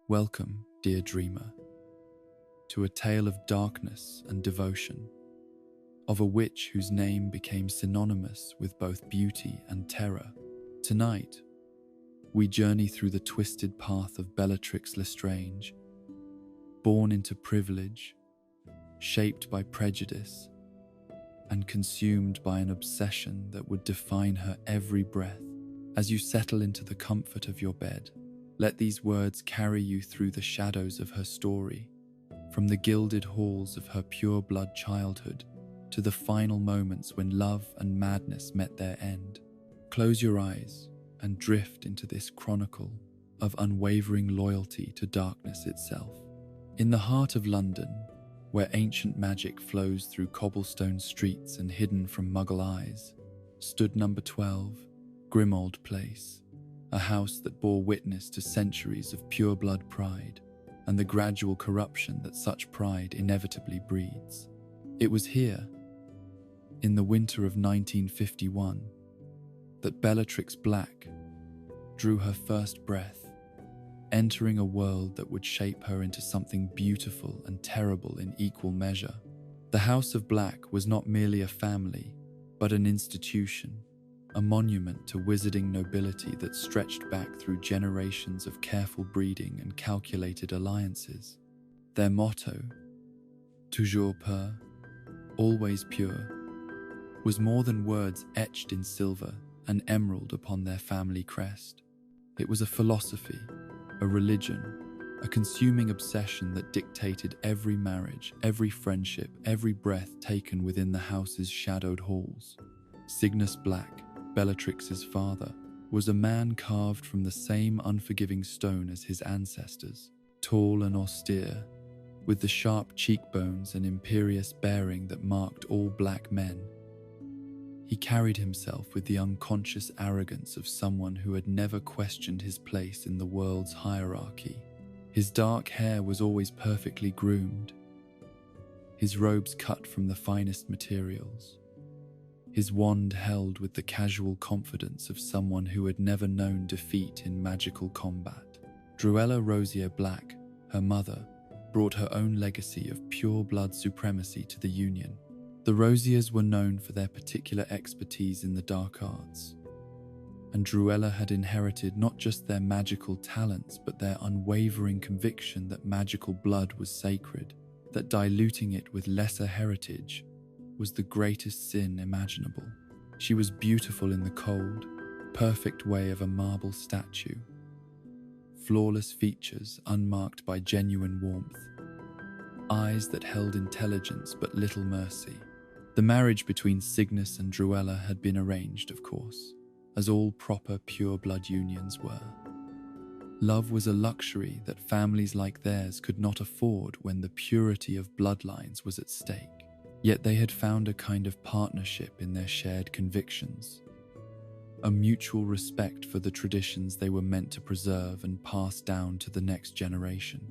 Welcome, dear dreamer, to a tale of darkness and devotion, of a witch whose name became synonymous with both beauty and terror. Tonight, we journey through the twisted path of Bellatrix Lestrange, born into privilege, shaped by prejudice, and consumed by an obsession that would define her every breath. As you settle into the comfort of your bed, let these words carry you through the shadows of her story, from the gilded halls of her pure-blood childhood to the final moments when love and madness met their end. Close your eyes and drift into this chronicle of unwavering loyalty to darkness itself. In the heart of London, where ancient magic flows through cobblestone streets and hidden from Muggle eyes, stood number 12, Grimmauld Place, a house that bore witness to centuries of pure-blood pride and the gradual corruption that such pride inevitably breeds. It was here, in the winter of 1951, that Bellatrix Black drew her first breath, entering a world that would shape her into something beautiful and terrible in equal measure. The House of Black was not merely a family, but an institution, a monument to wizarding nobility that stretched back through generations of careful breeding and calculated alliances. Their motto, toujours pur, always pure, was more than words etched in silver and emerald upon their family crest. It was a philosophy, a religion, a consuming obsession that dictated every marriage, every friendship, every breath taken within the house's shadowed halls. Cygnus Black, Bellatrix's father, was a man carved from the same unforgiving stone as his ancestors, tall and austere, with the sharp cheekbones and imperious bearing that marked all black men. He carried himself with the unconscious arrogance of someone who had never questioned his place in the world's hierarchy. His dark hair was always perfectly groomed, his robes cut from the finest materials, his wand held with the casual confidence of someone who had never known defeat in magical combat. Druella Rosier Black, her mother, brought her own legacy of pure blood supremacy to the Union. The Rosiers were known for their particular expertise in the dark arts, and Druella had inherited not just their magical talents but their unwavering conviction that magical blood was sacred, that diluting it with lesser heritage was the greatest sin imaginable. She was beautiful in the cold, perfect way of a marble statue, flawless features unmarked by genuine warmth, eyes that held intelligence but little mercy. The marriage between Cygnus and Druella had been arranged, of course, as all proper pure-blood unions were. Love was a luxury that families like theirs could not afford when the purity of bloodlines was at stake. Yet they had found a kind of partnership in their shared convictions, a mutual respect for the traditions they were meant to preserve and pass down to the next generation.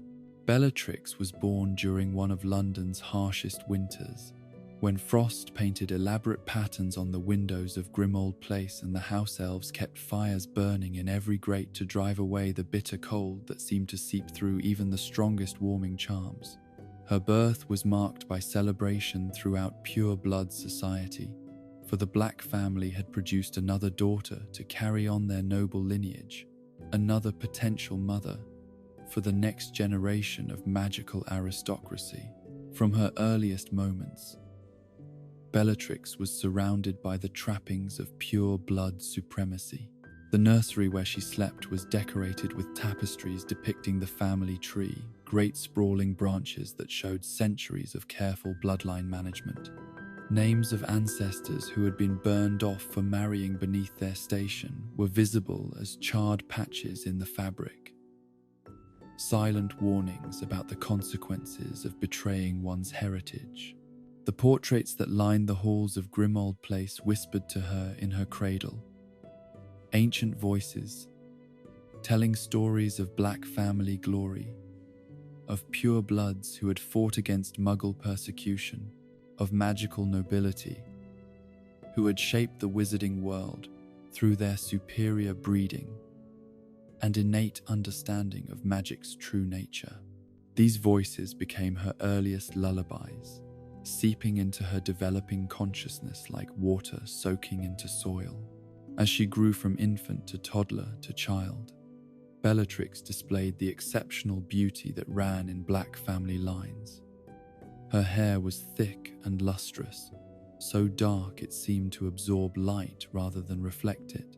Bellatrix was born during one of London's harshest winters, when frost painted elaborate patterns on the windows of Grimmauld Place and the house elves kept fires burning in every grate to drive away the bitter cold that seemed to seep through even the strongest warming charms. Her birth was marked by celebration throughout pure-blood society, for the Black family had produced another daughter to carry on their noble lineage, another potential mother for the next generation of magical aristocracy. From her earliest moments, Bellatrix was surrounded by the trappings of pure-blood supremacy. The nursery where she slept was decorated with tapestries depicting the family tree, great sprawling branches that showed centuries of careful bloodline management. Names of ancestors who had been burned off for marrying beneath their station were visible as charred patches in the fabric. Silent warnings about the consequences of betraying one's heritage. The portraits that lined the halls of Grimmauld Place whispered to her in her cradle. Ancient voices, telling stories of Black family glory, of pure bloods who had fought against Muggle persecution, of magical nobility, who had shaped the wizarding world through their superior breeding and innate understanding of magic's true nature. These voices became her earliest lullabies, seeping into her developing consciousness like water soaking into soil. As she grew from infant to toddler to child, Bellatrix displayed the exceptional beauty that ran in black family lines. Her hair was thick and lustrous, so dark it seemed to absorb light rather than reflect it.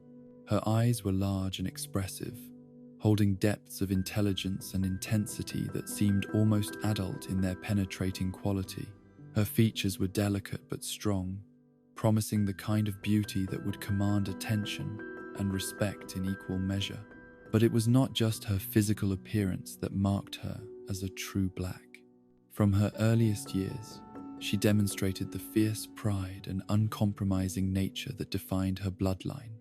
Her eyes were large and expressive, holding depths of intelligence and intensity that seemed almost adult in their penetrating quality. Her features were delicate but strong, promising the kind of beauty that would command attention and respect in equal measure. But it was not just her physical appearance that marked her as a true black. From her earliest years, she demonstrated the fierce pride and uncompromising nature that defined her bloodline.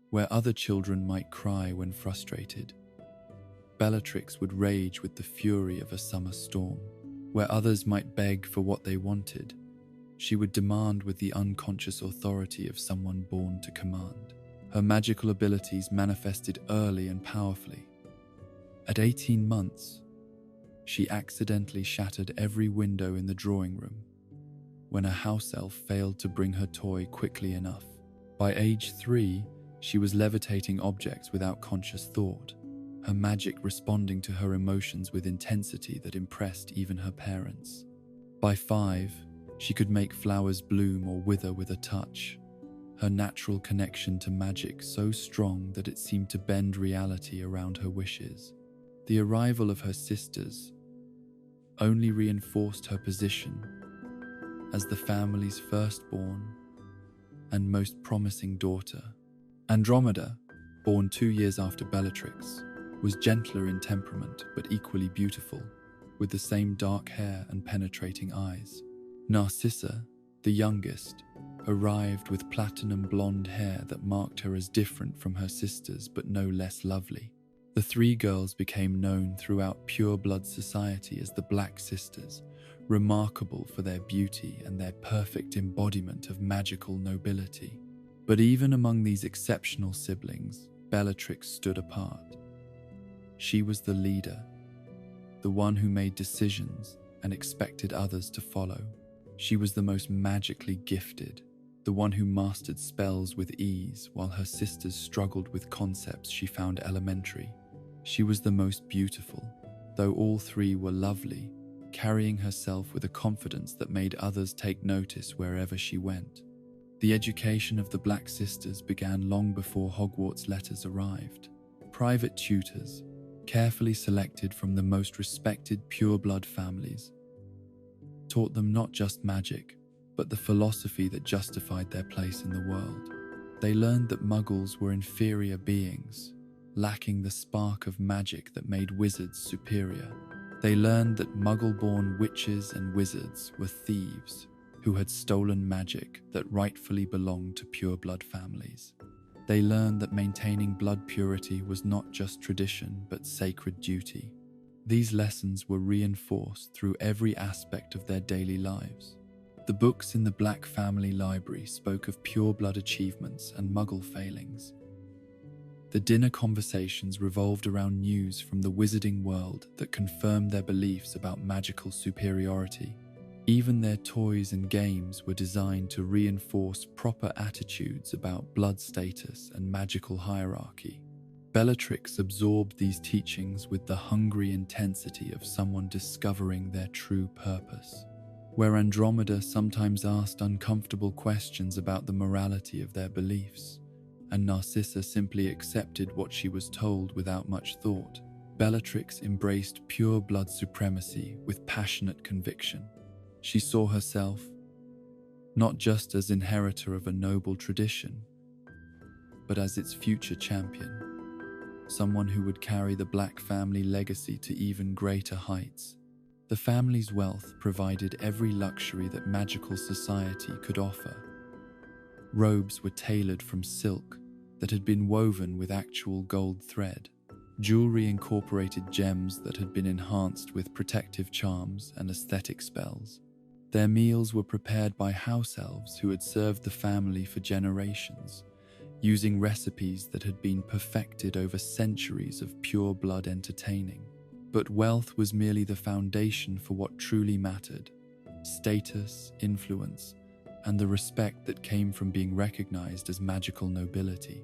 Where other children might cry when frustrated, Bellatrix would rage with the fury of a summer storm. Where others might beg for what they wanted, she would demand with the unconscious authority of someone born to command. Her magical abilities manifested early and powerfully. At 18 months, she accidentally shattered every window in the drawing room when a house elf failed to bring her toy quickly enough. By age 3, she was levitating objects without conscious thought, her magic responding to her emotions with intensity that impressed even her parents. By 5, she could make flowers bloom or wither with a touch, her natural connection to magic so strong that it seemed to bend reality around her wishes. The arrival of her sisters only reinforced her position as the family's firstborn and most promising daughter. Andromeda, born 2 years after Bellatrix, was gentler in temperament but equally beautiful, with the same dark hair and penetrating eyes. Narcissa, the youngest, arrived with platinum blonde hair that marked her as different from her sisters but no less lovely. The 3 girls became known throughout pure-blood society as the Black Sisters, remarkable for their beauty and their perfect embodiment of magical nobility. But even among these exceptional siblings, Bellatrix stood apart. She was the leader, the one who made decisions and expected others to follow. She was the most magically gifted, the one who mastered spells with ease while her sisters struggled with concepts she found elementary. She was the most beautiful, though all 3 were lovely, carrying herself with a confidence that made others take notice wherever she went. The education of the Black Sisters began long before Hogwarts letters arrived. Private tutors, carefully selected from the most respected pure-blood families, taught them not just magic, but the philosophy that justified their place in the world. They learned that Muggles were inferior beings, lacking the spark of magic that made wizards superior. They learned that Muggle-born witches and wizards were thieves who had stolen magic that rightfully belonged to pure-blood families. They learned that maintaining blood purity was not just tradition but sacred duty. These lessons were reinforced through every aspect of their daily lives. The books in the Black family library spoke of pure-blood achievements and Muggle failings. The dinner conversations revolved around news from the wizarding world that confirmed their beliefs about magical superiority. Even their toys and games were designed to reinforce proper attitudes about blood status and magical hierarchy. Bellatrix absorbed these teachings with the hungry intensity of someone discovering their true purpose. Where Andromeda sometimes asked uncomfortable questions about the morality of their beliefs, and Narcissa simply accepted what she was told without much thought, Bellatrix embraced pure blood supremacy with passionate conviction. She saw herself not just as inheritor of a noble tradition, but as its future champion, someone who would carry the Black family legacy to even greater heights. The family's wealth provided every luxury that magical society could offer. Robes were tailored from silk that had been woven with actual gold thread. Jewelry incorporated gems that had been enhanced with protective charms and aesthetic spells. Their meals were prepared by house elves who had served the family for generations, using recipes that had been perfected over centuries of pure blood entertaining. But wealth was merely the foundation for what truly mattered: status, influence, and the respect that came from being recognized as magical nobility.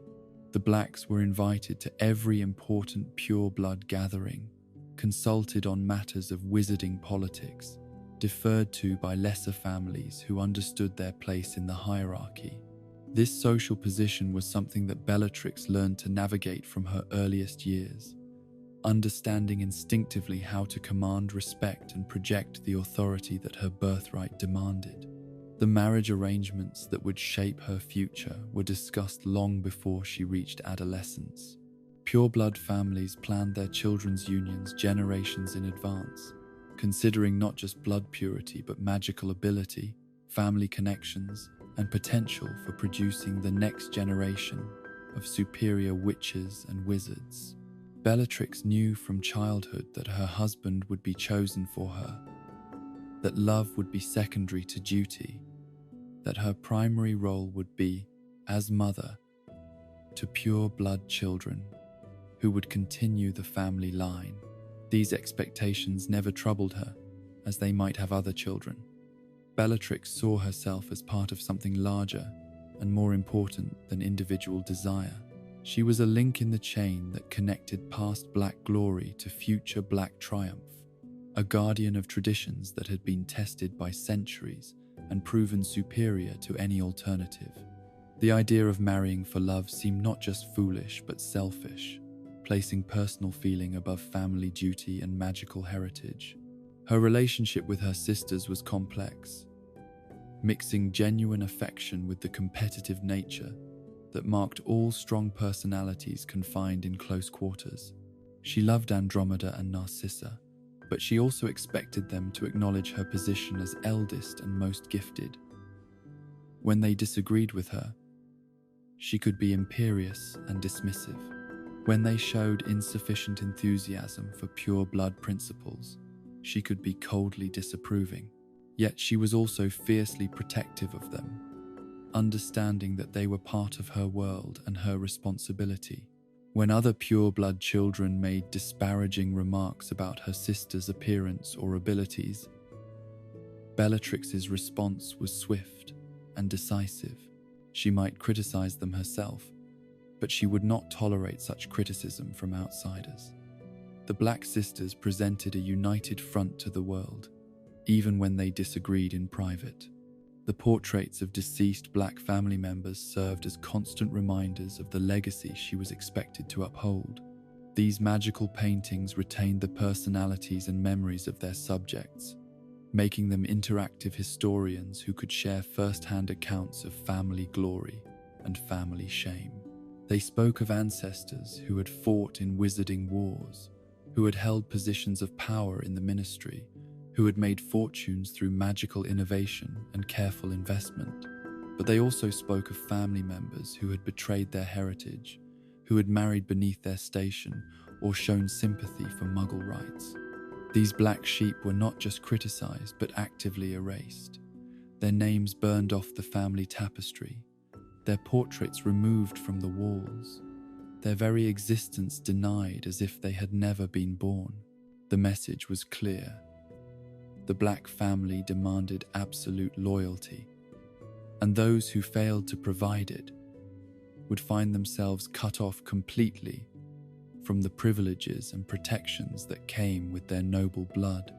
The Blacks were invited to every important pure blood gathering, consulted on matters of wizarding politics, deferred to by lesser families who understood their place in the hierarchy. This social position was something that Bellatrix learned to navigate from her earliest years, understanding instinctively how to command respect and project the authority that her birthright demanded. The marriage arrangements that would shape her future were discussed long before she reached adolescence. Pure-blood families planned their children's unions generations in advance, considering not just blood purity but magical ability, family connections, and potential for producing the next generation of superior witches and wizards. Bellatrix knew from childhood that her husband would be chosen for her, that love would be secondary to duty, that her primary role would be, as mother, to pure-blood children who would continue the family line. These expectations never troubled her, as they might have other children. Bellatrix saw herself as part of something larger and more important than individual desire. She was a link in the chain that connected past Black glory to future Black triumph, a guardian of traditions that had been tested by centuries and proven superior to any alternative. The idea of marrying for love seemed not just foolish but selfish, placing personal feeling above family duty and magical heritage. Her relationship with her sisters was complex, mixing genuine affection with the competitive nature that marked all strong personalities confined in close quarters. She loved Andromeda and Narcissa, but she also expected them to acknowledge her position as eldest and most gifted. When they disagreed with her, she could be imperious and dismissive. When they showed insufficient enthusiasm for pure blood principles, she could be coldly disapproving. Yet she was also fiercely protective of them, understanding that they were part of her world and her responsibility. When other pure-blood children made disparaging remarks about her sister's appearance or abilities, Bellatrix's response was swift and decisive. She might criticize them herself, but she would not tolerate such criticism from outsiders. The Black sisters presented a united front to the world, even when they disagreed in private. The portraits of deceased Black family members served as constant reminders of the legacy she was expected to uphold. These magical paintings retained the personalities and memories of their subjects, making them interactive historians who could share first-hand accounts of family glory and family shame. They spoke of ancestors who had fought in wizarding wars, who had held positions of power in the ministry, who had made fortunes through magical innovation and careful investment. But they also spoke of family members who had betrayed their heritage, who had married beneath their station, or shown sympathy for Muggle rights. These black sheep were not just criticized, but actively erased. Their names burned off the family tapestry, their portraits removed from the walls, their very existence denied as if they had never been born. The message was clear. The Black family demanded absolute loyalty, and those who failed to provide it would find themselves cut off completely from the privileges and protections that came with their noble blood.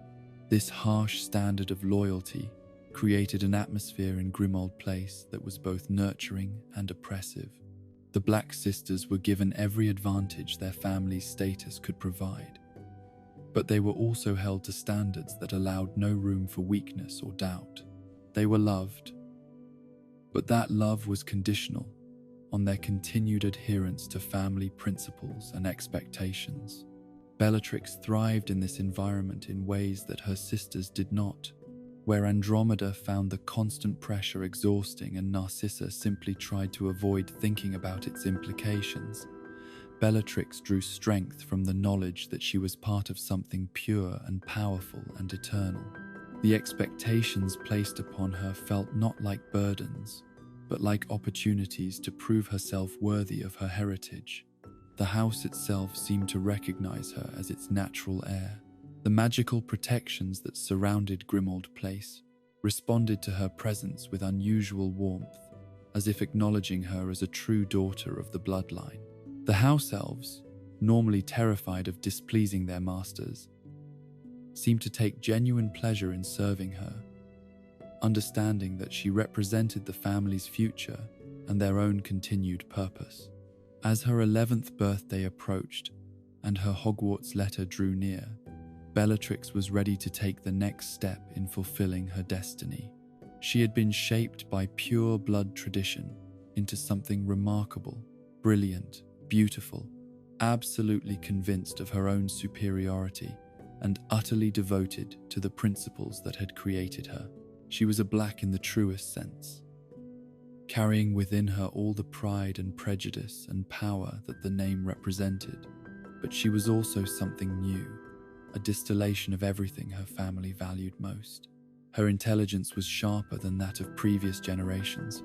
This harsh standard of loyalty created an atmosphere in Grimmauld Place that was both nurturing and oppressive. The Black sisters were given every advantage their family's status could provide, but they were also held to standards that allowed no room for weakness or doubt. They were loved, but that love was conditional on their continued adherence to family principles and expectations. Bellatrix thrived in this environment in ways that her sisters did not. Where Andromeda found the constant pressure exhausting and Narcissa simply tried to avoid thinking about its implications, Bellatrix drew strength from the knowledge that she was part of something pure and powerful and eternal. The expectations placed upon her felt not like burdens, but like opportunities to prove herself worthy of her heritage. The house itself seemed to recognize her as its natural heir. The magical protections that surrounded Grimmauld Place responded to her presence with unusual warmth, as if acknowledging her as a true daughter of the bloodline. The house elves, normally terrified of displeasing their masters, seemed to take genuine pleasure in serving her, understanding that she represented the family's future and their own continued purpose. As her 11th birthday approached and her Hogwarts letter drew near, Bellatrix was ready to take the next step in fulfilling her destiny. She had been shaped by pure blood tradition into something remarkable, brilliant, beautiful, absolutely convinced of her own superiority and utterly devoted to the principles that had created her. She was a black in the truest sense, carrying within her all the pride and prejudice and power that the name represented. But she was also something new, a distillation of everything her family valued most. Her intelligence was sharper than that of previous generations,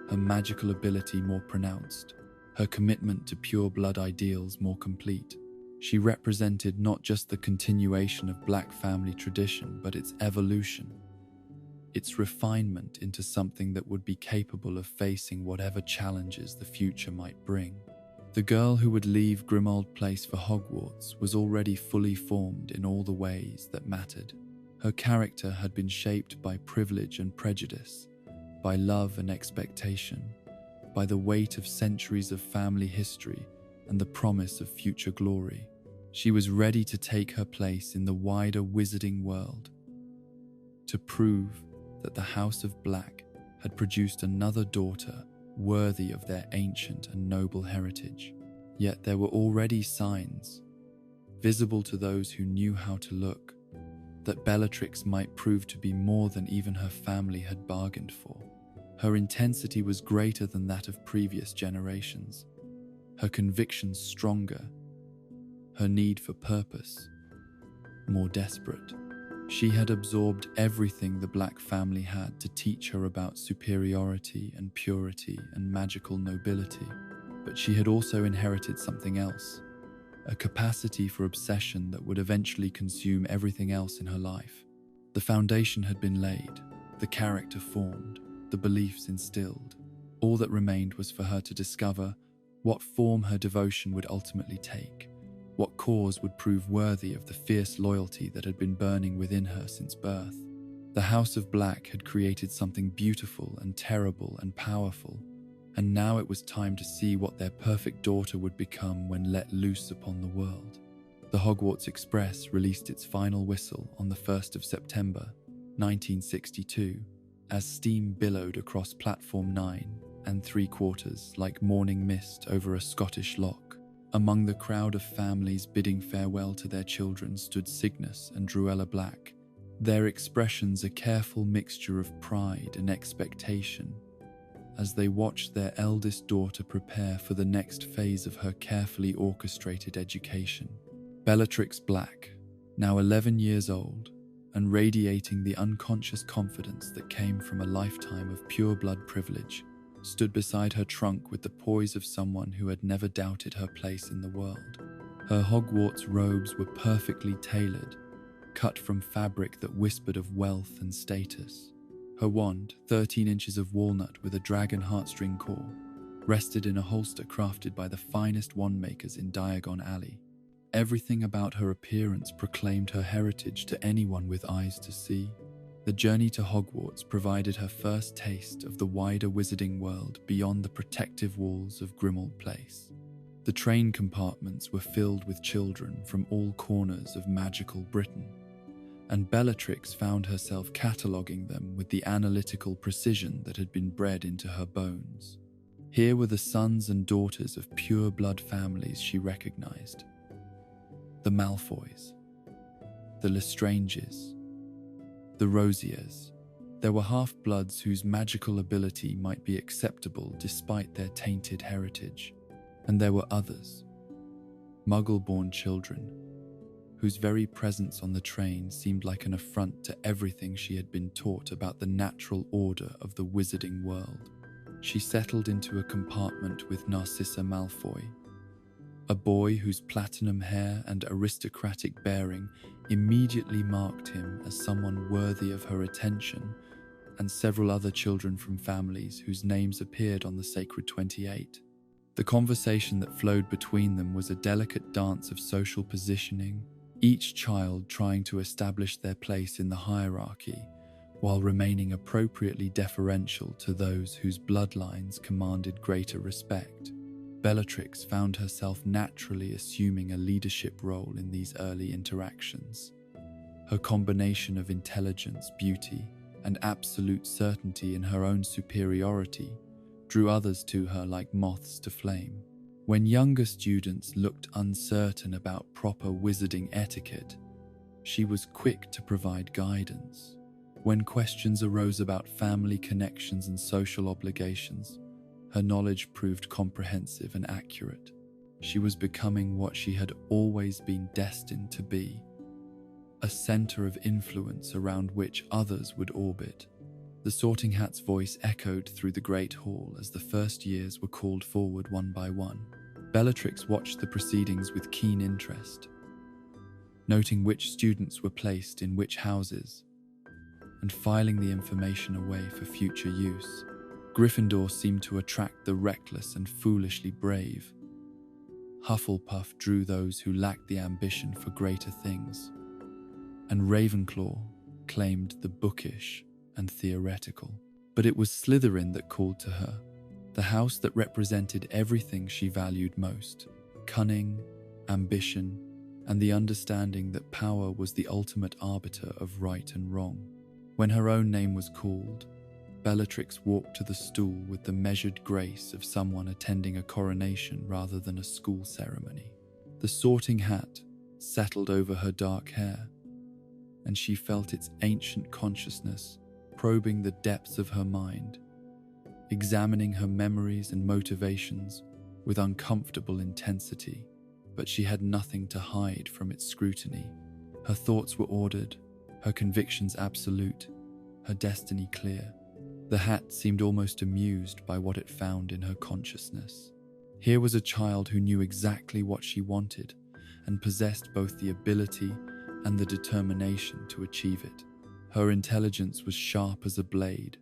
her magical ability more pronounced, her commitment to pure blood ideals more complete. She represented not just the continuation of black family tradition, but its evolution, its refinement into something that would be capable of facing whatever challenges the future might bring. The girl who would leave Grimmauld Place for Hogwarts was already fully formed in all the ways that mattered. Her character had been shaped by privilege and prejudice, by love and expectation, by the weight of centuries of family history and the promise of future glory. She was ready to take her place in the wider wizarding world, to prove that the House of Black had produced another daughter worthy of their ancient and noble heritage. Yet there were already signs, visible to those who knew how to look, that Bellatrix might prove to be more than even her family had bargained for. Her intensity was greater than that of previous generations, her convictions stronger, her need for purpose more desperate. She had absorbed everything the Black family had to teach her about superiority and purity and magical nobility, but she had also inherited something else, a capacity for obsession that would eventually consume everything else in her life. The foundation had been laid, the character formed, the beliefs instilled. All that remained was for her to discover what form her devotion would ultimately take, what cause would prove worthy of the fierce loyalty that had been burning within her since birth. The House of Black had created something beautiful and terrible and powerful, and now it was time to see what their perfect daughter would become when let loose upon the world. The Hogwarts Express released its final whistle on the 1st of September, 1962, as steam billowed across Platform 9 and 3/4 like morning mist over a Scottish loch. Among the crowd of families bidding farewell to their children stood Cygnus and Druella Black, their expressions a careful mixture of pride and expectation, as they watched their eldest daughter prepare for the next phase of her carefully orchestrated education. Bellatrix Black, now 11 years old, and radiating the unconscious confidence that came from a lifetime of pure blood privilege, stood beside her trunk with the poise of someone who had never doubted her place in the world. Her Hogwarts robes were perfectly tailored, cut from fabric that whispered of wealth and status. Her wand, 13 inches of walnut with a dragon heartstring core, rested in a holster crafted by the finest wand makers in Diagon Alley. Everything about her appearance proclaimed her heritage to anyone with eyes to see. The journey to Hogwarts provided her first taste of the wider wizarding world beyond the protective walls of Grimmauld Place. The train compartments were filled with children from all corners of magical Britain, and Bellatrix found herself cataloguing them with the analytical precision that had been bred into her bones. Here were the sons and daughters of pure blood families she recognized. The Malfoys, the Lestranges, the Rosiers. There were half-bloods whose magical ability might be acceptable despite their tainted heritage, and there were others, Muggle-born children, whose very presence on the train seemed like an affront to everything she had been taught about the natural order of the wizarding world. she settled into a compartment with Narcissa Malfoy, a boy whose platinum hair and aristocratic bearing immediately marked him as someone worthy of her attention, and several other children from families whose names appeared on the Sacred 28. The conversation that flowed between them was a delicate dance of social positioning, each child trying to establish their place in the hierarchy while remaining appropriately deferential to those whose bloodlines commanded greater respect. Bellatrix found herself naturally assuming a leadership role in these early interactions. Her combination of intelligence, beauty, and absolute certainty in her own superiority drew others to her like moths to flame. When younger students looked uncertain about proper wizarding etiquette, she was quick to provide guidance. When questions arose about family connections and social obligations, her knowledge proved comprehensive and accurate. She was becoming what she had always been destined to be, a center of influence around which others would orbit. The Sorting Hat's voice echoed through the great hall as the first years were called forward one by one. Bellatrix watched the proceedings with keen interest, noting which students were placed in which houses and filing the information away for future use. Gryffindor seemed to attract the reckless and foolishly brave. Hufflepuff drew those who lacked the ambition for greater things, and Ravenclaw claimed the bookish and theoretical. But it was Slytherin that called to her, the house that represented everything she valued most: cunning, ambition, and the understanding that power was the ultimate arbiter of right and wrong. When her own name was called, Bellatrix walked to the stool with the measured grace of someone attending a coronation rather than a school ceremony. The Sorting Hat settled over her dark hair, and she felt its ancient consciousness probing the depths of her mind, examining her memories and motivations with uncomfortable intensity. But she had nothing to hide from its scrutiny. Her thoughts were ordered, her convictions absolute, her destiny clear. The hat seemed almost amused by what it found in her consciousness. Here was a child who knew exactly what she wanted and possessed both the ability and the determination to achieve it. Her intelligence was sharp as a blade,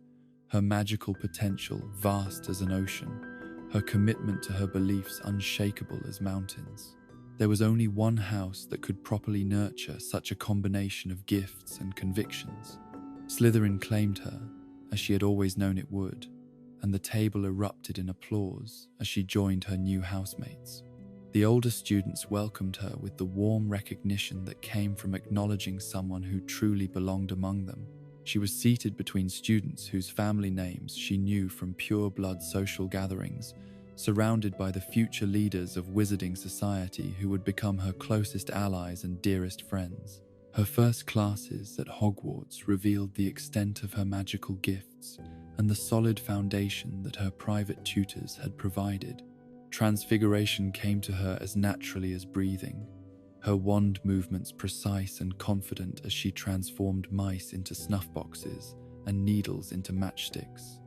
her magical potential vast as an ocean, her commitment to her beliefs unshakable as mountains. There was only one house that could properly nurture such a combination of gifts and convictions. Slytherin claimed her, as she had always known it would, and the table erupted in applause as she joined her new housemates. The older students welcomed her with the warm recognition that came from acknowledging someone who truly belonged among them. She was seated between students whose family names she knew from pure-blood social gatherings, surrounded by the future leaders of Wizarding Society who would become her closest allies and dearest friends. Her first classes at Hogwarts revealed the extent of her magical gifts and the solid foundation that her private tutors had provided. Transfiguration came to her as naturally as breathing, her wand movements precise and confident as she transformed mice into snuff boxes and needles into matchsticks.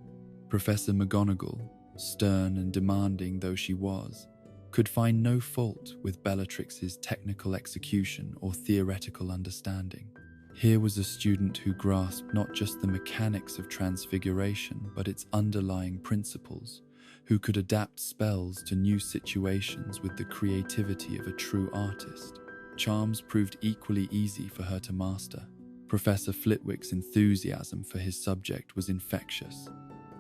Professor McGonagall, stern and demanding though she was, could find no fault with Bellatrix's technical execution or theoretical understanding. Here was a student who grasped not just the mechanics of transfiguration, but its underlying principles, who could adapt spells to new situations with the creativity of a true artist. Charms proved equally easy for her to master. Professor Flitwick's enthusiasm for his subject was infectious,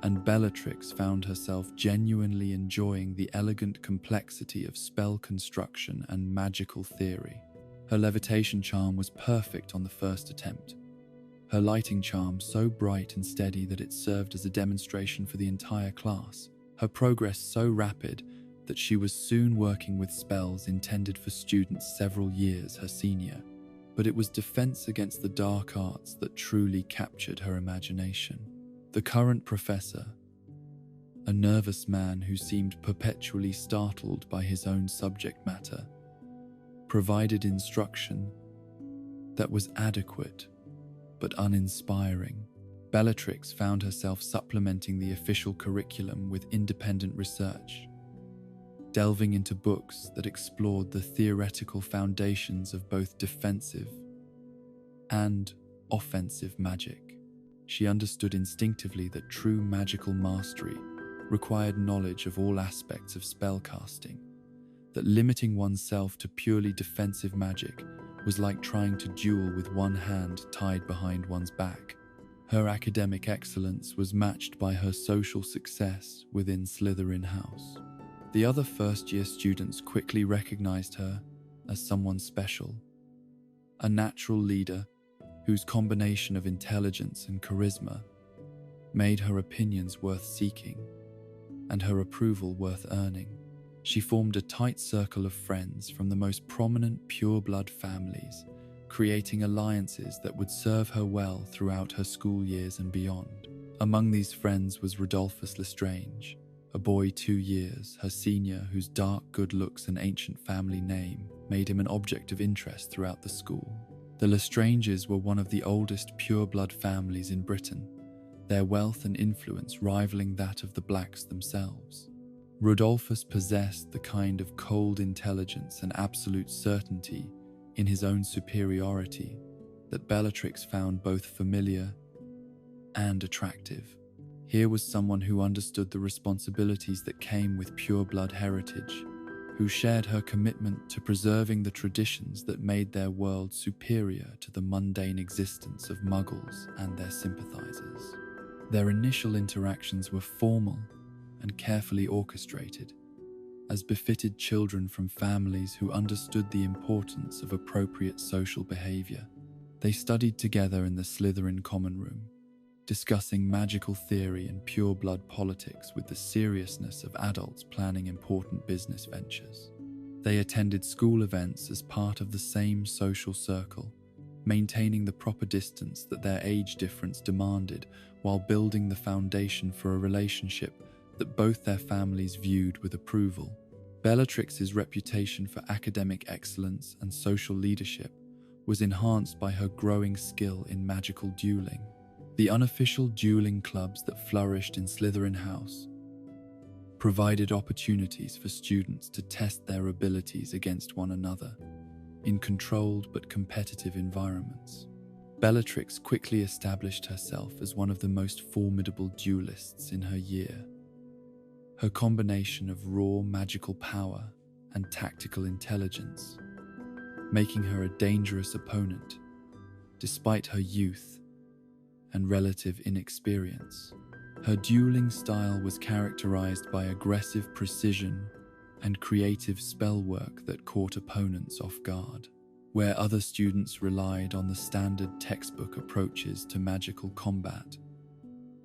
and Bellatrix found herself genuinely enjoying the elegant complexity of spell construction and magical theory. Her levitation charm was perfect on the first attempt, her lighting charm so bright and steady that it served as a demonstration for the entire class, her progress so rapid that she was soon working with spells intended for students several years her senior. But it was defense against the dark arts that truly captured her imagination. The current professor, a nervous man who seemed perpetually startled by his own subject matter, provided instruction that was adequate but uninspiring. Bellatrix found herself supplementing the official curriculum with independent research, delving into books that explored the theoretical foundations of both defensive and offensive magic. She understood instinctively that true magical mastery required knowledge of all aspects of spellcasting, that limiting oneself to purely defensive magic was like trying to duel with one hand tied behind one's back. Her academic excellence was matched by her social success within Slytherin House. The other first-year students quickly recognized her as someone special, a natural leader whose combination of intelligence and charisma made her opinions worth seeking and her approval worth earning. She formed a tight circle of friends from the most prominent pure-blood families, creating alliances that would serve her well throughout her school years and beyond. Among these friends was Rodolphus Lestrange, a boy 2 years her senior whose dark good looks and ancient family name made him an object of interest throughout the school. The Lestranges were one of the oldest pure-blood families in Britain, their wealth and influence rivaling that of the Blacks themselves. Rodolphus possessed the kind of cold intelligence and absolute certainty in his own superiority that Bellatrix found both familiar and attractive. Here was someone who understood the responsibilities that came with pure-blood heritage, who shared her commitment to preserving the traditions that made their world superior to the mundane existence of Muggles and their sympathizers. Their initial interactions were formal and carefully orchestrated, as befitted children from families who understood the importance of appropriate social behavior. They studied together in the Slytherin common room, discussing magical theory and pure-blood politics with the seriousness of adults planning important business ventures. They attended school events as part of the same social circle, maintaining the proper distance that their age difference demanded while building the foundation for a relationship that both their families viewed with approval. Bellatrix's reputation for academic excellence and social leadership was enhanced by her growing skill in magical dueling. The unofficial dueling clubs that flourished in Slytherin House provided opportunities for students to test their abilities against one another in controlled but competitive environments. Bellatrix quickly established herself as one of the most formidable duelists in her year. Her combination of raw magical power and tactical intelligence, making her a dangerous opponent despite her youth and relative inexperience. Her dueling style was characterized by aggressive precision and creative spell work that caught opponents off guard. Where other students relied on the standard textbook approaches to magical combat,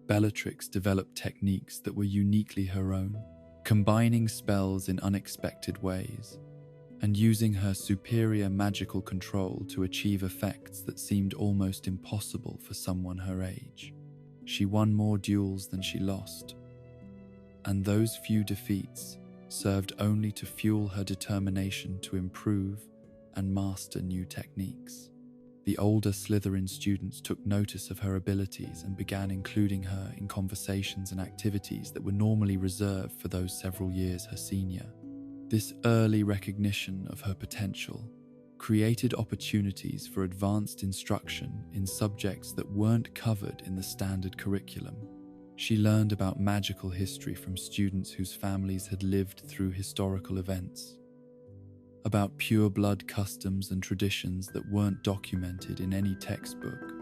Bellatrix developed techniques that were uniquely her own, combining spells in unexpected ways and using her superior magical control to achieve effects that seemed almost impossible for someone her age. She won more duels than she lost, and those few defeats served only to fuel her determination to improve and master new techniques. The older Slytherin students took notice of her abilities and began including her in conversations and activities that were normally reserved for those several years her senior. This early recognition of her potential created opportunities for advanced instruction in subjects that weren't covered in the standard curriculum. She learned about magical history from students whose families had lived through historical events, about pure-blood customs and traditions that weren't documented in any textbook,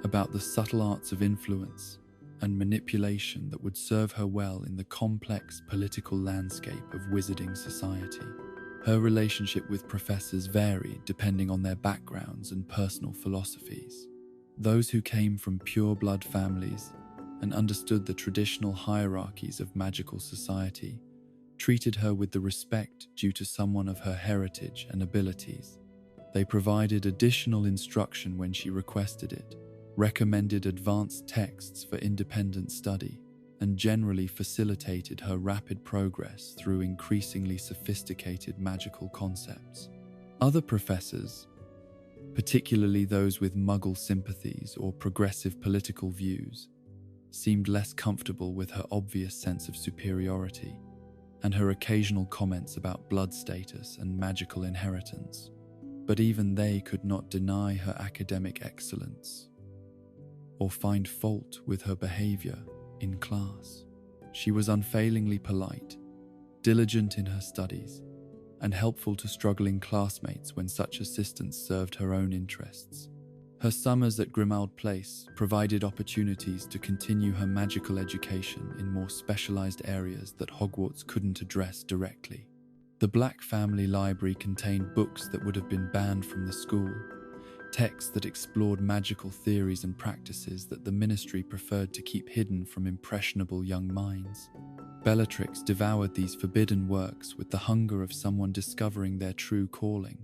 about the subtle arts of influence and manipulation that would serve her well in the complex political landscape of wizarding society. Her relationship with professors varied depending on their backgrounds and personal philosophies. Those who came from pure-blood families and understood the traditional hierarchies of magical society treated her with the respect due to someone of her heritage and abilities. They provided additional instruction when she requested it, recommended advanced texts for independent study, and generally facilitated her rapid progress through increasingly sophisticated magical concepts. Other professors particularly those with Muggle sympathies or progressive political views, seemed less comfortable with her obvious sense of superiority and her occasional comments about blood status and magical inheritance. But even they could not deny her academic excellence or find fault with her behavior in class. She was unfailingly polite, diligent in her studies, and helpful to struggling classmates when such assistance served her own interests. Her summers at Grimmauld Place provided opportunities to continue her magical education in more specialized areas that Hogwarts couldn't address directly. The Black family library contained books that would have been banned from the school, texts that explored magical theories and practices that the Ministry preferred to keep hidden from impressionable young minds. Bellatrix devoured these forbidden works with the hunger of someone discovering their true calling,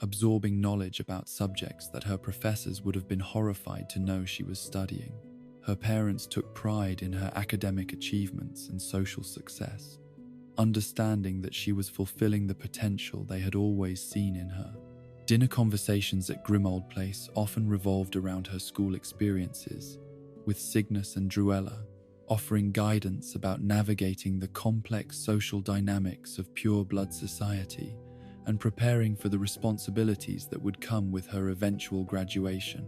absorbing knowledge about subjects that her professors would have been horrified to know she was studying. Her parents took pride in her academic achievements and social success, understanding that she was fulfilling the potential they had always seen in her. Dinner conversations at Grimmauld Place often revolved around her school experiences, with Cygnus and Druella offering guidance about navigating the complex social dynamics of pure-blood society and preparing for the responsibilities that would come with her eventual graduation.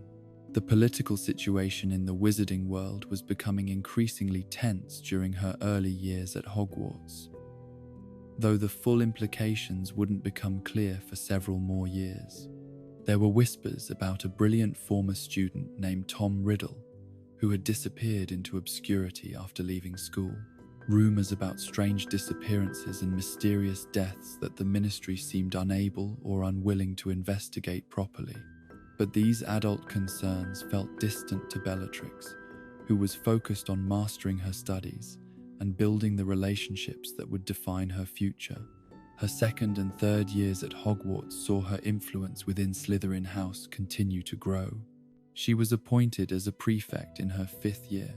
The political situation in the wizarding world was becoming increasingly tense during her early years at Hogwarts, though the full implications wouldn't become clear for several more years. There were whispers about a brilliant former student named Tom Riddle, who had disappeared into obscurity after leaving school. Rumors about strange disappearances and mysterious deaths that the Ministry seemed unable or unwilling to investigate properly. But these adult concerns felt distant to Bellatrix, who was focused on mastering her studies and building the relationships that would define her future. Her second and third years at Hogwarts saw her influence within Slytherin House continue to grow. She was appointed as a prefect in her 5th year,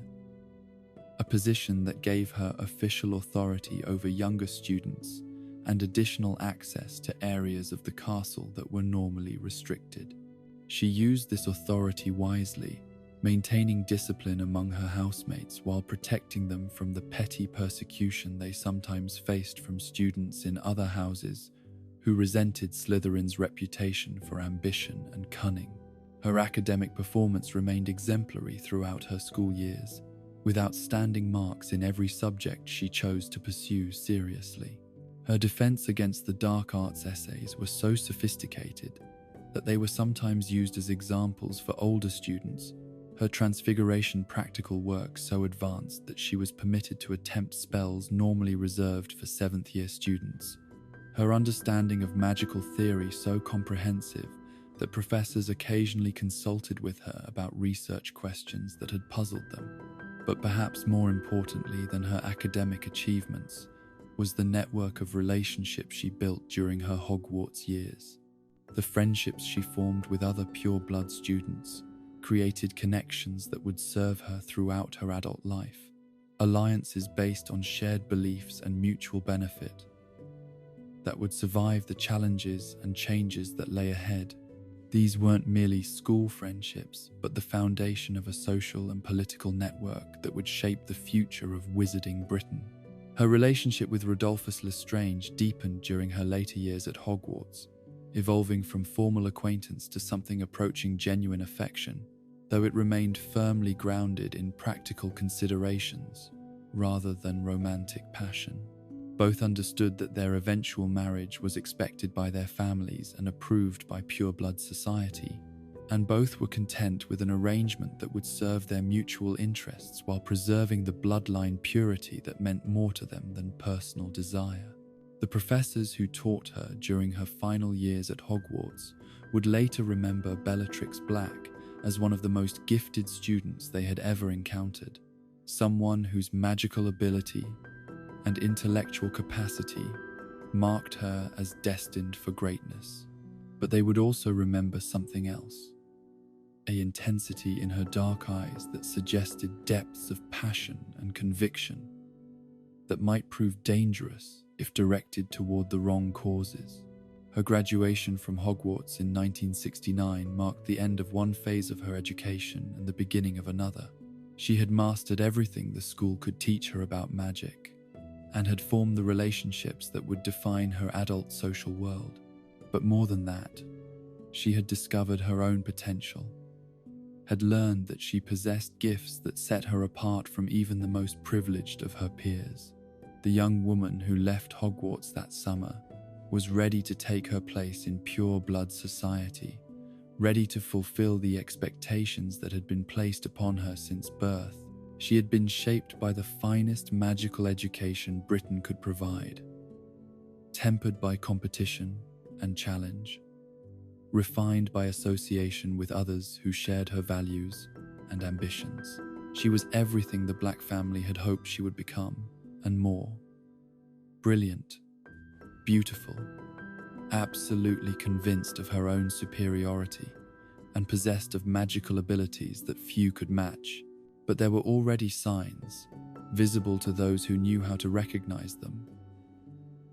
a position that gave her official authority over younger students and additional access to areas of the castle that were normally restricted. She used this authority wisely, maintaining discipline among her housemates while protecting them from the petty persecution they sometimes faced from students in other houses who resented Slytherin's reputation for ambition and cunning. Her academic performance remained exemplary throughout her school years, with outstanding marks in every subject she chose to pursue seriously. Her defense against the dark arts essays were so sophisticated that they were sometimes used as examples for older students, her transfiguration practical work so advanced that she was permitted to attempt spells normally reserved for 7th-year students. Her understanding of magical theory so comprehensive that professors occasionally consulted with her about research questions that had puzzled them. But perhaps more importantly than her academic achievements was the network of relationships she built during her Hogwarts years. The friendships she formed with other pure-blood students created connections that would serve her throughout her adult life, alliances based on shared beliefs and mutual benefit that would survive the challenges and changes that lay ahead. These weren't merely school friendships, but the foundation of a social and political network that would shape the future of wizarding Britain. Her relationship with Rodolphus Lestrange deepened during her later years at Hogwarts, evolving from formal acquaintance to something approaching genuine affection, though it remained firmly grounded in practical considerations rather than romantic passion. Both understood that their eventual marriage was expected by their families and approved by pure-blood society, and both were content with an arrangement that would serve their mutual interests while preserving the bloodline purity that meant more to them than personal desire. The professors who taught her during her final years at Hogwarts would later remember Bellatrix Black as one of the most gifted students they had ever encountered, someone whose magical ability and intellectual capacity marked her as destined for greatness. But they would also remember something else, an intensity in her dark eyes that suggested depths of passion and conviction that might prove dangerous if directed toward the wrong causes. Her graduation from Hogwarts in 1969 marked the end of one phase of her education and the beginning of another. She had mastered everything the school could teach her about magic, and had formed the relationships that would define her adult social world. But more than that, she had discovered her own potential, had learned that she possessed gifts that set her apart from even the most privileged of her peers. The young woman who left Hogwarts that summer was ready to take her place in pure-blood society, ready to fulfill the expectations that had been placed upon her since birth. She had been shaped by the finest magical education Britain could provide, tempered by competition and challenge, refined by association with others who shared her values and ambitions. She was everything the Black family had hoped she would become, and more. Brilliant, beautiful, absolutely convinced of her own superiority, and possessed of magical abilities that few could match. But there were already signs, visible to those who knew how to recognize them,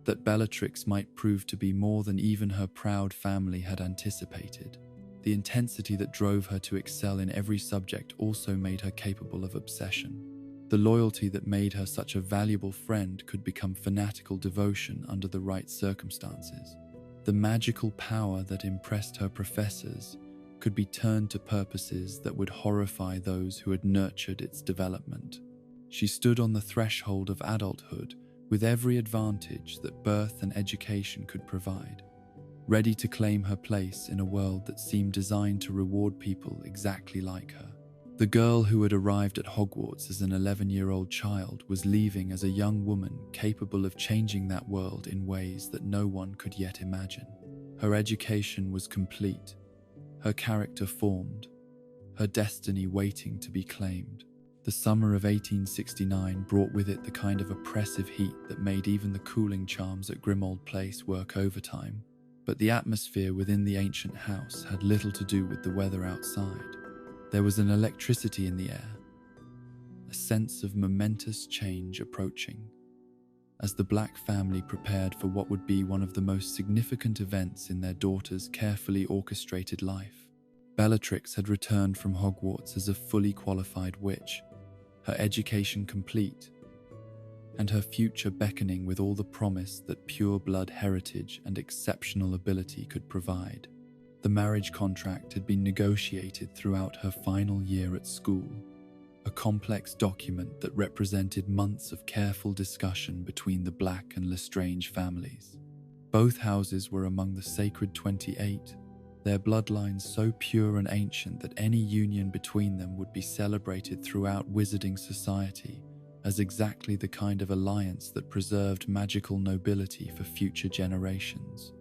that Bellatrix might prove to be more than even her proud family had anticipated. The intensity that drove her to excel in every subject also made her capable of obsession. The loyalty that made her such a valuable friend could become fanatical devotion under the right circumstances. The magical power that impressed her professors could be turned to purposes that would horrify those who had nurtured its development. She stood on the threshold of adulthood with every advantage that birth and education could provide, ready to claim her place in a world that seemed designed to reward people exactly like her. The girl who had arrived at Hogwarts as an 11-year-old child was leaving as a young woman capable of changing that world in ways that no one could yet imagine. Her education was complete, her character formed, her destiny waiting to be claimed. The summer of 1869 brought with it the kind of oppressive heat that made even the cooling charms at Grimmauld Place work overtime. But the atmosphere within the ancient house had little to do with the weather outside. There was an electricity in the air, a sense of momentous change approaching, as the Black family prepared for what would be one of the most significant events in their daughter's carefully orchestrated life. Bellatrix had returned from Hogwarts as a fully qualified witch, her education complete, and her future beckoning with all the promise that pure-blood heritage and exceptional ability could provide. The marriage contract had been negotiated throughout her final year at school, a complex document that represented months of careful discussion between the Black and Lestrange families. Both houses were among the Sacred 28, their bloodlines so pure and ancient that any union between them would be celebrated throughout wizarding society as exactly the kind of alliance that preserved magical nobility for future generations.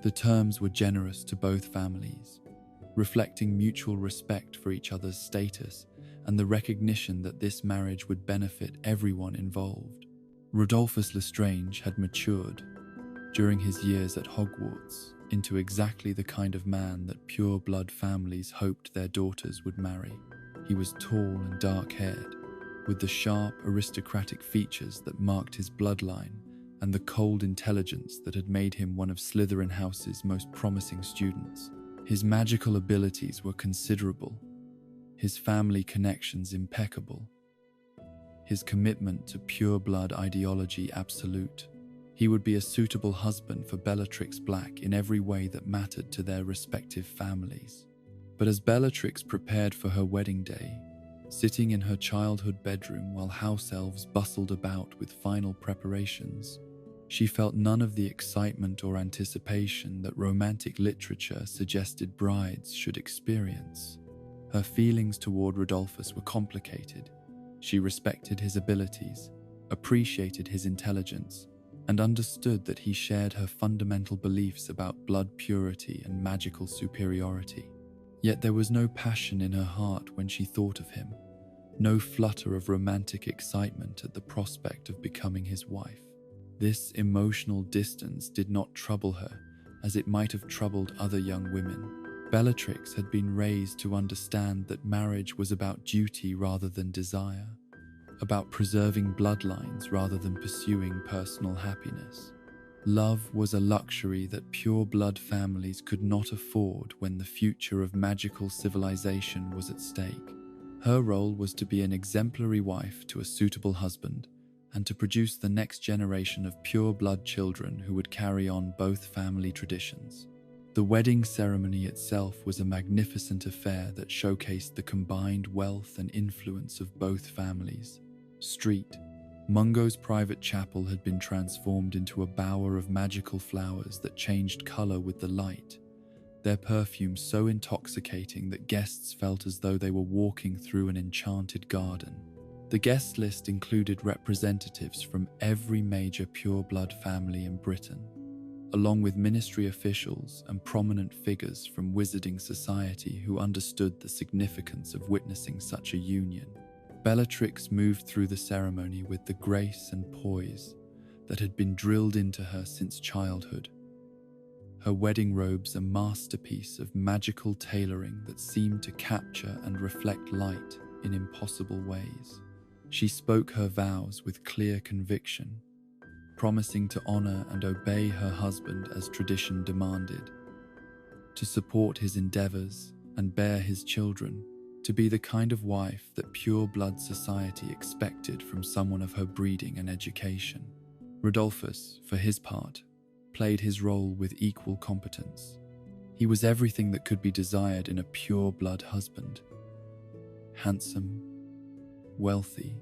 The terms were generous to both families, reflecting mutual respect for each other's status and the recognition that this marriage would benefit everyone involved. Rodolphus Lestrange had matured, during his years at Hogwarts, into exactly the kind of man that pure-blood families hoped their daughters would marry. He was tall and dark-haired, with the sharp, aristocratic features that marked his bloodline and the cold intelligence that had made him one of Slytherin House's most promising students. His magical abilities were considerable, his family connections impeccable, his commitment to pure-blood ideology absolute. He would be a suitable husband for Bellatrix Black in every way that mattered to their respective families. But as Bellatrix prepared for her wedding day, sitting in her childhood bedroom while house elves bustled about with final preparations, she felt none of the excitement or anticipation that romantic literature suggested brides should experience. Her feelings toward Rodolphus were complicated. She respected his abilities, appreciated his intelligence, and understood that he shared her fundamental beliefs about blood purity and magical superiority. Yet there was no passion in her heart when she thought of him, no flutter of romantic excitement at the prospect of becoming his wife. This emotional distance did not trouble her as it might have troubled other young women. Bellatrix had been raised to understand that marriage was about duty rather than desire, about preserving bloodlines rather than pursuing personal happiness. Love was a luxury that pure-blood families could not afford when the future of magical civilization was at stake. Her role was to be an exemplary wife to a suitable husband and to produce the next generation of pure-blood children who would carry on both family traditions. The wedding ceremony itself was a magnificent affair that showcased the combined wealth and influence of both families. Street. Mungo's private chapel had been transformed into a bower of magical flowers that changed color with the light, their perfume so intoxicating that guests felt as though they were walking through an enchanted garden. The guest list included representatives from every major pure-blood family in Britain, along with ministry officials and prominent figures from wizarding society who understood the significance of witnessing such a union. Bellatrix moved through the ceremony with the grace and poise that had been drilled into her since childhood. Her wedding robes a masterpiece of magical tailoring that seemed to capture and reflect light in impossible ways. She spoke her vows with clear conviction, promising to honor and obey her husband as tradition demanded, to support his endeavors and bear his children, to be the kind of wife that pure-blood society expected from someone of her breeding and education. Rodolphus, for his part, played his role with equal competence. He was everything that could be desired in a pure-blood husband. Handsome, wealthy,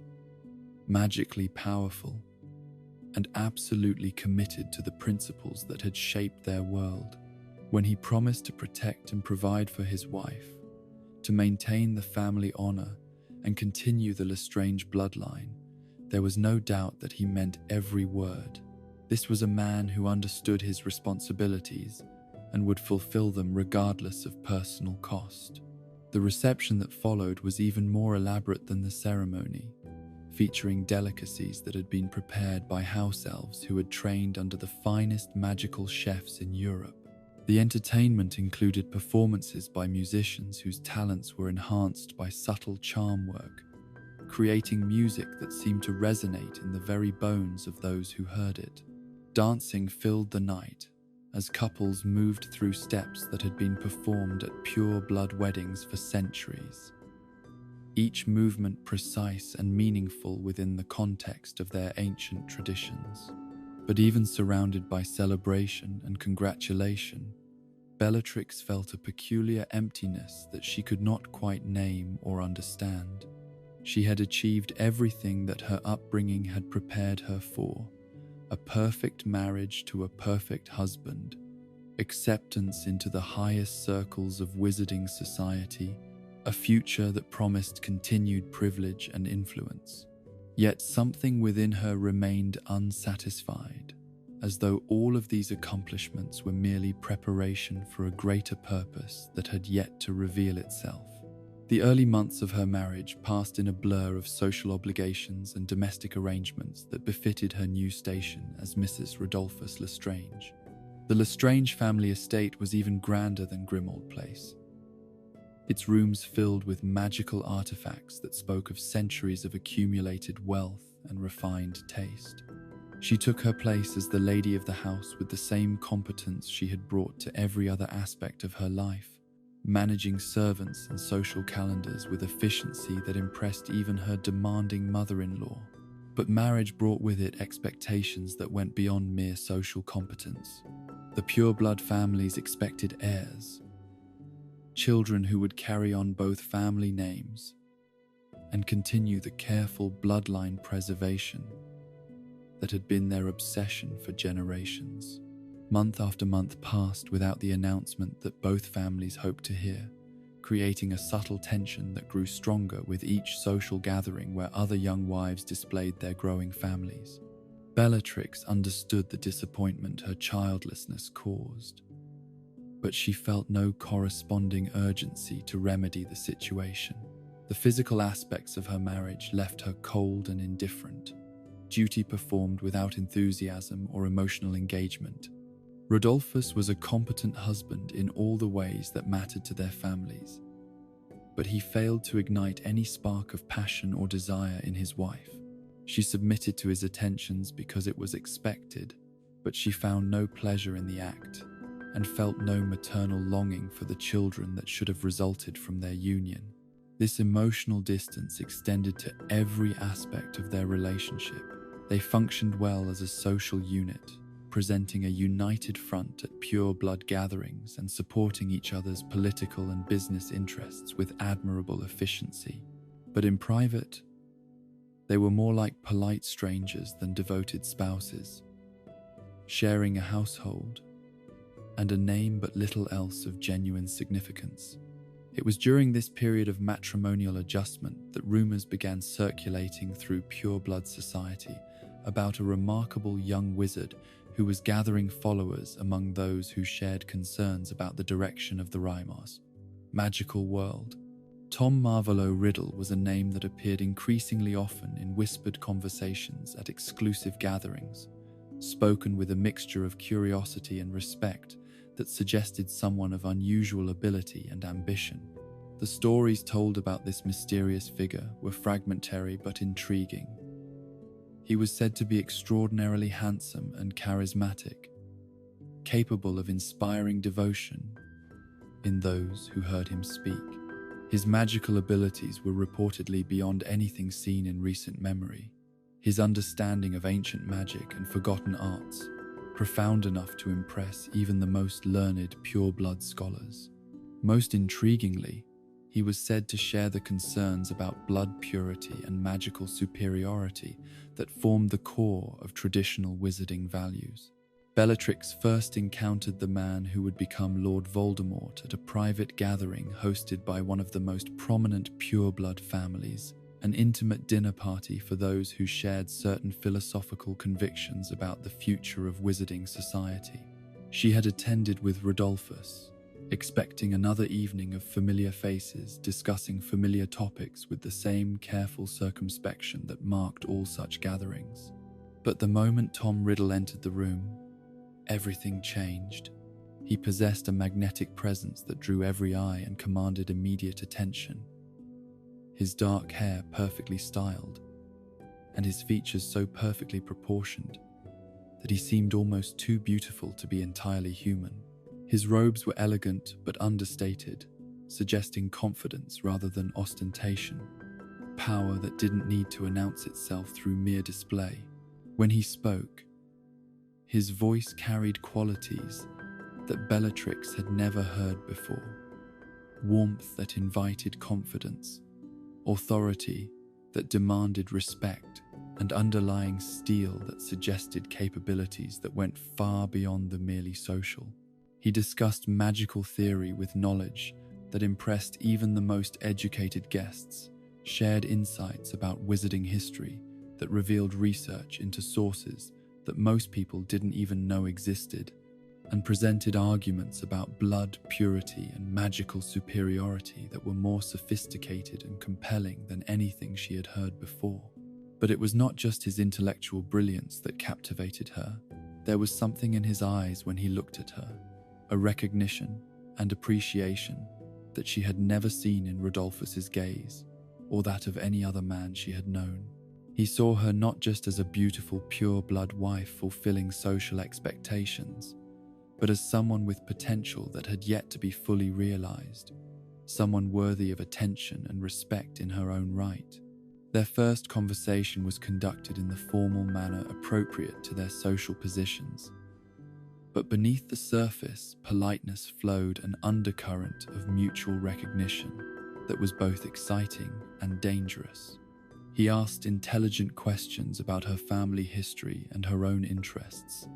magically powerful, and absolutely committed to the principles that had shaped their world. When he promised to protect and provide for his wife, to maintain the family honor and continue the Lestrange bloodline, there was no doubt that he meant every word. This was a man who understood his responsibilities and would fulfill them regardless of personal cost. The reception that followed was even more elaborate than the ceremony, featuring delicacies that had been prepared by house elves who had trained under the finest magical chefs in Europe. The entertainment included performances by musicians whose talents were enhanced by subtle charm work, creating music that seemed to resonate in the very bones of those who heard it. Dancing filled the night as couples moved through steps that had been performed at pure-blood weddings for centuries, each movement precise and meaningful within the context of their ancient traditions. But even surrounded by celebration and congratulation, Bellatrix felt a peculiar emptiness that she could not quite name or understand. She had achieved everything that her upbringing had prepared her for: a perfect marriage to a perfect husband, acceptance into the highest circles of wizarding society, a future that promised continued privilege and influence. Yet something within her remained unsatisfied, as though all of these accomplishments were merely preparation for a greater purpose that had yet to reveal itself. The early months of her marriage passed in a blur of social obligations and domestic arrangements that befitted her new station as Mrs. Rodolphus Lestrange. The Lestrange family estate was even grander than Grimmauld Place, its rooms filled with magical artifacts that spoke of centuries of accumulated wealth and refined taste. She took her place as the lady of the house with the same competence she had brought to every other aspect of her life, managing servants and social calendars with efficiency that impressed even her demanding mother-in-law. But marriage brought with it expectations that went beyond mere social competence. The pure-blood families expected heirs, children who would carry on both family names and continue the careful bloodline preservation that had been their obsession for generations. Month after month passed without the announcement that both families hoped to hear, creating a subtle tension that grew stronger with each social gathering where other young wives displayed their growing families. Bellatrix understood the disappointment her childlessness caused, but she felt no corresponding urgency to remedy the situation. The physical aspects of her marriage left her cold and indifferent, duty performed without enthusiasm or emotional engagement. Rodolphus was a competent husband in all the ways that mattered to their families, but he failed to ignite any spark of passion or desire in his wife. She submitted to his attentions because it was expected, but she found no pleasure in the act and felt no maternal longing for the children that should have resulted from their union. This emotional distance extended to every aspect of their relationship. They functioned well as a social unit, presenting a united front at pure-blood gatherings and supporting each other's political and business interests with admirable efficiency. But in private, they were more like polite strangers than devoted spouses, sharing a household and a name but little else of genuine significance. It was during this period of matrimonial adjustment that rumors began circulating through pure-blood society about a remarkable young wizard who was gathering followers among those who shared concerns about the direction of the Rymars magical world. Tom Marvolo Riddle was a name that appeared increasingly often in whispered conversations at exclusive gatherings, spoken with a mixture of curiosity and respect that suggested someone of unusual ability and ambition. The stories told about this mysterious figure were fragmentary but intriguing. He was said to be extraordinarily handsome and charismatic, capable of inspiring devotion in those who heard him speak. His magical abilities were reportedly beyond anything seen in recent memory. His understanding of ancient magic and forgotten arts, profound enough to impress even the most learned pure-blood scholars. Most intriguingly, he was said to share the concerns about blood purity and magical superiority that formed the core of traditional wizarding values. Bellatrix first encountered the man who would become Lord Voldemort at a private gathering hosted by one of the most prominent pure-blood families, an intimate dinner party for those who shared certain philosophical convictions about the future of wizarding society. She had attended with Rodolphus, expecting another evening of familiar faces discussing familiar topics with the same careful circumspection that marked all such gatherings. But the moment Tom Riddle entered the room, everything changed. He possessed a magnetic presence that drew every eye and commanded immediate attention. His dark hair perfectly styled, and his features so perfectly proportioned that he seemed almost too beautiful to be entirely human. His robes were elegant but understated, suggesting confidence rather than ostentation, power that didn't need to announce itself through mere display. When he spoke, his voice carried qualities that Bellatrix had never heard before: warmth that invited confidence, authority that demanded respect, and underlying steel that suggested capabilities that went far beyond the merely social. He discussed magical theory with knowledge that impressed even the most educated guests, shared insights about wizarding history that revealed research into sources that most people didn't even know existed, and presented arguments about blood purity and magical superiority that were more sophisticated and compelling than anything she had heard before. But it was not just his intellectual brilliance that captivated her. There was something in his eyes when he looked at her, a recognition and appreciation that she had never seen in Rodolphus's gaze, or that of any other man she had known. He saw her not just as a beautiful pure-blood wife fulfilling social expectations, but as someone with potential that had yet to be fully realized, someone worthy of attention and respect in her own right. Their first conversation was conducted in the formal manner appropriate to their social positions, but beneath the surface, politeness flowed an undercurrent of mutual recognition that was both exciting and dangerous. He asked intelligent questions about her family history and her own interests,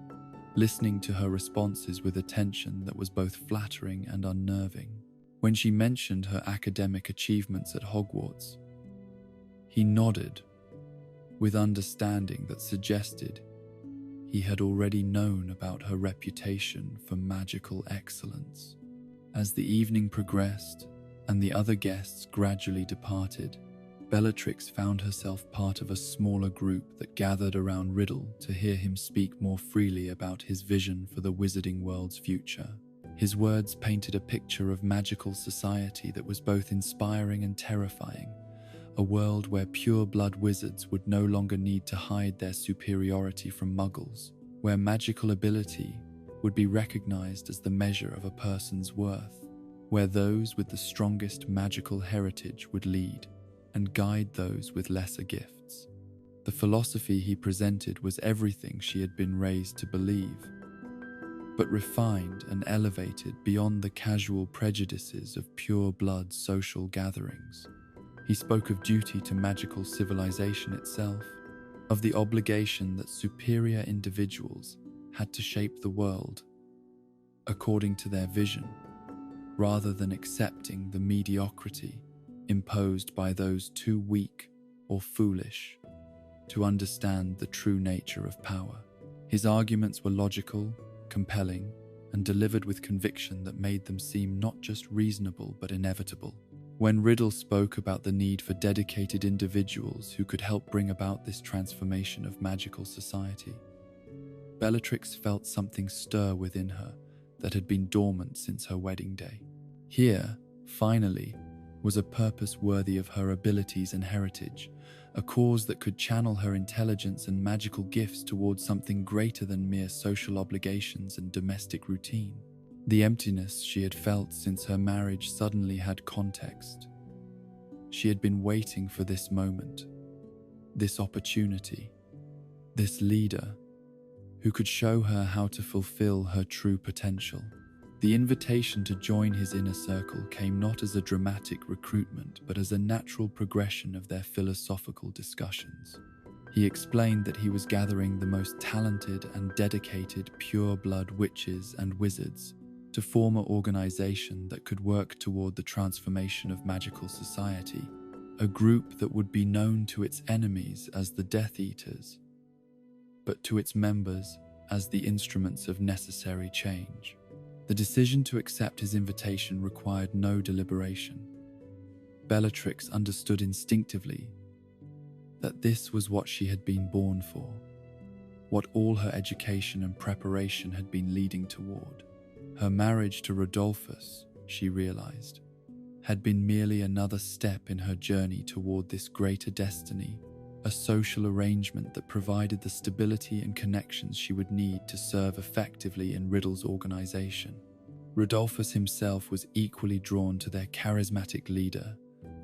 listening to her responses with attention that was both flattering and unnerving. When she mentioned her academic achievements at Hogwarts, he nodded with understanding that suggested he had already known about her reputation for magical excellence. As the evening progressed and the other guests gradually departed, Bellatrix found herself part of a smaller group that gathered around Riddle to hear him speak more freely about his vision for the wizarding world's future. His words painted a picture of magical society that was both inspiring and terrifying, a world where pure-blood wizards would no longer need to hide their superiority from muggles, where magical ability would be recognized as the measure of a person's worth, where those with the strongest magical heritage would lead and guide those with lesser gifts. The philosophy he presented was everything she had been raised to believe, but refined and elevated beyond the casual prejudices of pure-blood social gatherings. He spoke of duty to magical civilization itself, of the obligation that superior individuals had to shape the world according to their vision, rather than accepting the mediocrity imposed by those too weak or foolish to understand the true nature of power. His arguments were logical, compelling, and delivered with conviction that made them seem not just reasonable but inevitable. When Riddle spoke about the need for dedicated individuals who could help bring about this transformation of magical society, Bellatrix felt something stir within her that had been dormant since her wedding day. Here, finally, was a purpose worthy of her abilities and heritage, a cause that could channel her intelligence and magical gifts towards something greater than mere social obligations and domestic routine. The emptiness she had felt since her marriage suddenly had context. She had been waiting for this moment, this opportunity, this leader who could show her how to fulfill her true potential. The invitation to join his inner circle came not as a dramatic recruitment, but as a natural progression of their philosophical discussions. He explained that he was gathering the most talented and dedicated pure-blood witches and wizards to form an organization that could work toward the transformation of magical society, a group that would be known to its enemies as the Death Eaters, but to its members as the instruments of necessary change. The decision to accept his invitation required no deliberation. Bellatrix understood instinctively that this was what she had been born for, what all her education and preparation had been leading toward. Her marriage to Rodolphus, she realized, had been merely another step in her journey toward this greater destiny, a social arrangement that provided the stability and connections she would need to serve effectively in Riddle's organization. Rodolphus himself was equally drawn to their charismatic leader,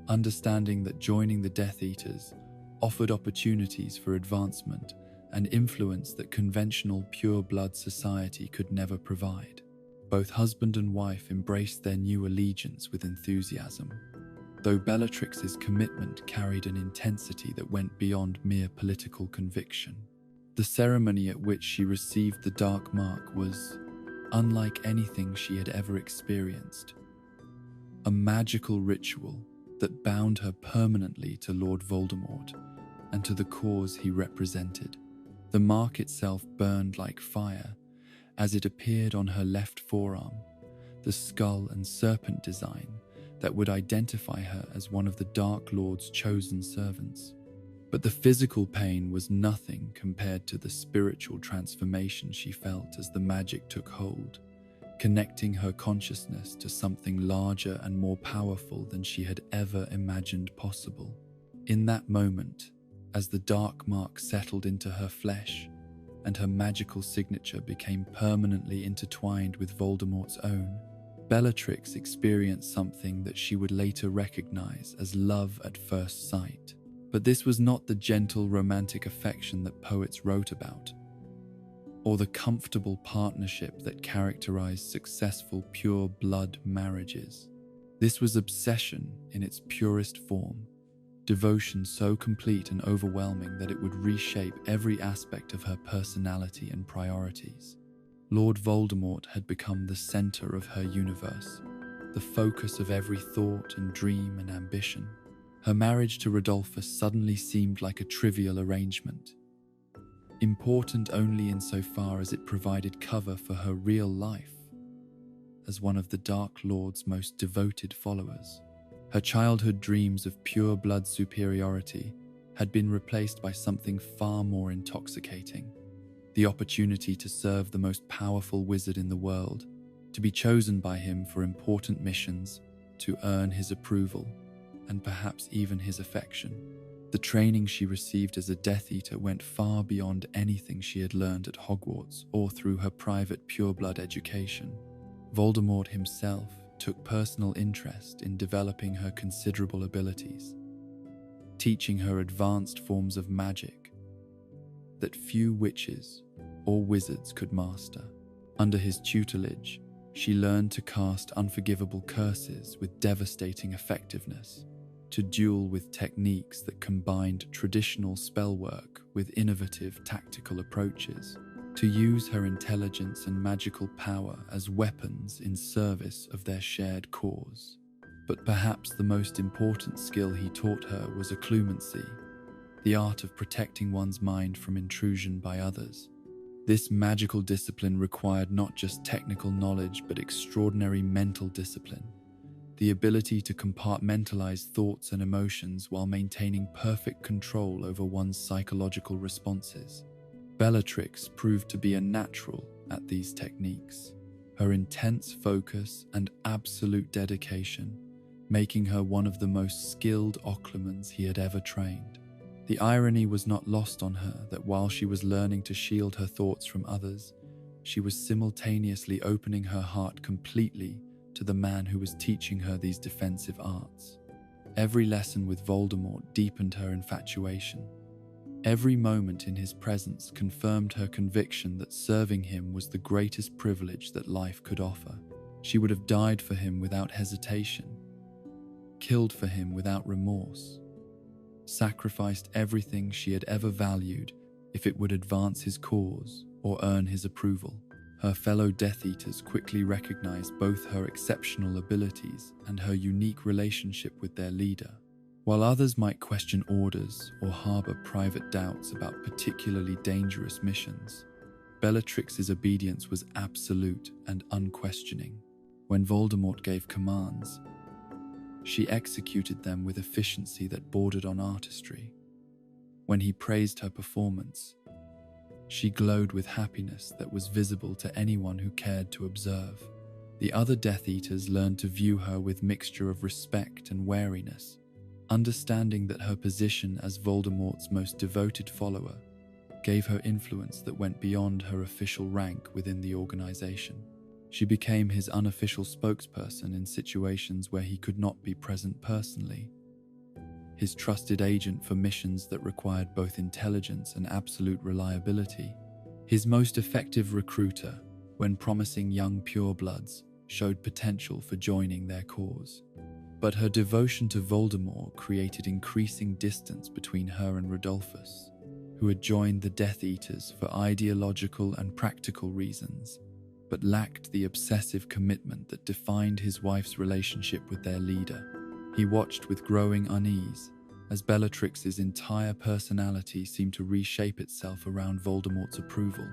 understanding that joining the Death Eaters offered opportunities for advancement and influence that conventional pure-blood society could never provide. Both husband and wife embraced their new allegiance with enthusiasm, though Bellatrix's commitment carried an intensity that went beyond mere political conviction. The ceremony at which she received the dark mark was unlike anything she had ever experienced, a magical ritual that bound her permanently to Lord Voldemort and to the cause he represented. The mark itself burned like fire as it appeared on her left forearm, the skull and serpent design that would identify her as one of the Dark Lord's chosen servants. But the physical pain was nothing compared to the spiritual transformation she felt as the magic took hold, connecting her consciousness to something larger and more powerful than she had ever imagined possible. In that moment, as the dark mark settled into her flesh and her magical signature became permanently intertwined with Voldemort's own, Bellatrix experienced something that she would later recognize as love at first sight. But this was not the gentle romantic affection that poets wrote about, or the comfortable partnership that characterized successful pure-blood marriages. This was obsession in its purest form, devotion so complete and overwhelming that it would reshape every aspect of her personality and priorities. Lord Voldemort had become the center of her universe, the focus of every thought and dream and ambition. Her marriage to Rodolphus suddenly seemed like a trivial arrangement, important only insofar as it provided cover for her real life as one of the Dark Lord's most devoted followers. Her childhood dreams of pure-blood superiority had been replaced by something far more intoxicating: the opportunity to serve the most powerful wizard in the world, to be chosen by him for important missions, to earn his approval, and perhaps even his affection. The training she received as a Death Eater went far beyond anything she had learned at Hogwarts or through her private pureblood education. Voldemort himself took personal interest in developing her considerable abilities, teaching her advanced forms of magic that few witches or wizards could master. Under his tutelage, she learned to cast unforgivable curses with devastating effectiveness, to duel with techniques that combined traditional spellwork with innovative tactical approaches, to use her intelligence and magical power as weapons in service of their shared cause. But perhaps the most important skill he taught her was occlumency, the art of protecting one's mind from intrusion by others. This magical discipline required not just technical knowledge but extraordinary mental discipline, the ability to compartmentalize thoughts and emotions while maintaining perfect control over one's psychological responses. Bellatrix proved to be a natural at these techniques, her intense focus and absolute dedication making her one of the most skilled occlumens he had ever trained. The irony was not lost on her that while she was learning to shield her thoughts from others, she was simultaneously opening her heart completely to the man who was teaching her these defensive arts. Every lesson with Voldemort deepened her infatuation. Every moment in his presence confirmed her conviction that serving him was the greatest privilege that life could offer. She would have died for him without hesitation, killed for him without remorse, sacrificed everything she had ever valued if it would advance his cause or earn his approval. Her fellow Death Eaters quickly recognized both her exceptional abilities and her unique relationship with their leader. While others might question orders or harbor private doubts about particularly dangerous missions, Bellatrix's obedience was absolute and unquestioning. When Voldemort gave commands, she executed them with efficiency that bordered on artistry. When he praised her performance, she glowed with happiness that was visible to anyone who cared to observe. The other Death Eaters learned to view her with mixture of respect and wariness, understanding that her position as Voldemort's most devoted follower gave her influence that went beyond her official rank within the organization. She became his unofficial spokesperson in situations where he could not be present personally, his trusted agent for missions that required both intelligence and absolute reliability, his most effective recruiter when promising young purebloods showed potential for joining their cause. But her devotion to Voldemort created increasing distance between her and Rodolphus, who had joined the Death Eaters for ideological and practical reasons, but lacked the obsessive commitment that defined his wife's relationship with their leader. He watched with growing unease as Bellatrix's entire personality seemed to reshape itself around Voldemort's approval,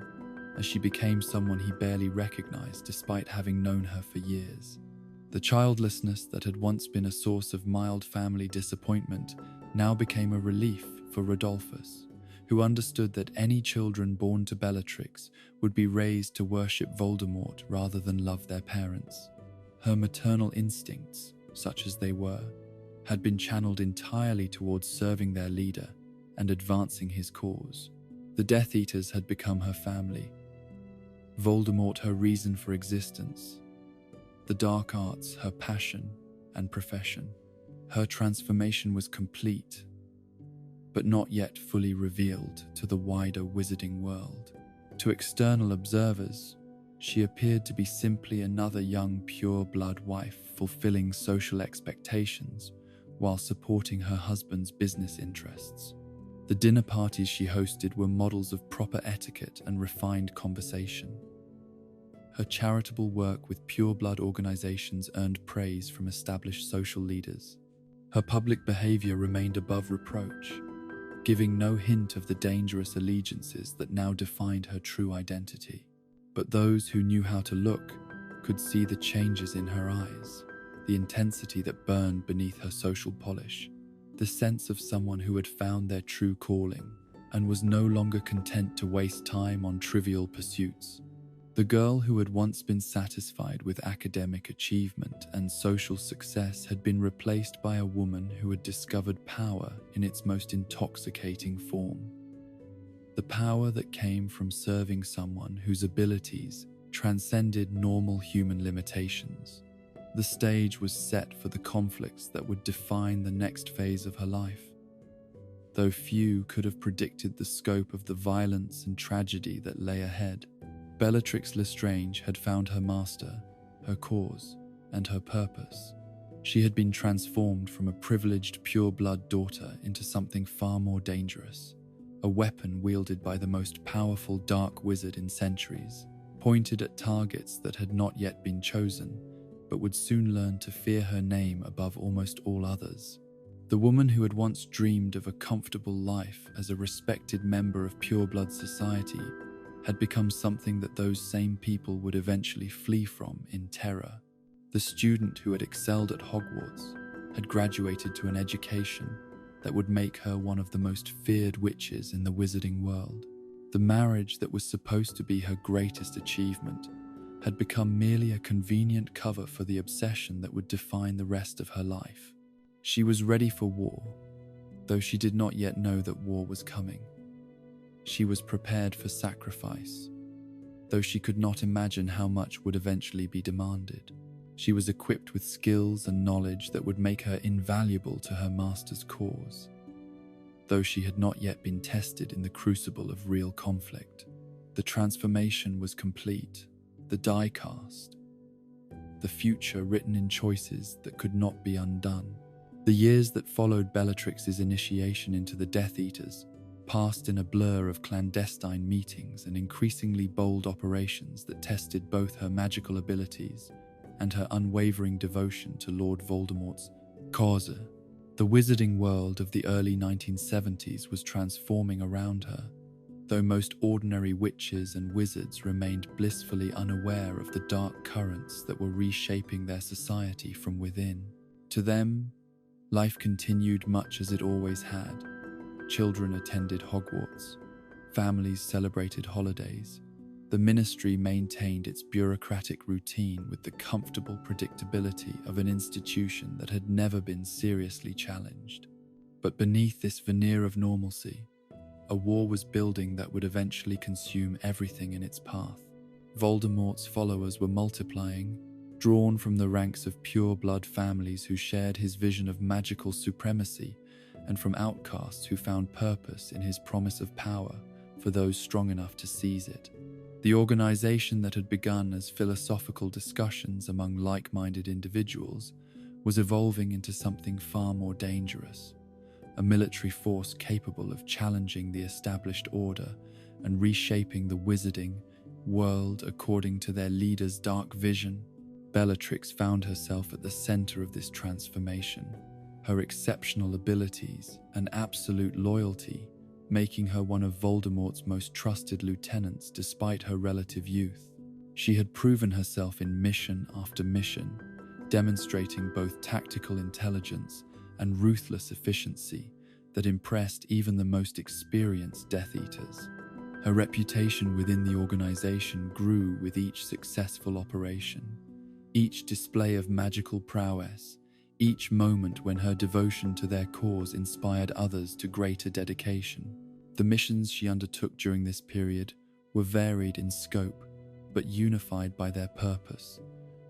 as she became someone he barely recognized despite having known her for years. The childlessness that had once been a source of mild family disappointment now became a relief for Rodolphus, who understood that any children born to Bellatrix would be raised to worship Voldemort rather than love their parents. Her maternal instincts, such as they were, had been channeled entirely towards serving their leader and advancing his cause. The Death Eaters had become her family, Voldemort her reason for existence, the dark arts her passion and profession. Her transformation was complete, but not yet fully revealed to the wider wizarding world. To external observers, she appeared to be simply another young pure-blood wife fulfilling social expectations while supporting her husband's business interests. The dinner parties she hosted were models of proper etiquette and refined conversation. Her charitable work with pure-blood organizations earned praise from established social leaders. Her public behavior remained above reproach, giving no hint of the dangerous allegiances that now defined her true identity. But those who knew how to look could see the changes in her eyes, the intensity that burned beneath her social polish, the sense of someone who had found their true calling and was no longer content to waste time on trivial pursuits. The girl who had once been satisfied with academic achievement and social success had been replaced by a woman who had discovered power in its most intoxicating form. The power that came from serving someone whose abilities transcended normal human limitations. The stage was set for the conflicts that would define the next phase of her life. Though few could have predicted the scope of the violence and tragedy that lay ahead, Bellatrix Lestrange had found her master, her cause, and her purpose. She had been transformed from a privileged pure-blood daughter into something far more dangerous, a weapon wielded by the most powerful dark wizard in centuries, pointed at targets that had not yet been chosen, but would soon learn to fear her name above almost all others. The woman who had once dreamed of a comfortable life as a respected member of pure-blood society had become something that those same people would eventually flee from in terror. The student who had excelled at Hogwarts had graduated to an education that would make her one of the most feared witches in the wizarding world. The marriage that was supposed to be her greatest achievement had become merely a convenient cover for the obsession that would define the rest of her life. She was ready for war, though she did not yet know that war was coming. She was prepared for sacrifice, though she could not imagine how much would eventually be demanded. She was equipped with skills and knowledge that would make her invaluable to her master's cause, though she had not yet been tested in the crucible of real conflict. The transformation was complete, the die cast, the future written in choices that could not be undone. The years that followed Bellatrix's initiation into the Death Eaters passed in a blur of clandestine meetings and increasingly bold operations that tested both her magical abilities and her unwavering devotion to Lord Voldemort's cause. The wizarding world of the early 1970s was transforming around her, though most ordinary witches and wizards remained blissfully unaware of the dark currents that were reshaping their society from within. To them, life continued much as it always had. Children attended Hogwarts. Families celebrated holidays. The ministry maintained its bureaucratic routine with the comfortable predictability of an institution that had never been seriously challenged. But beneath this veneer of normalcy, a war was building that would eventually consume everything in its path. Voldemort's followers were multiplying, drawn from the ranks of pure-blood families who shared his vision of magical supremacy, and from outcasts who found purpose in his promise of power for those strong enough to seize it. The organization that had begun as philosophical discussions among like-minded individuals was evolving into something far more dangerous, a military force capable of challenging the established order and reshaping the wizarding world according to their leader's dark vision. Bellatrix found herself at the center of this transformation, her exceptional abilities and absolute loyalty making her one of Voldemort's most trusted lieutenants despite her relative youth. She had proven herself in mission after mission, demonstrating both tactical intelligence and ruthless efficiency that impressed even the most experienced Death Eaters. Her reputation within the organization grew with each successful operation, each display of magical prowess, each moment when her devotion to their cause inspired others to greater dedication. The missions she undertook during this period were varied in scope, but unified by their purpose,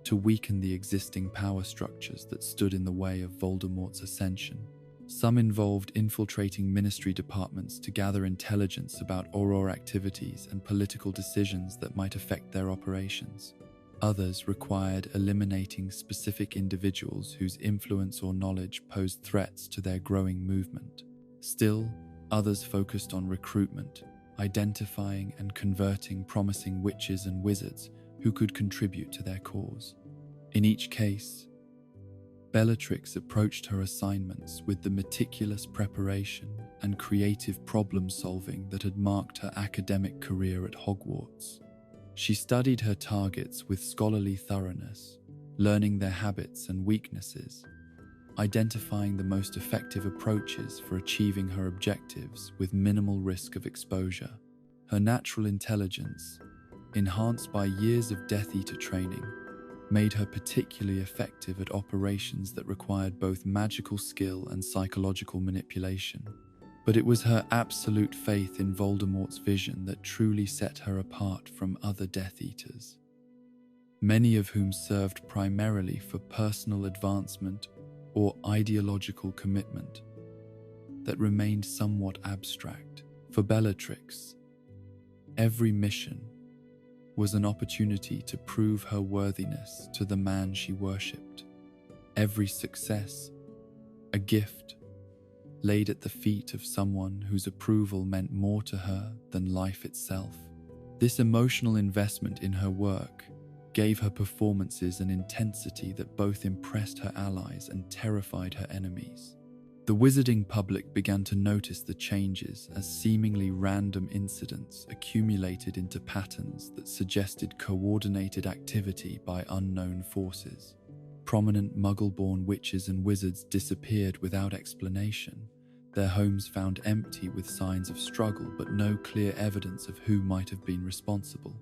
to weaken the existing power structures that stood in the way of Voldemort's ascension. Some involved infiltrating ministry departments to gather intelligence about Auror activities and political decisions that might affect their operations. Others required eliminating specific individuals whose influence or knowledge posed threats to their growing movement. Still, others focused on recruitment, identifying and converting promising witches and wizards who could contribute to their cause. In each case, Bellatrix approached her assignments with the meticulous preparation and creative problem-solving that had marked her academic career at Hogwarts. She studied her targets with scholarly thoroughness, learning their habits and weaknesses, identifying the most effective approaches for achieving her objectives with minimal risk of exposure. Her natural intelligence, enhanced by years of Death Eater training, made her particularly effective at operations that required both magical skill and psychological manipulation. But it was her absolute faith in Voldemort's vision that truly set her apart from other Death Eaters, many of whom served primarily for personal advancement or ideological commitment that remained somewhat abstract. For Bellatrix, every mission was an opportunity to prove her worthiness to the man she worshipped. Every success, a gift laid at the feet of someone whose approval meant more to her than life itself. This emotional investment in her work gave her performances an intensity that both impressed her allies and terrified her enemies. The wizarding public began to notice the changes as seemingly random incidents accumulated into patterns that suggested coordinated activity by unknown forces. Prominent Muggle-born witches and wizards disappeared without explanation, their homes found empty with signs of struggle but no clear evidence of who might have been responsible.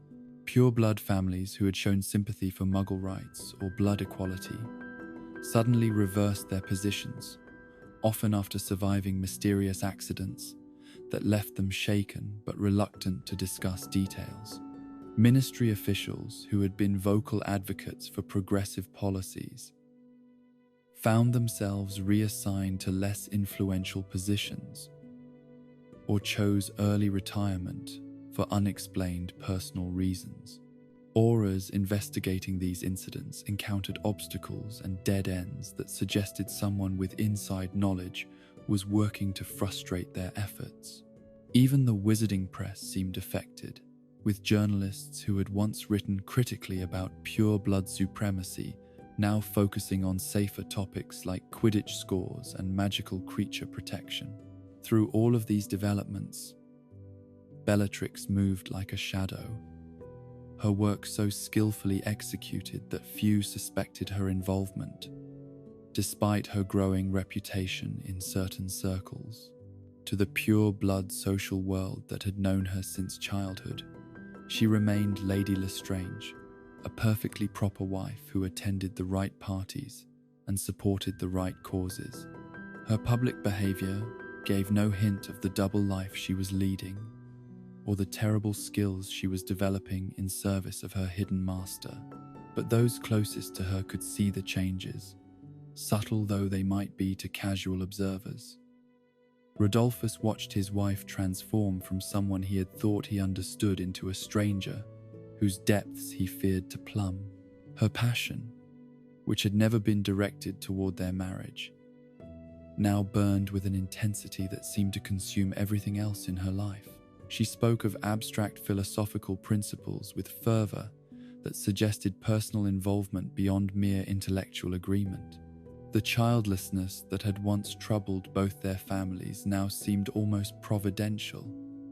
Pure-blood families who had shown sympathy for Muggle rights or blood equality suddenly reversed their positions, often after surviving mysterious accidents that left them shaken but reluctant to discuss details. Ministry officials who had been vocal advocates for progressive policies found themselves reassigned to less influential positions or chose early retirement for unexplained personal reasons. Auras investigating these incidents encountered obstacles and dead ends that suggested someone with inside knowledge was working to frustrate their efforts. Even the wizarding press seemed affected, with journalists who had once written critically about pure-blood supremacy now focusing on safer topics like Quidditch scores and magical creature protection. Through all of these developments, Bellatrix moved like a shadow, her work so skillfully executed that few suspected her involvement, despite her growing reputation in certain circles. To the pure-blood social world that had known her since childhood, she remained Lady Lestrange, a perfectly proper wife who attended the right parties and supported the right causes. Her public behavior gave no hint of the double life she was leading or the terrible skills she was developing in service of her hidden master. But those closest to her could see the changes, subtle though they might be to casual observers. Rodolphus watched his wife transform from someone he had thought he understood into a stranger whose depths he feared to plumb. Her passion, which had never been directed toward their marriage, now burned with an intensity that seemed to consume everything else in her life. She spoke of abstract philosophical principles with fervor that suggested personal involvement beyond mere intellectual agreement. The childlessness that had once troubled both their families now seemed almost providential,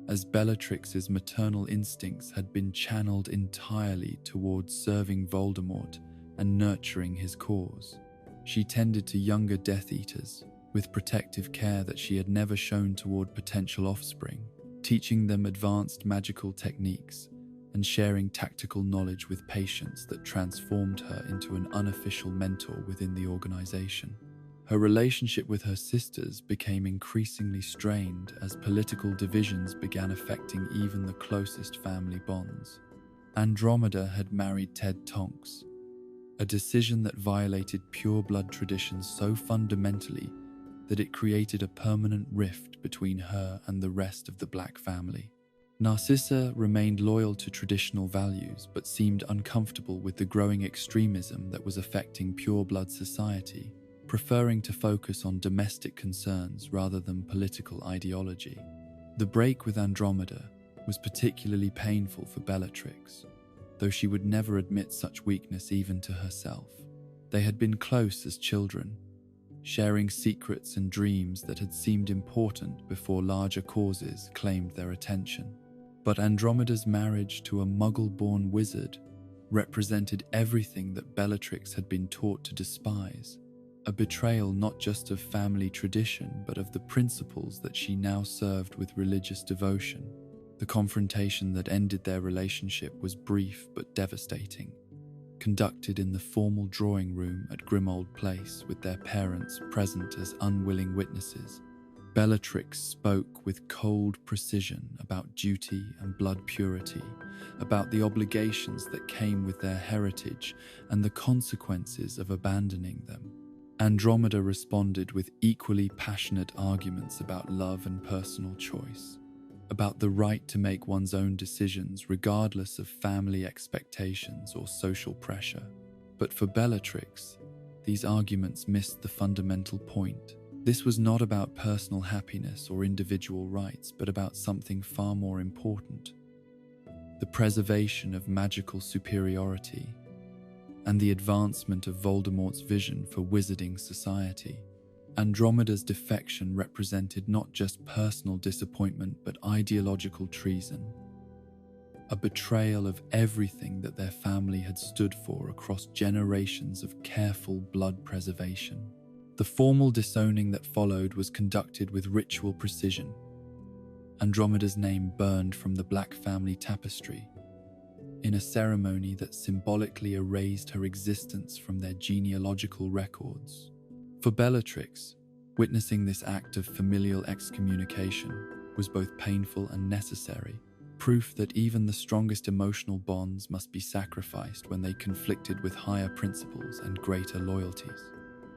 as Bellatrix's maternal instincts had been channeled entirely towards serving Voldemort and nurturing his cause. She tended to younger Death Eaters with protective care that she had never shown toward potential offspring, teaching them advanced magical techniques and sharing tactical knowledge with patience that transformed her into an unofficial mentor within the organization. Her relationship with her sisters became increasingly strained as political divisions began affecting even the closest family bonds. Andromeda had married Ted Tonks, a decision that violated pure-blood traditions so fundamentally that it created a permanent rift between her and the rest of the Black family. Narcissa remained loyal to traditional values but seemed uncomfortable with the growing extremism that was affecting pure-blood society, preferring to focus on domestic concerns rather than political ideology. The break with Andromeda was particularly painful for Bellatrix, though she would never admit such weakness even to herself. They had been close as children, sharing secrets and dreams that had seemed important before larger causes claimed their attention. But Andromeda's marriage to a Muggle-born wizard represented everything that Bellatrix had been taught to despise, a betrayal not just of family tradition but of the principles that she now served with religious devotion. The confrontation that ended their relationship was brief but devastating, conducted in the formal drawing room at Grimold Place with their parents present as unwilling witnesses. Bellatrix spoke with cold precision about duty and blood purity, about the obligations that came with their heritage and the consequences of abandoning them. Andromeda responded with equally passionate arguments about love and personal choice, about the right to make one's own decisions regardless of family expectations or social pressure. But for Bellatrix, these arguments missed the fundamental point. This was not about personal happiness or individual rights, but about something far more important: the preservation of magical superiority and the advancement of Voldemort's vision for wizarding society. Andromeda's defection represented not just personal disappointment but ideological treason, a betrayal of everything that their family had stood for across generations of careful blood preservation. The formal disowning that followed was conducted with ritual precision. Andromeda's name burned from the Black family tapestry, in a ceremony that symbolically erased her existence from their genealogical records. For Bellatrix, witnessing this act of familial excommunication was both painful and necessary, proof that even the strongest emotional bonds must be sacrificed when they conflicted with higher principles and greater loyalties.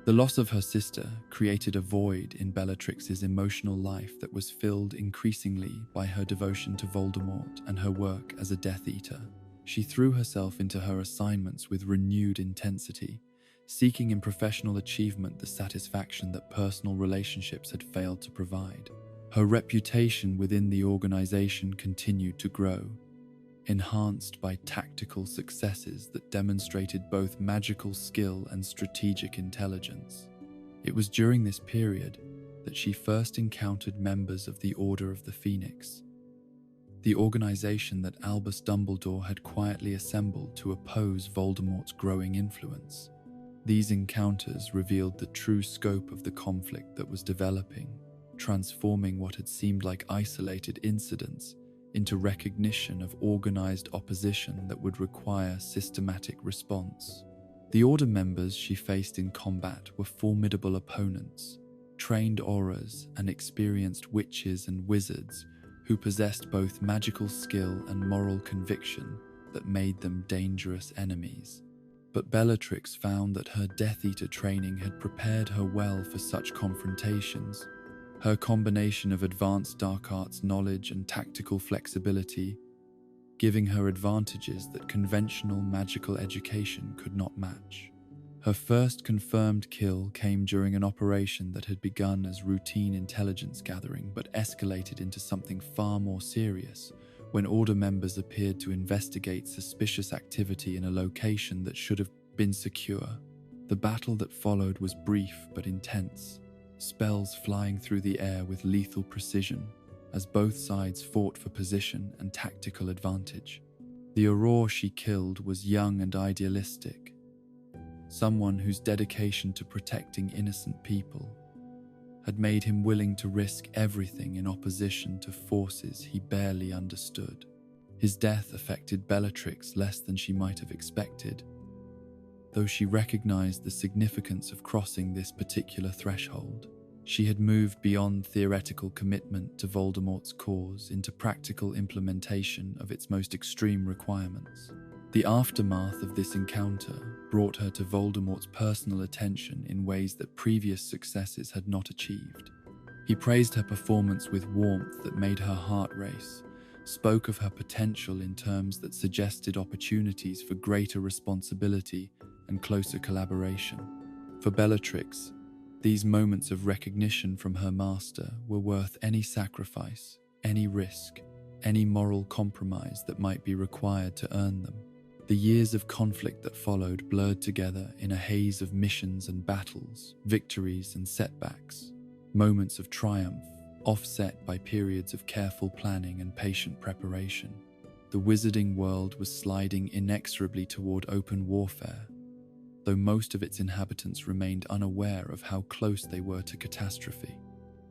The loss of her sister created a void in Bellatrix's emotional life that was filled increasingly by her devotion to Voldemort and her work as a Death Eater. She threw herself into her assignments with renewed intensity, seeking in professional achievement the satisfaction that personal relationships had failed to provide. Her reputation within the organization continued to grow, enhanced by tactical successes that demonstrated both magical skill and strategic intelligence. It was during this period that she first encountered members of the Order of the Phoenix, the organization that Albus Dumbledore had quietly assembled to oppose Voldemort's growing influence. These encounters revealed the true scope of the conflict that was developing, transforming what had seemed like isolated incidents into recognition of organized opposition that would require systematic response. The Order members she faced in combat were formidable opponents, trained auras and experienced witches and wizards who possessed both magical skill and moral conviction that made them dangerous enemies. But Bellatrix found that her Death Eater training had prepared her well for such confrontations. Her combination of advanced dark arts knowledge and tactical flexibility, giving her advantages that conventional magical education could not match. Her first confirmed kill came during an operation that had begun as routine intelligence gathering but escalated into something far more serious when Order members appeared to investigate suspicious activity in a location that should have been secure. The battle that followed was brief but intense, spells flying through the air with lethal precision as both sides fought for position and tactical advantage. The Auror she killed was young and idealistic, someone whose dedication to protecting innocent people had made him willing to risk everything in opposition to forces he barely understood. His death affected Bellatrix less than she might have expected, though she recognized the significance of crossing this particular threshold. She had moved beyond theoretical commitment to Voldemort's cause into practical implementation of its most extreme requirements. The aftermath of this encounter brought her to Voldemort's personal attention in ways that previous successes had not achieved. He praised her performance with warmth that made her heart race, spoke of her potential in terms that suggested opportunities for greater responsibility and closer collaboration. For Bellatrix, these moments of recognition from her master were worth any sacrifice, any risk, any moral compromise that might be required to earn them. The years of conflict that followed blurred together in a haze of missions and battles, victories and setbacks, moments of triumph, offset by periods of careful planning and patient preparation. The wizarding world was sliding inexorably toward open warfare, though most of its inhabitants remained unaware of how close they were to catastrophe.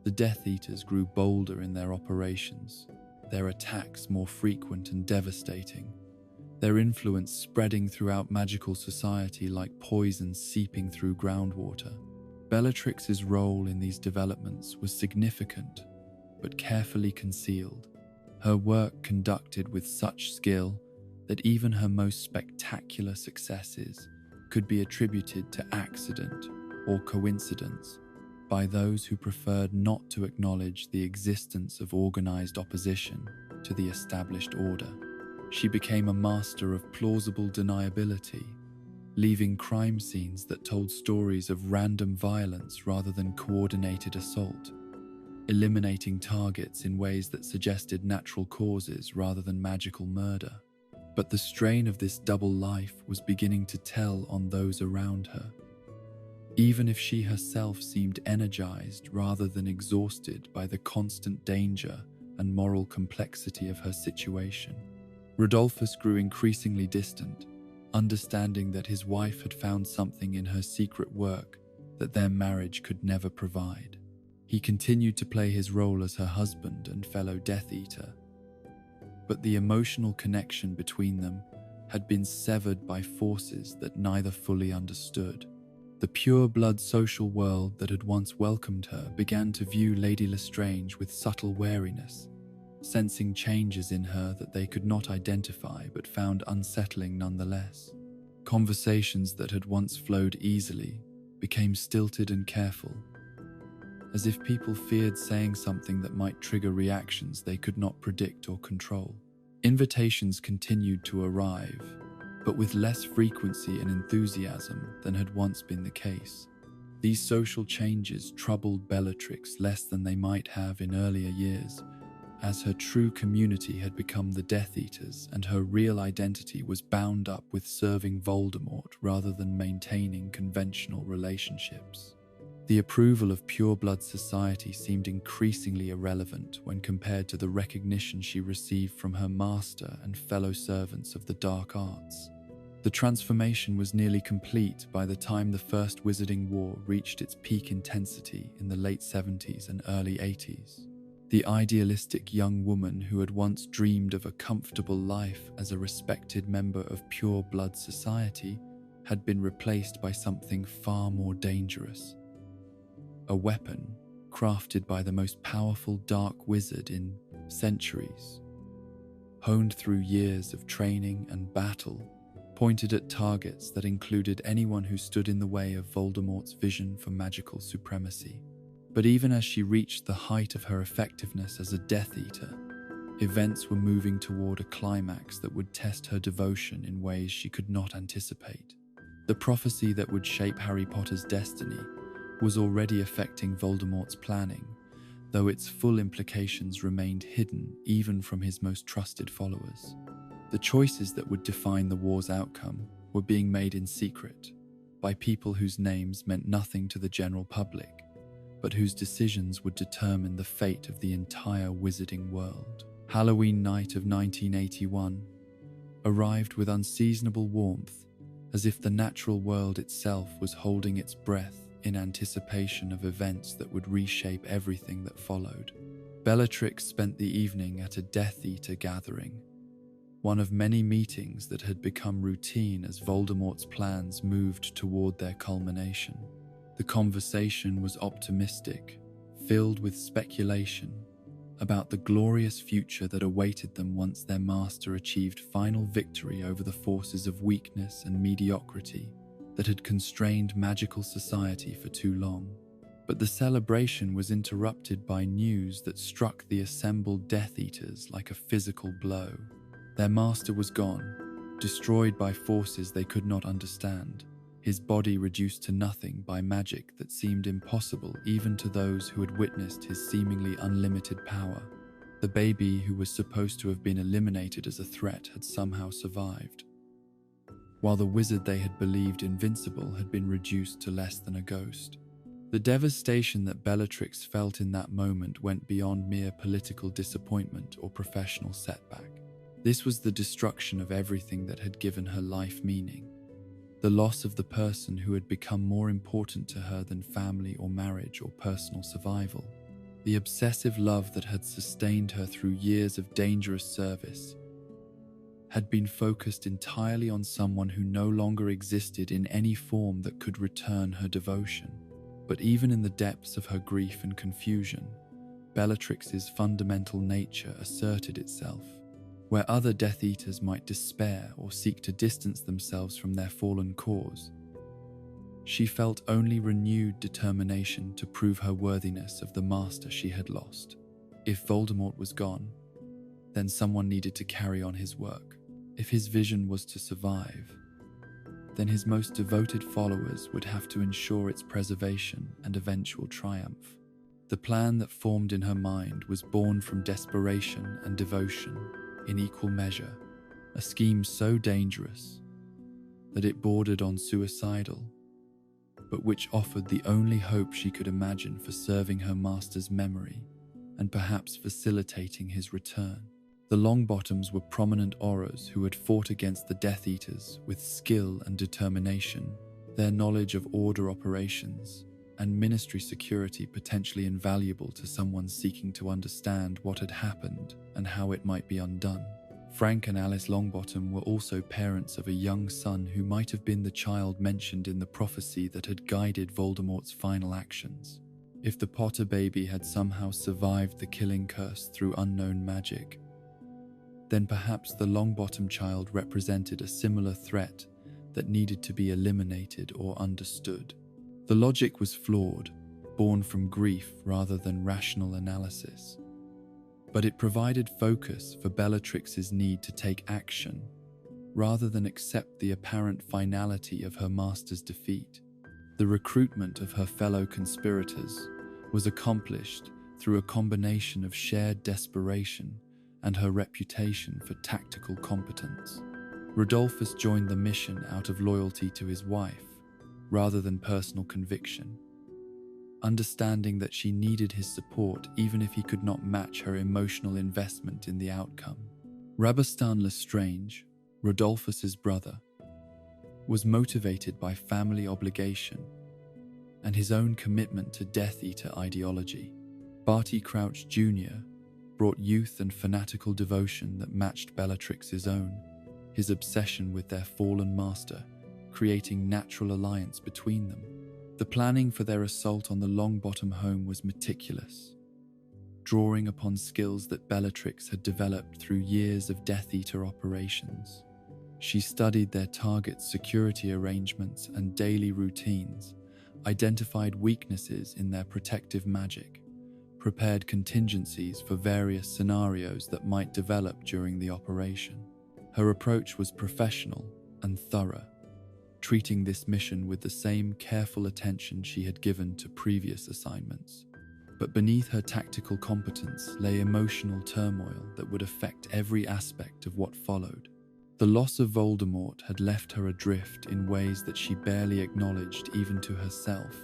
The Death Eaters grew bolder in their operations, their attacks more frequent and devastating, their influence spreading throughout magical society like poison seeping through groundwater. Bellatrix's role in these developments was significant, but carefully concealed, her work conducted with such skill that even her most spectacular successes could be attributed to accident or coincidence by those who preferred not to acknowledge the existence of organized opposition to the established order. She became a master of plausible deniability, leaving crime scenes that told stories of random violence rather than coordinated assault, eliminating targets in ways that suggested natural causes rather than magical murder. But the strain of this double life was beginning to tell on those around her, even if she herself seemed energized rather than exhausted by the constant danger and moral complexity of her situation. Rodolphus grew increasingly distant, understanding that his wife had found something in her secret work that their marriage could never provide. He continued to play his role as her husband and fellow Death Eater, but the emotional connection between them had been severed by forces that neither fully understood. The pure-blood social world that had once welcomed her began to view Lady Lestrange with subtle wariness, sensing changes in her that they could not identify but found unsettling nonetheless. Conversations that had once flowed easily became stilted and careful, as if people feared saying something that might trigger reactions they could not predict or control. Invitations continued to arrive, but with less frequency and enthusiasm than had once been the case. These social changes troubled Bellatrix less than they might have in earlier years, as her true community had become the Death Eaters and her real identity was bound up with serving Voldemort rather than maintaining conventional relationships. The approval of pure-blood society seemed increasingly irrelevant when compared to the recognition she received from her master and fellow servants of the dark arts. The transformation was nearly complete by the time the First Wizarding War reached its peak intensity in the late 70s and early 80s. The idealistic young woman who had once dreamed of a comfortable life as a respected member of pure-blood society had been replaced by something far more dangerous. A weapon crafted by the most powerful dark wizard in centuries, honed through years of training and battle, pointed at targets that included anyone who stood in the way of Voldemort's vision for magical supremacy. But even as she reached the height of her effectiveness as a Death Eater, events were moving toward a climax that would test her devotion in ways she could not anticipate. The prophecy that would shape Harry Potter's destiny was already affecting Voldemort's planning, though its full implications remained hidden even from his most trusted followers. The choices that would define the war's outcome were being made in secret, by people whose names meant nothing to the general public, but whose decisions would determine the fate of the entire wizarding world. Halloween night of 1981 arrived with unseasonable warmth, as if the natural world itself was holding its breath in anticipation of events that would reshape everything that followed. Bellatrix spent the evening at a Death Eater gathering, one of many meetings that had become routine as Voldemort's plans moved toward their culmination. The conversation was optimistic, filled with speculation about the glorious future that awaited them once their master achieved final victory over the forces of weakness and mediocrity that had constrained magical society for too long. But the celebration was interrupted by news that struck the assembled Death Eaters like a physical blow. Their master was gone, destroyed by forces they could not understand, his body reduced to nothing by magic that seemed impossible even to those who had witnessed his seemingly unlimited power. The baby who was supposed to have been eliminated as a threat had somehow survived, while the wizard they had believed invincible had been reduced to less than a ghost. The devastation that Bellatrix felt in that moment went beyond mere political disappointment or professional setback. This was the destruction of everything that had given her life meaning, the loss of the person who had become more important to her than family or marriage or personal survival. The obsessive love that had sustained her through years of dangerous service had been focused entirely on someone who no longer existed in any form that could return her devotion. But even in the depths of her grief and confusion, Bellatrix's fundamental nature asserted itself. Where other Death Eaters might despair or seek to distance themselves from their fallen cause, she felt only renewed determination to prove her worthiness of the master she had lost. If Voldemort was gone, then someone needed to carry on his work. If his vision was to survive, then his most devoted followers would have to ensure its preservation and eventual triumph. The plan that formed in her mind was born from desperation and devotion in equal measure, a scheme so dangerous that it bordered on suicidal, but which offered the only hope she could imagine for serving her master's memory and perhaps facilitating his return. The Longbottoms were prominent Aurors who had fought against the Death Eaters with skill and determination, their knowledge of Order operations and Ministry security potentially invaluable to someone seeking to understand what had happened and how it might be undone. Frank and Alice Longbottom were also parents of a young son who might have been the child mentioned in the prophecy that had guided Voldemort's final actions. If the Potter baby had somehow survived the killing curse through unknown magic, then perhaps the Longbottom child represented a similar threat that needed to be eliminated or understood. The logic was flawed, born from grief rather than rational analysis, but it provided focus for Bellatrix's need to take action rather than accept the apparent finality of her master's defeat. The recruitment of her fellow conspirators was accomplished through a combination of shared desperation and her reputation for tactical competence. Rodolphus joined the mission out of loyalty to his wife, rather than personal conviction, understanding that she needed his support even if he could not match her emotional investment in the outcome. Rabastan Lestrange, Rodolphus's brother, was motivated by family obligation and his own commitment to Death Eater ideology. Barty Crouch Jr. brought youth and fanatical devotion that matched Bellatrix's own, his obsession with their fallen master, creating natural alliance between them. The planning for their assault on the Longbottom home was meticulous, drawing upon skills that Bellatrix had developed through years of Death Eater operations. She studied their target's security arrangements and daily routines, identified weaknesses in their protective magic, prepared contingencies for various scenarios that might develop during the operation. Her approach was professional and thorough, treating this mission with the same careful attention she had given to previous assignments. But beneath her tactical competence lay emotional turmoil that would affect every aspect of what followed. The loss of Voldemort had left her adrift in ways that she barely acknowledged even to herself,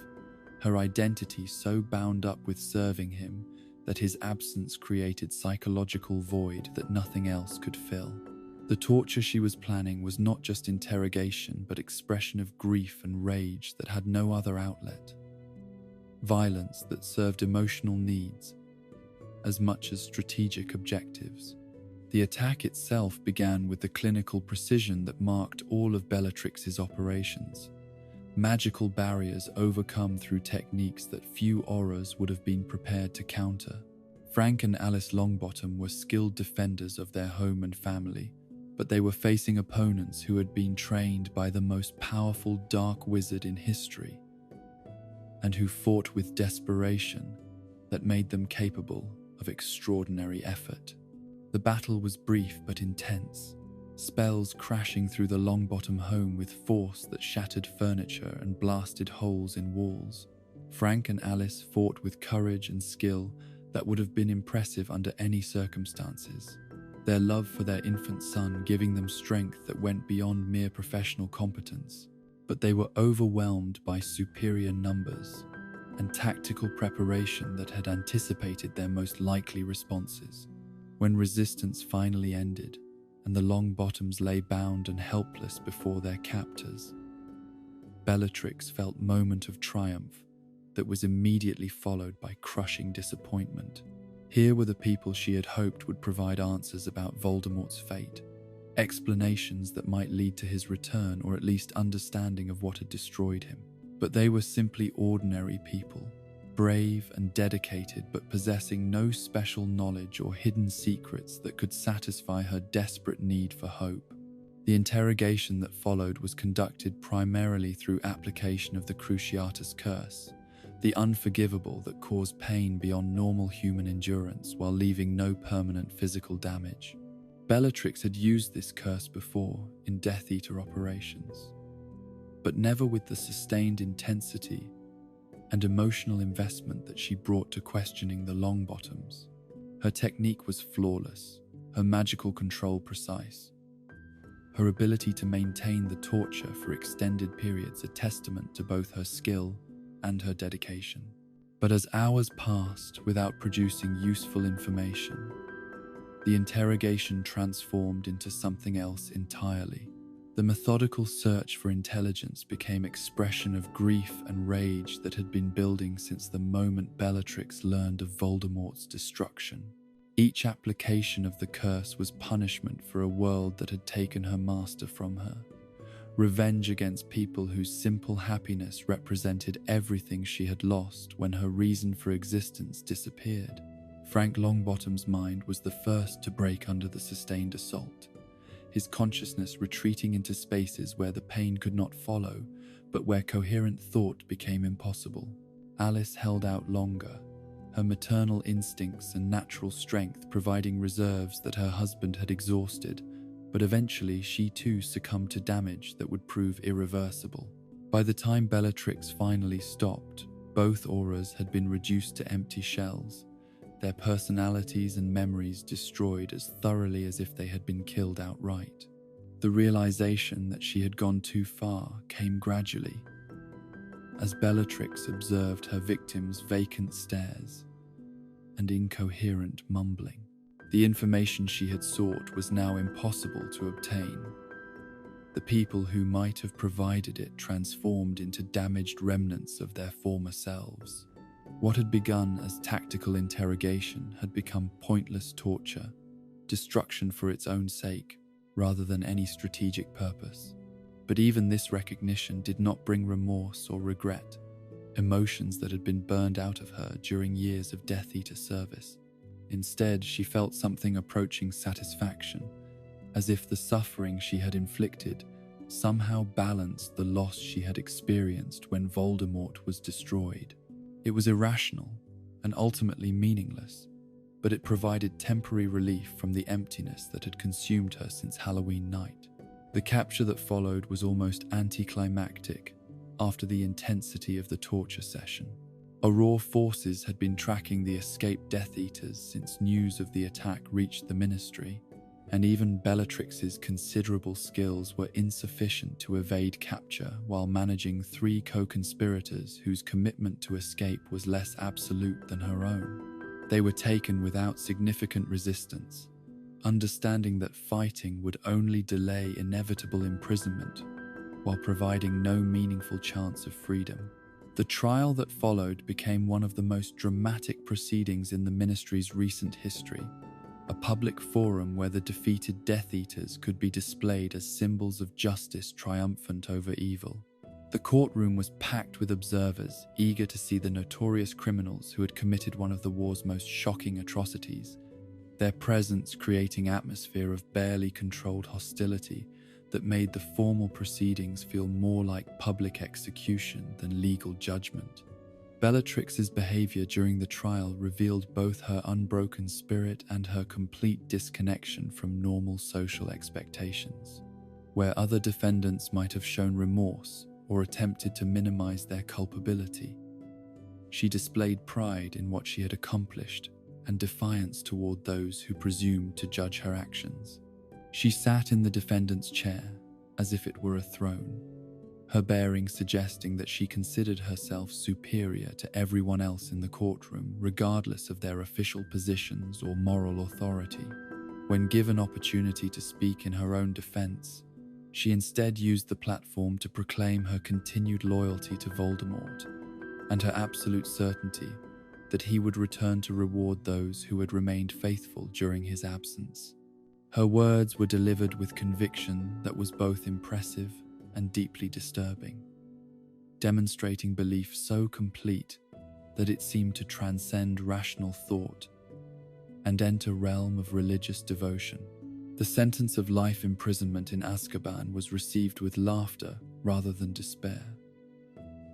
her identity so bound up with serving him that his absence created psychological void that nothing else could fill. The torture she was planning was not just interrogation but expression of grief and rage that had no other outlet. Violence that served emotional needs as much as strategic objectives. The attack itself began with the clinical precision that marked all of Bellatrix's operations. Magical barriers overcome through techniques that few Aurors would have been prepared to counter. Frank and Alice Longbottom were skilled defenders of their home and family, but they were facing opponents who had been trained by the most powerful dark wizard in history, and who fought with desperation that made them capable of extraordinary effort. The battle was brief but intense, spells crashing through the Longbottom home with force that shattered furniture and blasted holes in walls. Frank and Alice fought with courage and skill that would have been impressive under any circumstances, their love for their infant son giving them strength that went beyond mere professional competence. But they were overwhelmed by superior numbers and tactical preparation that had anticipated their most likely responses. When resistance finally ended, and the Longbottoms lay bound and helpless before their captors, Bellatrix felt a moment of triumph that was immediately followed by crushing disappointment. Here were the people she had hoped would provide answers about Voldemort's fate, explanations that might lead to his return or at least understanding of what had destroyed him. But they were simply ordinary people, brave and dedicated but possessing no special knowledge or hidden secrets that could satisfy her desperate need for hope. The interrogation that followed was conducted primarily through application of the Cruciatus Curse, the unforgivable that caused pain beyond normal human endurance while leaving no permanent physical damage. Bellatrix had used this curse before in Death Eater operations, but never with the sustained intensity and emotional investment that she brought to questioning the Longbottoms. Her technique was flawless, her magical control precise, her ability to maintain the torture for extended periods a testament to both her skill and her dedication. But as hours passed without producing useful information, the interrogation transformed into something else entirely. The methodical search for intelligence became expression of grief and rage that had been building since the moment Bellatrix learned of Voldemort's destruction. Each application of the curse was punishment for a world that had taken her master from her, revenge against people whose simple happiness represented everything she had lost when her reason for existence disappeared. Frank Longbottom's mind was the first to break under the sustained assault, his consciousness retreating into spaces where the pain could not follow, but where coherent thought became impossible. Alice held out longer, her maternal instincts and natural strength providing reserves that her husband had exhausted, but eventually she too succumbed to damage that would prove irreversible. By the time Bellatrix finally stopped, both auras had been reduced to empty shells, their personalities and memories destroyed as thoroughly as if they had been killed outright. The realization that she had gone too far came gradually, as Bellatrix observed her victim's vacant stares and incoherent mumbling. The information she had sought was now impossible to obtain. The people who might have provided it transformed into damaged remnants of their former selves. What had begun as tactical interrogation had become pointless torture, destruction for its own sake, rather than any strategic purpose. But even this recognition did not bring remorse or regret, emotions that had been burned out of her during years of Death Eater service. Instead, she felt something approaching satisfaction, as if the suffering she had inflicted somehow balanced the loss she had experienced when Voldemort was destroyed. It was irrational and ultimately meaningless, but it provided temporary relief from the emptiness that had consumed her since Halloween night. The capture that followed was almost anticlimactic after the intensity of the torture session. Auror forces had been tracking the escaped Death Eaters since news of the attack reached the Ministry, and even Bellatrix's considerable skills were insufficient to evade capture while managing 3 co-conspirators whose commitment to escape was less absolute than her own. They were taken without significant resistance, understanding that fighting would only delay inevitable imprisonment while providing no meaningful chance of freedom. The trial that followed became one of the most dramatic proceedings in the Ministry's recent history, a public forum where the defeated Death Eaters could be displayed as symbols of justice triumphant over evil. The courtroom was packed with observers, eager to see the notorious criminals who had committed one of the war's most shocking atrocities, their presence creating an atmosphere of barely controlled hostility that made the formal proceedings feel more like public execution than legal judgment. Bellatrix's behavior during the trial revealed both her unbroken spirit and her complete disconnection from normal social expectations. Where other defendants might have shown remorse or attempted to minimize their culpability, she displayed pride in what she had accomplished and defiance toward those who presumed to judge her actions. She sat in the defendant's chair as if it were a throne, her bearing suggesting that she considered herself superior to everyone else in the courtroom, regardless of their official positions or moral authority. When given opportunity to speak in her own defense, she instead used the platform to proclaim her continued loyalty to Voldemort and her absolute certainty that he would return to reward those who had remained faithful during his absence. Her words were delivered with conviction that was both impressive and deeply disturbing, demonstrating belief so complete that it seemed to transcend rational thought and enter realm of religious devotion. The sentence of life imprisonment in Azkaban was received with laughter rather than despair.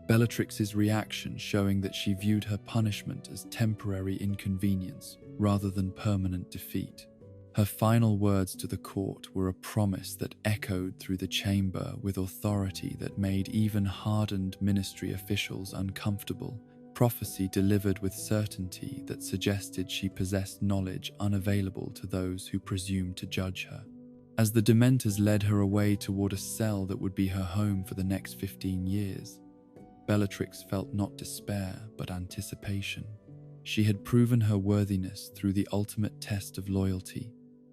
Bellatrix's reaction showing that she viewed her punishment as temporary inconvenience rather than permanent defeat. Her final words to the court were a promise that echoed through the chamber with authority that made even hardened ministry officials uncomfortable, prophecy delivered with certainty that suggested she possessed knowledge unavailable to those who presumed to judge her. As the Dementors led her away toward a cell that would be her home for the next 15 years, Bellatrix felt not despair but anticipation. She had proven her worthiness through the ultimate test of loyalty,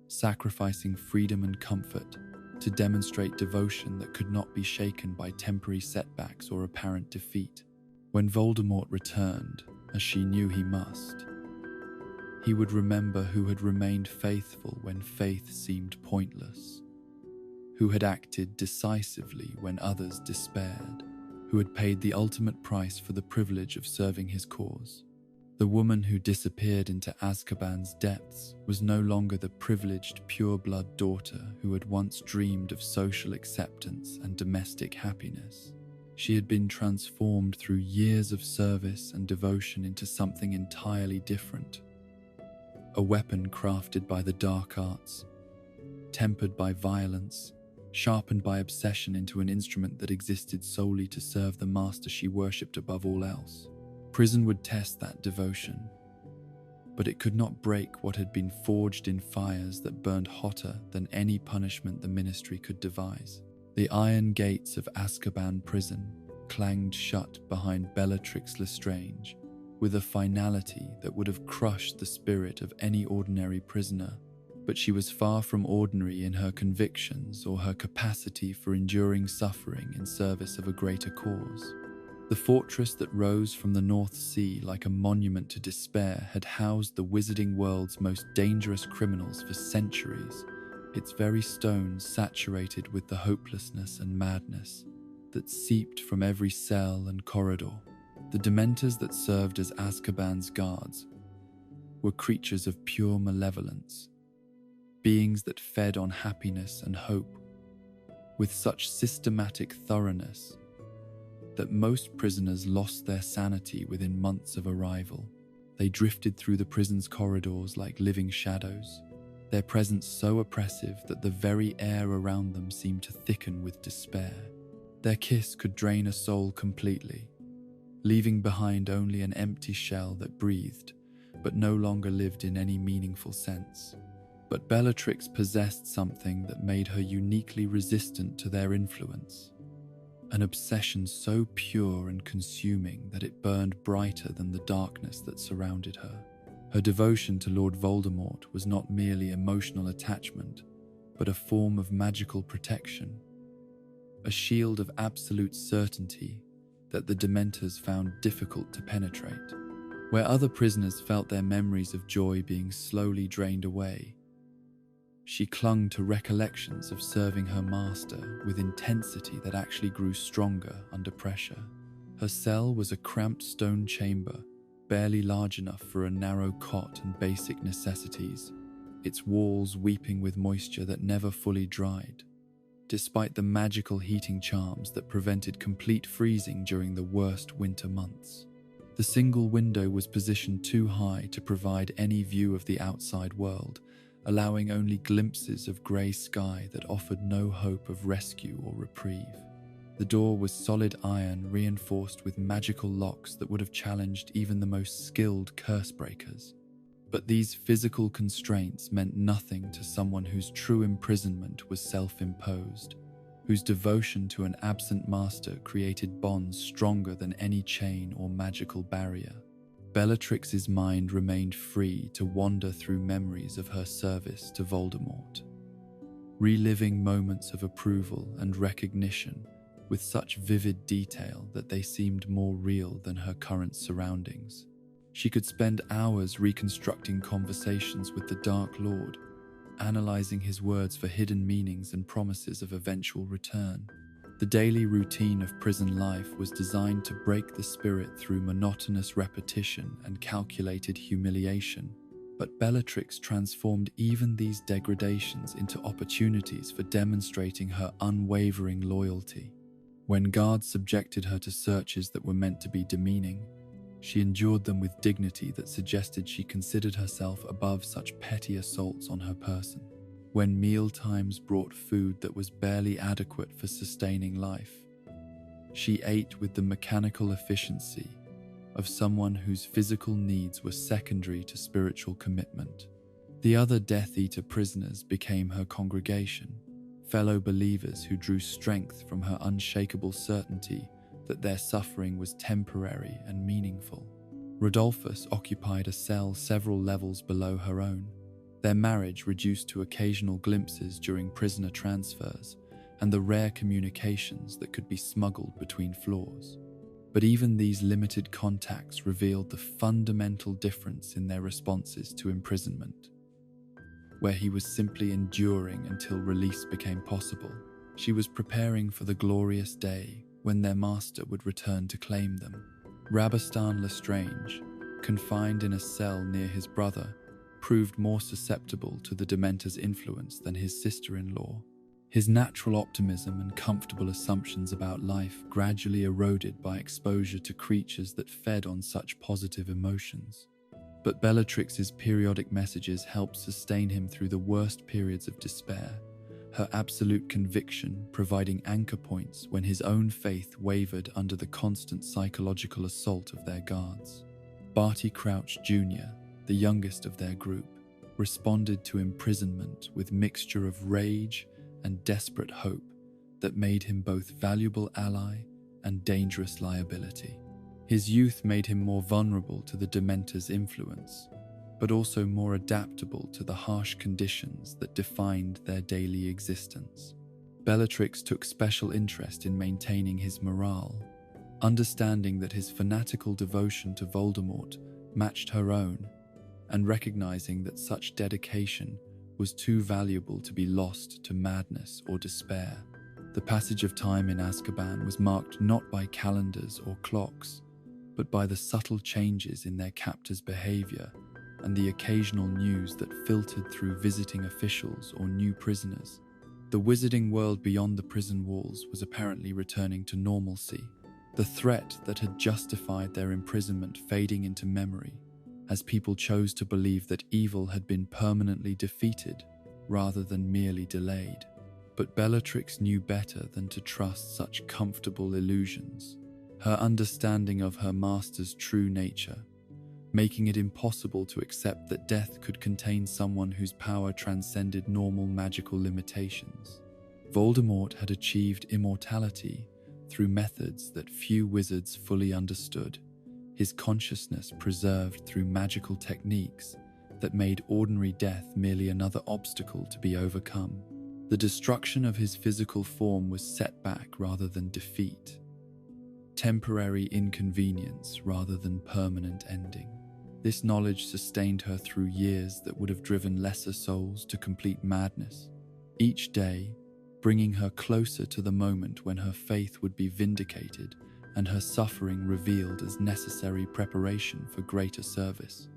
sacrificing freedom and comfort to demonstrate devotion that could not be shaken by temporary setbacks or apparent defeat. When Voldemort returned, as she knew he must, he would remember who had remained faithful when faith seemed pointless, who had acted decisively when others despaired, who had paid the ultimate price for the privilege of serving his cause. The woman who disappeared into Azkaban's depths was no longer the privileged pure-blood daughter who had once dreamed of social acceptance and domestic happiness. She had been transformed through years of service and devotion into something entirely different. A weapon crafted by the dark arts, tempered by violence, sharpened by obsession into an instrument that existed solely to serve the master she worshipped above all else. Prison would test that devotion, but it could not break what had been forged in fires that burned hotter than any punishment the ministry could devise. The iron gates of Azkaban prison clanged shut behind Bellatrix Lestrange with a finality that would have crushed the spirit of any ordinary prisoner, but she was far from ordinary in her convictions or her capacity for enduring suffering in service of a greater cause. The fortress that rose from the North Sea like a monument to despair had housed the wizarding world's most dangerous criminals for centuries, its very stones saturated with the hopelessness and madness that seeped from every cell and corridor. The Dementors that served as Azkaban's guards were creatures of pure malevolence, beings that fed on happiness and hope with such systematic thoroughness that most prisoners lost their sanity within months of arrival. They drifted through the prison's corridors like living shadows, their presence so oppressive that the very air around them seemed to thicken with despair. Their kiss could drain a soul completely, leaving behind only an empty shell that breathed, but no longer lived in any meaningful sense. But Bellatrix possessed something that made her uniquely resistant to their influence. An obsession so pure and consuming that it burned brighter than the darkness that surrounded her. Her devotion to Lord Voldemort was not merely emotional attachment, but a form of magical protection, a shield of absolute certainty that the Dementors found difficult to penetrate. Where other prisoners felt their memories of joy being slowly drained away, she clung to recollections of serving her master with intensity that actually grew stronger under pressure. Her cell was a cramped stone chamber, barely large enough for a narrow cot and basic necessities, its walls weeping with moisture that never fully dried, despite the magical heating charms that prevented complete freezing during the worst winter months. The single window was positioned too high to provide any view of the outside world, allowing only glimpses of grey sky that offered no hope of rescue or reprieve. The door was solid iron reinforced with magical locks that would have challenged even the most skilled curse breakers. But these physical constraints meant nothing to someone whose true imprisonment was self-imposed, whose devotion to an absent master created bonds stronger than any chain or magical barrier. Bellatrix's mind remained free to wander through memories of her service to Voldemort, reliving moments of approval and recognition with such vivid detail that they seemed more real than her current surroundings. She could spend hours reconstructing conversations with the Dark Lord, analyzing his words for hidden meanings and promises of eventual return. The daily routine of prison life was designed to break the spirit through monotonous repetition and calculated humiliation, but Bellatrix transformed even these degradations into opportunities for demonstrating her unwavering loyalty. When guards subjected her to searches that were meant to be demeaning, she endured them with dignity that suggested she considered herself above such petty assaults on her person. When meal times brought food that was barely adequate for sustaining life, she ate with the mechanical efficiency of someone whose physical needs were secondary to spiritual commitment. The other Death Eater prisoners became her congregation, fellow believers who drew strength from her unshakable certainty that their suffering was temporary and meaningful. Rodolphus occupied a cell several levels below her own, their marriage reduced to occasional glimpses during prisoner transfers and the rare communications that could be smuggled between floors. But even these limited contacts revealed the fundamental difference in their responses to imprisonment. Where he was simply enduring until release became possible, she was preparing for the glorious day when their master would return to claim them. Rabastan Lestrange, confined in a cell near his brother, proved more susceptible to the Dementor's influence than his sister-in-law. His natural optimism and comfortable assumptions about life gradually eroded by exposure to creatures that fed on such positive emotions. But Bellatrix's periodic messages helped sustain him through the worst periods of despair, her absolute conviction providing anchor points when his own faith wavered under the constant psychological assault of their guards. Barty Crouch Jr., the youngest of their group, responded to imprisonment with mixture of rage and desperate hope that made him both valuable ally and dangerous liability. His youth made him more vulnerable to the Dementor's influence, but also more adaptable to the harsh conditions that defined their daily existence. Bellatrix took special interest in maintaining his morale, understanding that his fanatical devotion to Voldemort matched her own, and recognizing that such dedication was too valuable to be lost to madness or despair. The passage of time in Azkaban was marked not by calendars or clocks, but by the subtle changes in their captors' behavior and the occasional news that filtered through visiting officials or new prisoners. The wizarding world beyond the prison walls was apparently returning to normalcy, the threat that had justified their imprisonment fading into memory, as people chose to believe that evil had been permanently defeated rather than merely delayed. But Bellatrix knew better than to trust such comfortable illusions. Her understanding of her master's true nature, making it impossible to accept that death could contain someone whose power transcended normal magical limitations. Voldemort had achieved immortality through methods that few wizards fully understood, his consciousness preserved through magical techniques that made ordinary death merely another obstacle to be overcome. The destruction of his physical form was setback rather than defeat, temporary inconvenience rather than permanent ending. This knowledge sustained her through years that would have driven lesser souls to complete madness, each day bringing her closer to the moment when her faith would be vindicated and her suffering revealed as necessary preparation for greater service.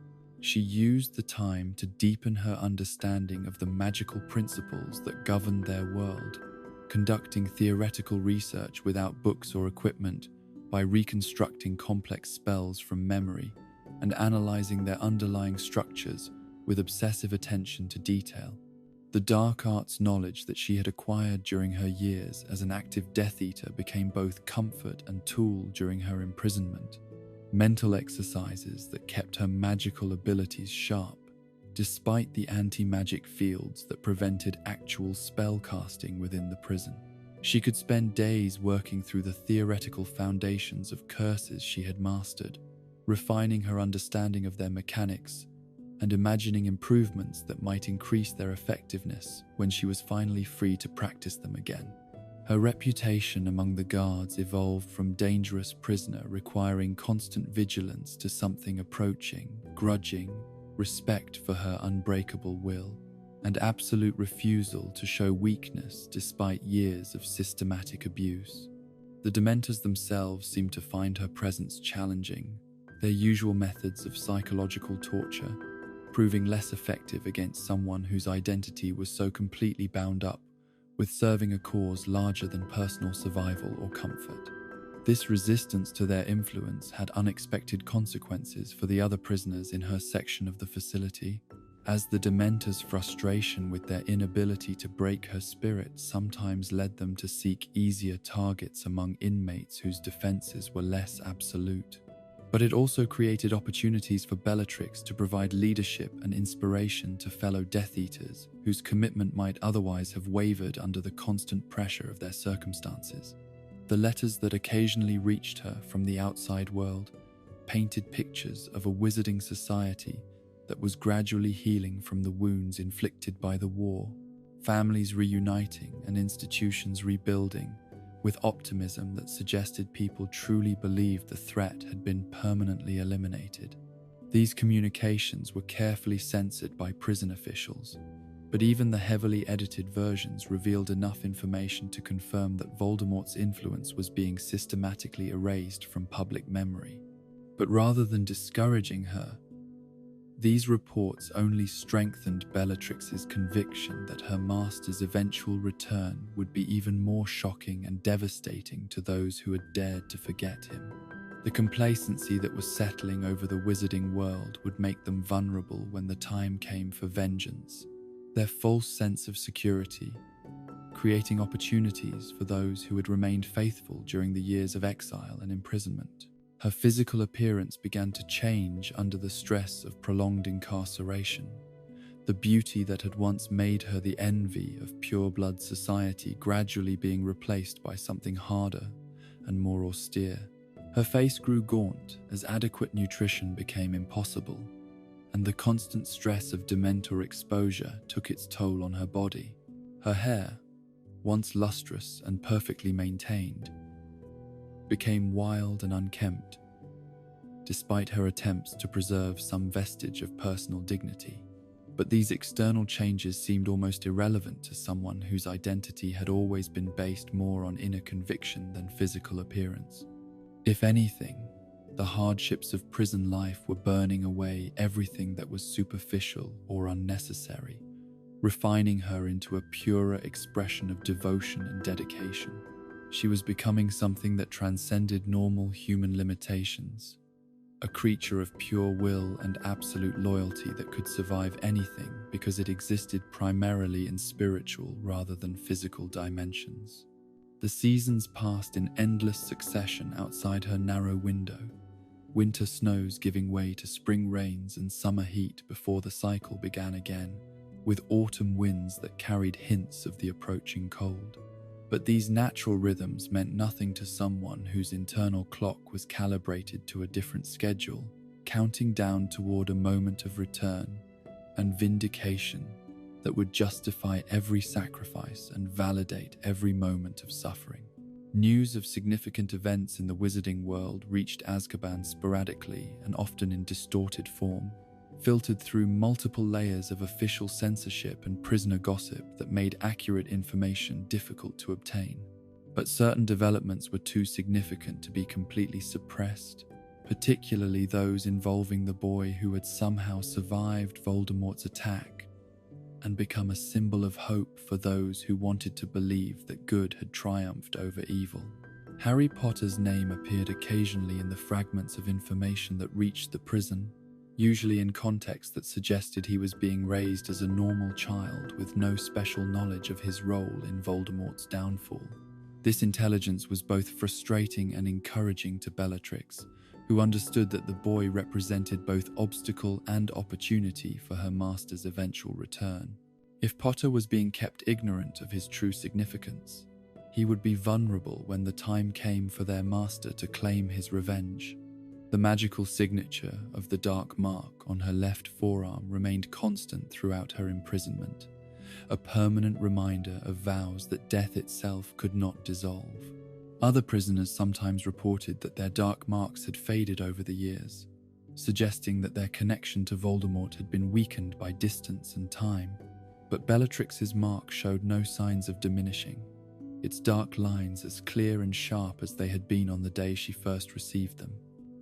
She used the time to deepen her understanding of the magical principles that governed their world, conducting theoretical research without books or equipment by reconstructing complex spells from memory and analyzing their underlying structures with obsessive attention to detail. The dark arts knowledge that she had acquired during her years as an active Death Eater became both comfort and tool during her imprisonment, mental exercises that kept her magical abilities sharp, despite the anti-magic fields that prevented actual spell casting within the prison. She could spend days working through the theoretical foundations of curses she had mastered, refining her understanding of their mechanics and imagining improvements that might increase their effectiveness when she was finally free to practice them again. Her reputation among the guards evolved from dangerous prisoner requiring constant vigilance to something approaching, grudging, respect for her unbreakable will, and absolute refusal to show weakness despite years of systematic abuse. The Dementors themselves seemed to find her presence challenging, their usual methods of psychological torture proving less effective against someone whose identity was so completely bound up with serving a cause larger than personal survival or comfort. This resistance to their influence had unexpected consequences for the other prisoners in her section of the facility, as the Dementors' frustration with their inability to break her spirit sometimes led them to seek easier targets among inmates whose defenses were less absolute. But it also created opportunities for Bellatrix to provide leadership and inspiration to fellow Death Eaters whose commitment might otherwise have wavered under the constant pressure of their circumstances. The letters that occasionally reached her from the outside world painted pictures of a wizarding society that was gradually healing from the wounds inflicted by the war, families reuniting and institutions rebuilding, with optimism that suggested people truly believed the threat had been permanently eliminated. These communications were carefully censored by prison officials, but even the heavily edited versions revealed enough information to confirm that Voldemort's influence was being systematically erased from public memory. But rather than discouraging her, these reports only strengthened Bellatrix's conviction that her master's eventual return would be even more shocking and devastating to those who had dared to forget him. The complacency that was settling over the wizarding world would make them vulnerable when the time came for vengeance. Their false sense of security, creating opportunities for those who had remained faithful during the years of exile and imprisonment. Her physical appearance began to change under the stress of prolonged incarceration. The beauty that had once made her the envy of pure-blood society gradually being replaced by something harder and more austere. Her face grew gaunt as adequate nutrition became impossible, and the constant stress of Dementor exposure took its toll on her body. Her hair, once lustrous and perfectly maintained, became wild and unkempt, despite her attempts to preserve some vestige of personal dignity. But these external changes seemed almost irrelevant to someone whose identity had always been based more on inner conviction than physical appearance. If anything, the hardships of prison life were burning away everything that was superficial or unnecessary, refining her into a purer expression of devotion and dedication. She was becoming something that transcended normal human limitations, a creature of pure will and absolute loyalty that could survive anything because it existed primarily in spiritual rather than physical dimensions. The seasons passed in endless succession outside her narrow window, winter snows giving way to spring rains and summer heat before the cycle began again, with autumn winds that carried hints of the approaching cold. But these natural rhythms meant nothing to someone whose internal clock was calibrated to a different schedule, counting down toward a moment of return and vindication that would justify every sacrifice and validate every moment of suffering. News of significant events in the wizarding world reached Azkaban sporadically and often in distorted form, filtered through multiple layers of official censorship and prisoner gossip that made accurate information difficult to obtain. But certain developments were too significant to be completely suppressed, particularly those involving the boy who had somehow survived Voldemort's attack and become a symbol of hope for those who wanted to believe that good had triumphed over evil. Harry Potter's name appeared occasionally in the fragments of information that reached the prison, usually in context that suggested he was being raised as a normal child with no special knowledge of his role in Voldemort's downfall. This intelligence was both frustrating and encouraging to Bellatrix, who understood that the boy represented both obstacle and opportunity for her master's eventual return. If Potter was being kept ignorant of his true significance, he would be vulnerable when the time came for their master to claim his revenge. The magical signature of the dark mark on her left forearm remained constant throughout her imprisonment, a permanent reminder of vows that death itself could not dissolve. Other prisoners sometimes reported that their dark marks had faded over the years, suggesting that their connection to Voldemort had been weakened by distance and time. But Bellatrix's mark showed no signs of diminishing, its dark lines as clear and sharp as they had been on the day she first received them.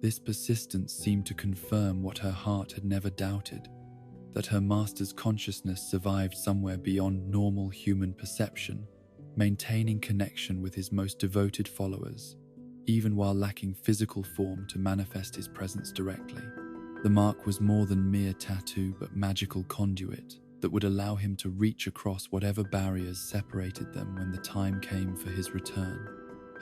This persistence seemed to confirm what her heart had never doubted, that her master's consciousness survived somewhere beyond normal human perception, maintaining connection with his most devoted followers, even while lacking physical form to manifest his presence directly. The mark was more than mere tattoo, but magical conduit that would allow him to reach across whatever barriers separated them when the time came for his return.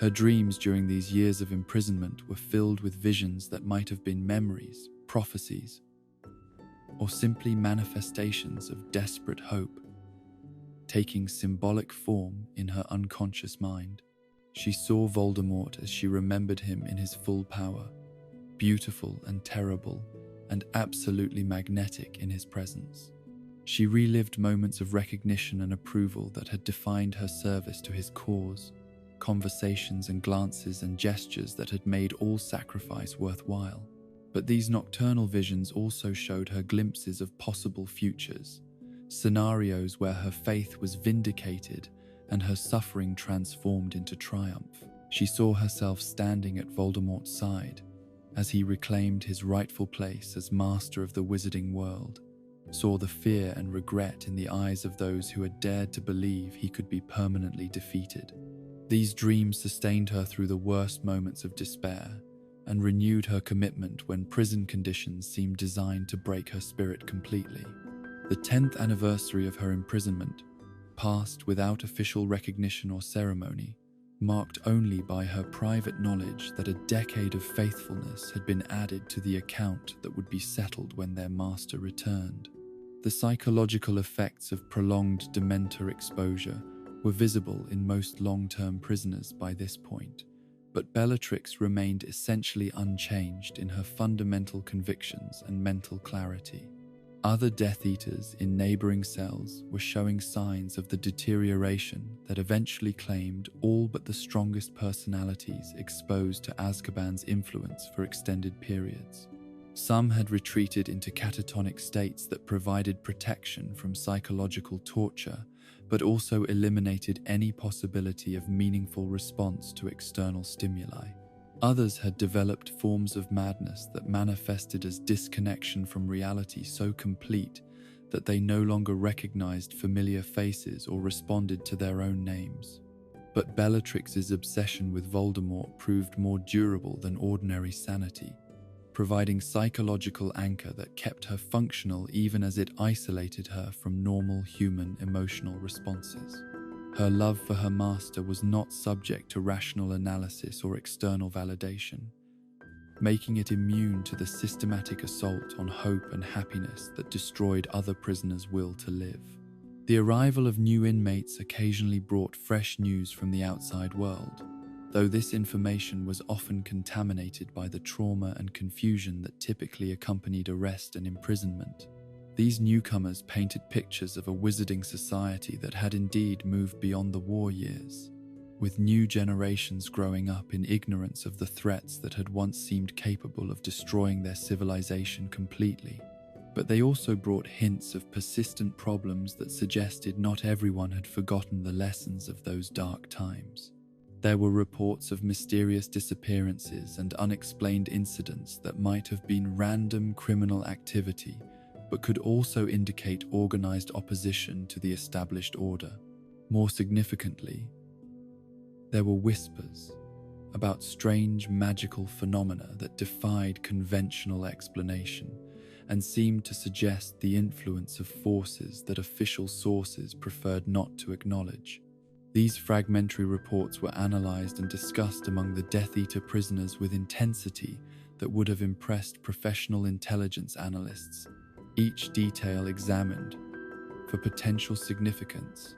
Her dreams during these years of imprisonment were filled with visions that might have been memories, prophecies, or simply manifestations of desperate hope, taking symbolic form in her unconscious mind. She saw Voldemort as she remembered him in his full power, beautiful and terrible, and absolutely magnetic in his presence. She relived moments of recognition and approval that had defined her service to his cause, conversations and glances and gestures that had made all sacrifice worthwhile. But these nocturnal visions also showed her glimpses of possible futures, scenarios where her faith was vindicated and her suffering transformed into triumph. She saw herself standing at Voldemort's side as he reclaimed his rightful place as master of the wizarding world, saw the fear and regret in the eyes of those who had dared to believe he could be permanently defeated. These dreams sustained her through the worst moments of despair and renewed her commitment when prison conditions seemed designed to break her spirit completely. The 10th anniversary of her imprisonment, passed without official recognition or ceremony, marked only by her private knowledge that a decade of faithfulness had been added to the account that would be settled when their master returned. The psychological effects of prolonged Dementor exposure were visible in most long-term prisoners by this point, but Bellatrix remained essentially unchanged in her fundamental convictions and mental clarity. Other Death Eaters in neighboring cells were showing signs of the deterioration that eventually claimed all but the strongest personalities exposed to Azkaban's influence for extended periods. Some had retreated into catatonic states that provided protection from psychological torture, but also eliminated any possibility of meaningful response to external stimuli. Others had developed forms of madness that manifested as disconnection from reality so complete that they no longer recognized familiar faces or responded to their own names. But Bellatrix's obsession with Voldemort proved more durable than ordinary sanity, providing psychological anchor that kept her functional even as it isolated her from normal human emotional responses. Her love for her master was not subject to rational analysis or external validation, making it immune to the systematic assault on hope and happiness that destroyed other prisoners' will to live. The arrival of new inmates occasionally brought fresh news from the outside world, though this information was often contaminated by the trauma and confusion that typically accompanied arrest and imprisonment. These newcomers painted pictures of a wizarding society that had indeed moved beyond the war years, with new generations growing up in ignorance of the threats that had once seemed capable of destroying their civilization completely. But they also brought hints of persistent problems that suggested not everyone had forgotten the lessons of those dark times. There were reports of mysterious disappearances and unexplained incidents that might have been random criminal activity, but could also indicate organized opposition to the established order. More significantly, there were whispers about strange magical phenomena that defied conventional explanation and seemed to suggest the influence of forces that official sources preferred not to acknowledge. These fragmentary reports were analyzed and discussed among the Death Eater prisoners with intensity that would have impressed professional intelligence analysts, each detail examined for potential significance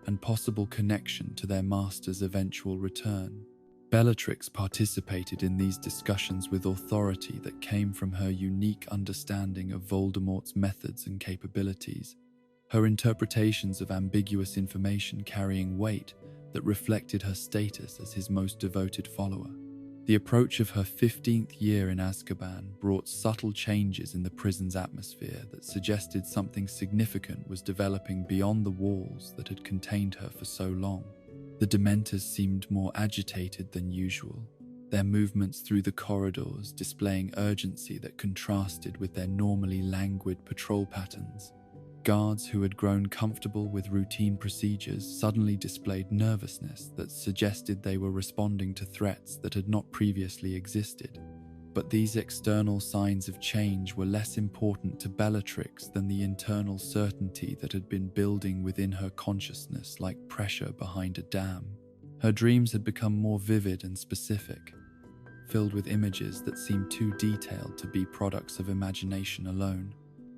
and possible connection to their master's eventual return. Bellatrix participated in these discussions with authority that came from her unique understanding of Voldemort's methods and capabilities. her interpretations of ambiguous information carrying weight that reflected her status as his most devoted follower. The approach of her 15th year in Azkaban brought subtle changes in the prison's atmosphere that suggested something significant was developing beyond the walls that had contained her for so long. The Dementors seemed more agitated than usual, their movements through the corridors displaying urgency that contrasted with their normally languid patrol patterns. Guards who had grown comfortable with routine procedures suddenly displayed nervousness that suggested they were responding to threats that had not previously existed. But these external signs of change were less important to Bellatrix than the internal certainty that had been building within her consciousness like pressure behind a dam. Her dreams had become more vivid and specific, filled with images that seemed too detailed to be products of imagination alone.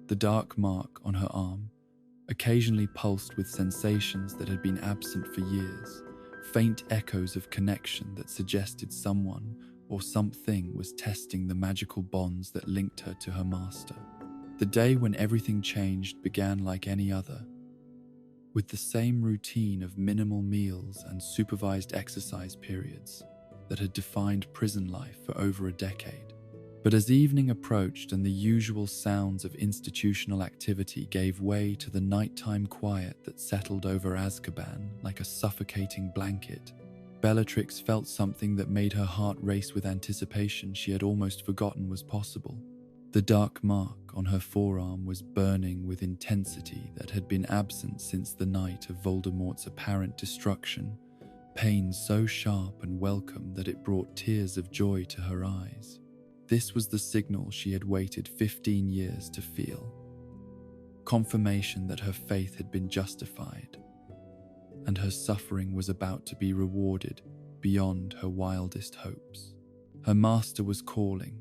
The dark mark on her arm occasionally pulsed with sensations that had been absent for years, faint echoes of connection that suggested someone or something was testing the magical bonds that linked her to her master. The day when everything changed began like any other, with the same routine of minimal meals and supervised exercise periods that had defined prison life for over a decade. But as evening approached and the usual sounds of institutional activity gave way to the nighttime quiet that settled over Azkaban like a suffocating blanket, Bellatrix felt something that made her heart race with anticipation she had almost forgotten was possible. The dark mark on her forearm was burning with intensity that had been absent since the night of Voldemort's apparent destruction, pain so sharp and welcome that it brought tears of joy to her eyes. This was the signal she had waited 15 years to feel. Confirmation that her faith had been justified, and her suffering was about to be rewarded beyond her wildest hopes. Her master was calling,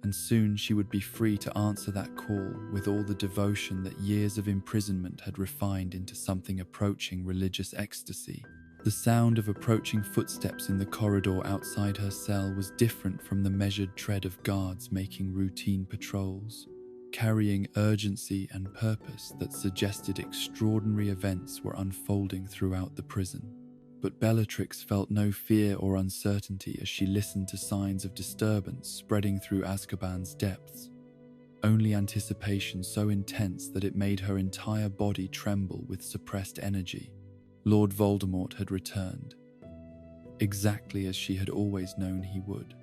and soon she would be free to answer that call with all the devotion that years of imprisonment had refined into something approaching religious ecstasy. The sound of approaching footsteps in the corridor outside her cell was different from the measured tread of guards making routine patrols, carrying urgency and purpose that suggested extraordinary events were unfolding throughout the prison. But Bellatrix felt no fear or uncertainty as she listened to signs of disturbance spreading through Azkaban's depths, only anticipation so intense that it made her entire body tremble with suppressed energy. Lord Voldemort had returned, exactly as she had always known he would,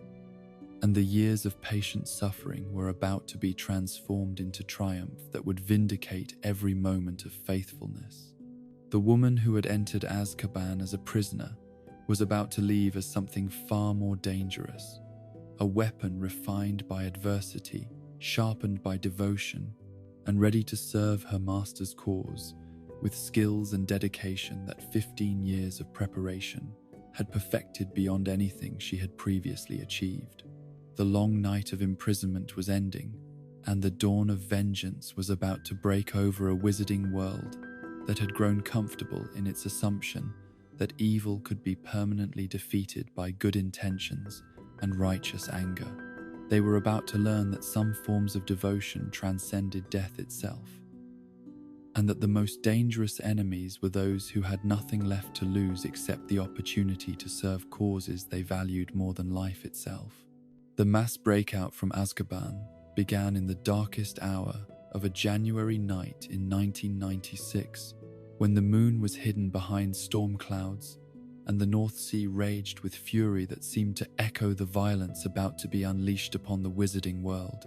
and the years of patient suffering were about to be transformed into triumph that would vindicate every moment of faithfulness. The woman who had entered Azkaban as a prisoner was about to leave as something far more dangerous, a weapon refined by adversity, sharpened by devotion, and ready to serve her master's cause with skills and dedication that 15 years of preparation had perfected beyond anything she had previously achieved. The long night of imprisonment was ending, and the dawn of vengeance was about to break over a wizarding world that had grown comfortable in its assumption that evil could be permanently defeated by good intentions and righteous anger. They were about to learn that some forms of devotion transcended death itself, and that the most dangerous enemies were those who had nothing left to lose except the opportunity to serve causes they valued more than life itself. The mass breakout from Azkaban began in the darkest hour of a January night in 1996, when the moon was hidden behind storm clouds and the North Sea raged with fury that seemed to echo the violence about to be unleashed upon the wizarding world.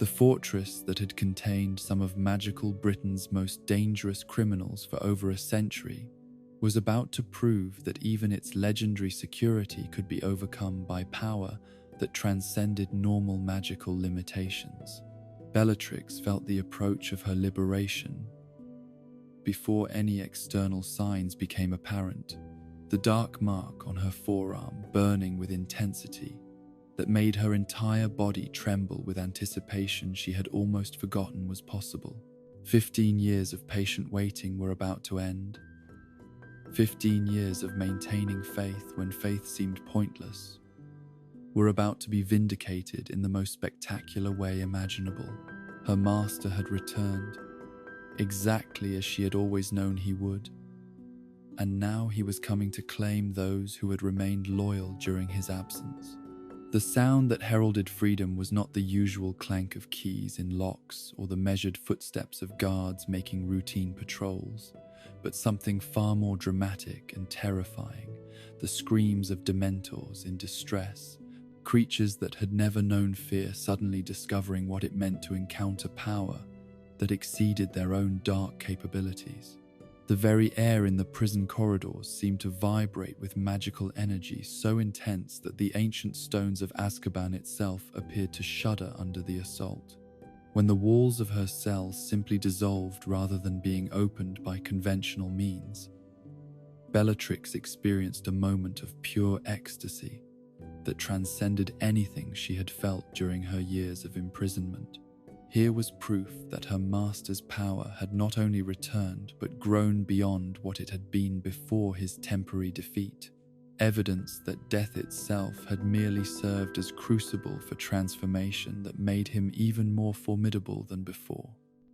The fortress that had contained some of magical Britain's most dangerous criminals for over a century was about to prove that even its legendary security could be overcome by power that transcended normal magical limitations. Bellatrix felt the approach of her liberation before any external signs became apparent. The dark mark on her forearm burning with intensity that made her entire body tremble with anticipation she had almost forgotten was possible. 15 years of patient waiting were about to end. 15 years of maintaining faith when faith seemed pointless were about to be vindicated in the most spectacular way imaginable. Her master had returned, exactly as she had always known he would. And now he was coming to claim those who had remained loyal during his absence. The sound that heralded freedom was not the usual clank of keys in locks or the measured footsteps of guards making routine patrols, but something far more dramatic and terrifying, the screams of dementors in distress, creatures that had never known fear suddenly discovering what it meant to encounter power that exceeded their own dark capabilities. The very air in the prison corridors seemed to vibrate with magical energy so intense that the ancient stones of Azkaban itself appeared to shudder under the assault. When the walls of her cell simply dissolved rather than being opened by conventional means, Bellatrix experienced a moment of pure ecstasy that transcended anything she had felt during her years of imprisonment. Here was proof that her master's power had not only returned but grown beyond what it had been before his temporary defeat, evidence that death itself had merely served as crucible for transformation that made him even more formidable than before.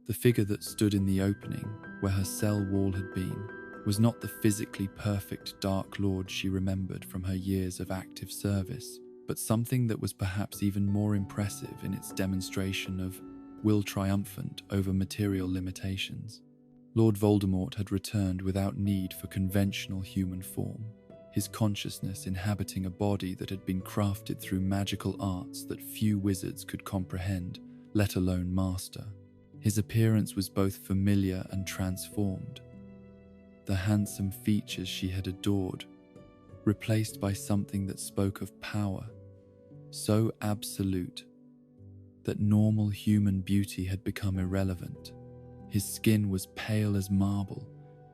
The figure that stood in the opening, where her cell wall had been, was not the physically perfect Dark Lord she remembered from her years of active service, but something that was perhaps even more impressive in its demonstration of will triumphant over material limitations. Lord Voldemort had returned without need for conventional human form, his consciousness inhabiting a body that had been crafted through magical arts that few wizards could comprehend, let alone master. His appearance was both familiar and transformed. The handsome features she had adored, replaced by something that spoke of power, so absolute that normal human beauty had become irrelevant. His skin was pale as marble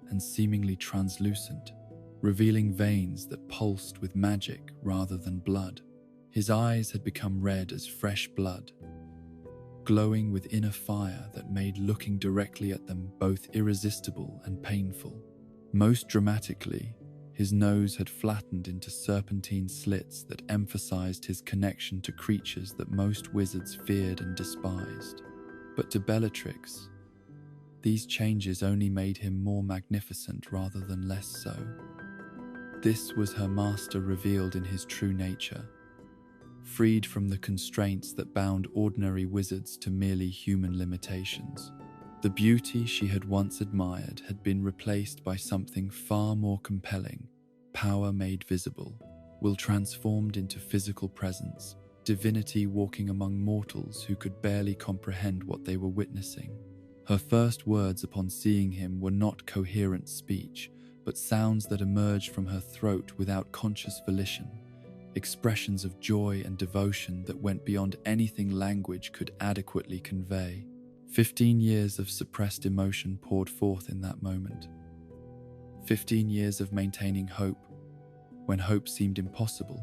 and seemingly translucent, revealing veins that pulsed with magic rather than blood. His eyes had become red as fresh blood, glowing with inner fire that made looking directly at them both irresistible and painful. Most dramatically, his nose had flattened into serpentine slits that emphasized his connection to creatures that most wizards feared and despised. But to Bellatrix, these changes only made him more magnificent rather than less so. This was her master revealed in his true nature, freed from the constraints that bound ordinary wizards to merely human limitations. The beauty she had once admired had been replaced by something far more compelling, power made visible, will transformed into physical presence, divinity walking among mortals who could barely comprehend what they were witnessing. Her first words upon seeing him were not coherent speech, but sounds that emerged from her throat without conscious volition, expressions of joy and devotion that went beyond anything language could adequately convey. 15 years of suppressed emotion poured forth in that moment. 15 years of maintaining hope, when hope seemed impossible,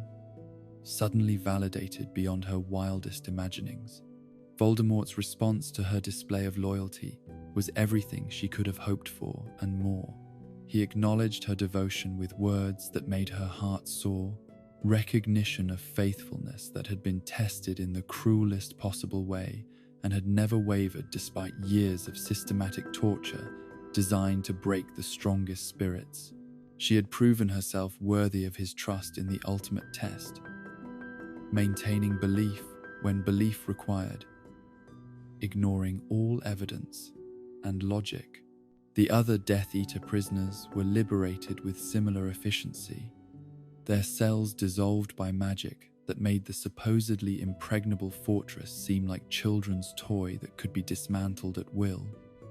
suddenly validated beyond her wildest imaginings. Voldemort's response to her display of loyalty was everything she could have hoped for and more. He acknowledged her devotion with words that made her heart soar, recognition of faithfulness that had been tested in the cruelest possible way and had never wavered despite years of systematic torture designed to break the strongest spirits. She had proven herself worthy of his trust in the ultimate test, maintaining belief when belief required, ignoring all evidence and logic. The other Death Eater prisoners were liberated with similar efficiency, their cells dissolved by magic that made the supposedly impregnable fortress seem like children's toy that could be dismantled at will.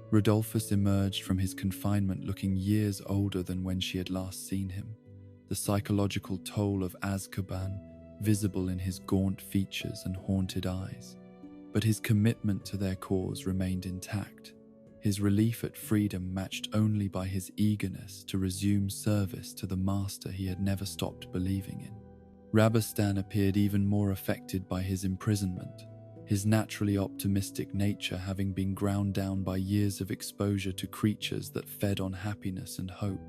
Rodolphus emerged from his confinement looking years older than when she had last seen him, the psychological toll of Azkaban visible in his gaunt features and haunted eyes. But his commitment to their cause remained intact, his relief at freedom matched only by his eagerness to resume service to the master he had never stopped believing in. Rabastan appeared even more affected by his imprisonment, his naturally optimistic nature having been ground down by years of exposure to creatures that fed on happiness and hope.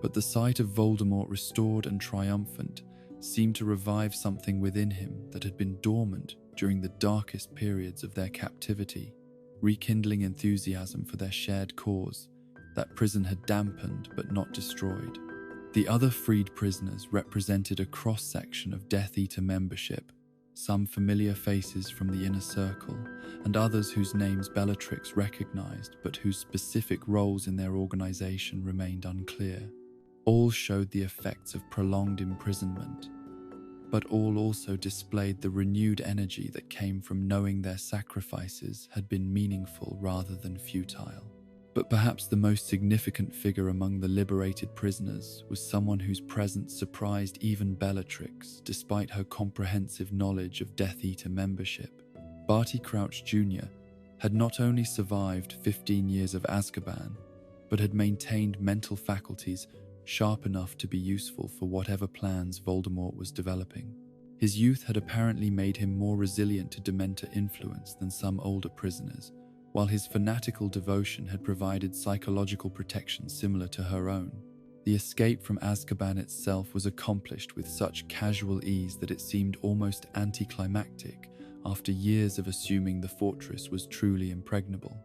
But the sight of Voldemort restored and triumphant seemed to revive something within him that had been dormant during the darkest periods of their captivity. rekindling enthusiasm for their shared cause that prison had dampened but not destroyed. The other freed prisoners represented a cross-section of Death Eater membership, some familiar faces from the inner circle, and others whose names Bellatrix recognized but whose specific roles in their organization remained unclear. All showed the effects of prolonged imprisonment, but all also displayed the renewed energy that came from knowing their sacrifices had been meaningful rather than futile. But perhaps the most significant figure among the liberated prisoners was someone whose presence surprised even Bellatrix, despite her comprehensive knowledge of Death Eater membership. Barty Crouch Jr. had not only survived 15 years of Azkaban, but had maintained mental faculties sharp enough to be useful for whatever plans Voldemort was developing. His youth had apparently made him more resilient to Dementor influence than some older prisoners, while his fanatical devotion had provided psychological protection similar to her own. The escape from Azkaban itself was accomplished with such casual ease that it seemed almost anticlimactic after years of assuming the fortress was truly impregnable.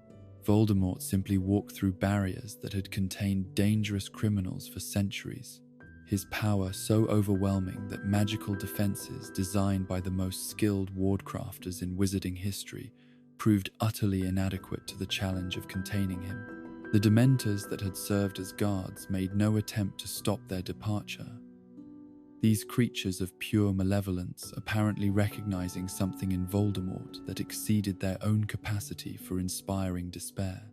Voldemort simply walked through barriers that had contained dangerous criminals for centuries, his power so overwhelming that magical defenses designed by the most skilled wardcrafters in wizarding history proved utterly inadequate to the challenge of containing him. The Dementors that had served as guards made no attempt to stop their departure, these creatures of pure malevolence apparently recognizing something in Voldemort that exceeded their own capacity for inspiring despair.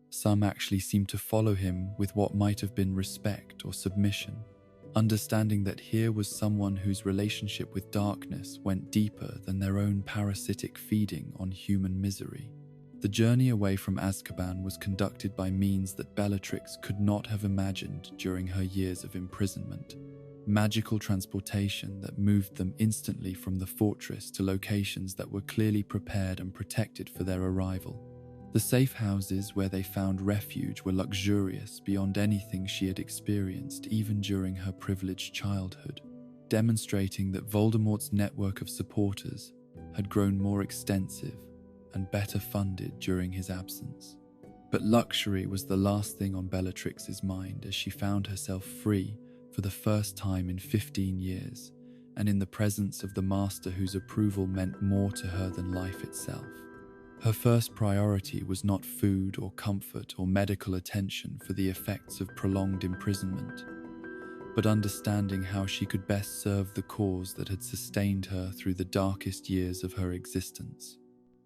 Some actually seemed to follow him with what might have been respect or submission, understanding that here was someone whose relationship with darkness went deeper than their own parasitic feeding on human misery. The journey away from Azkaban was conducted by means that Bellatrix could not have imagined during her years of imprisonment. Magical transportation that moved them instantly from the fortress to locations that were clearly prepared and protected for their arrival. The safe houses where they found refuge were luxurious beyond anything she had experienced even during her privileged childhood, demonstrating that Voldemort's network of supporters had grown more extensive and better funded during his absence. But luxury was the last thing on Bellatrix's mind as she found herself free for the first time in 15 years, and in the presence of the master whose approval meant more to her than life itself. Her first priority was not food or comfort or medical attention for the effects of prolonged imprisonment, but understanding how she could best serve the cause that had sustained her through the darkest years of her existence.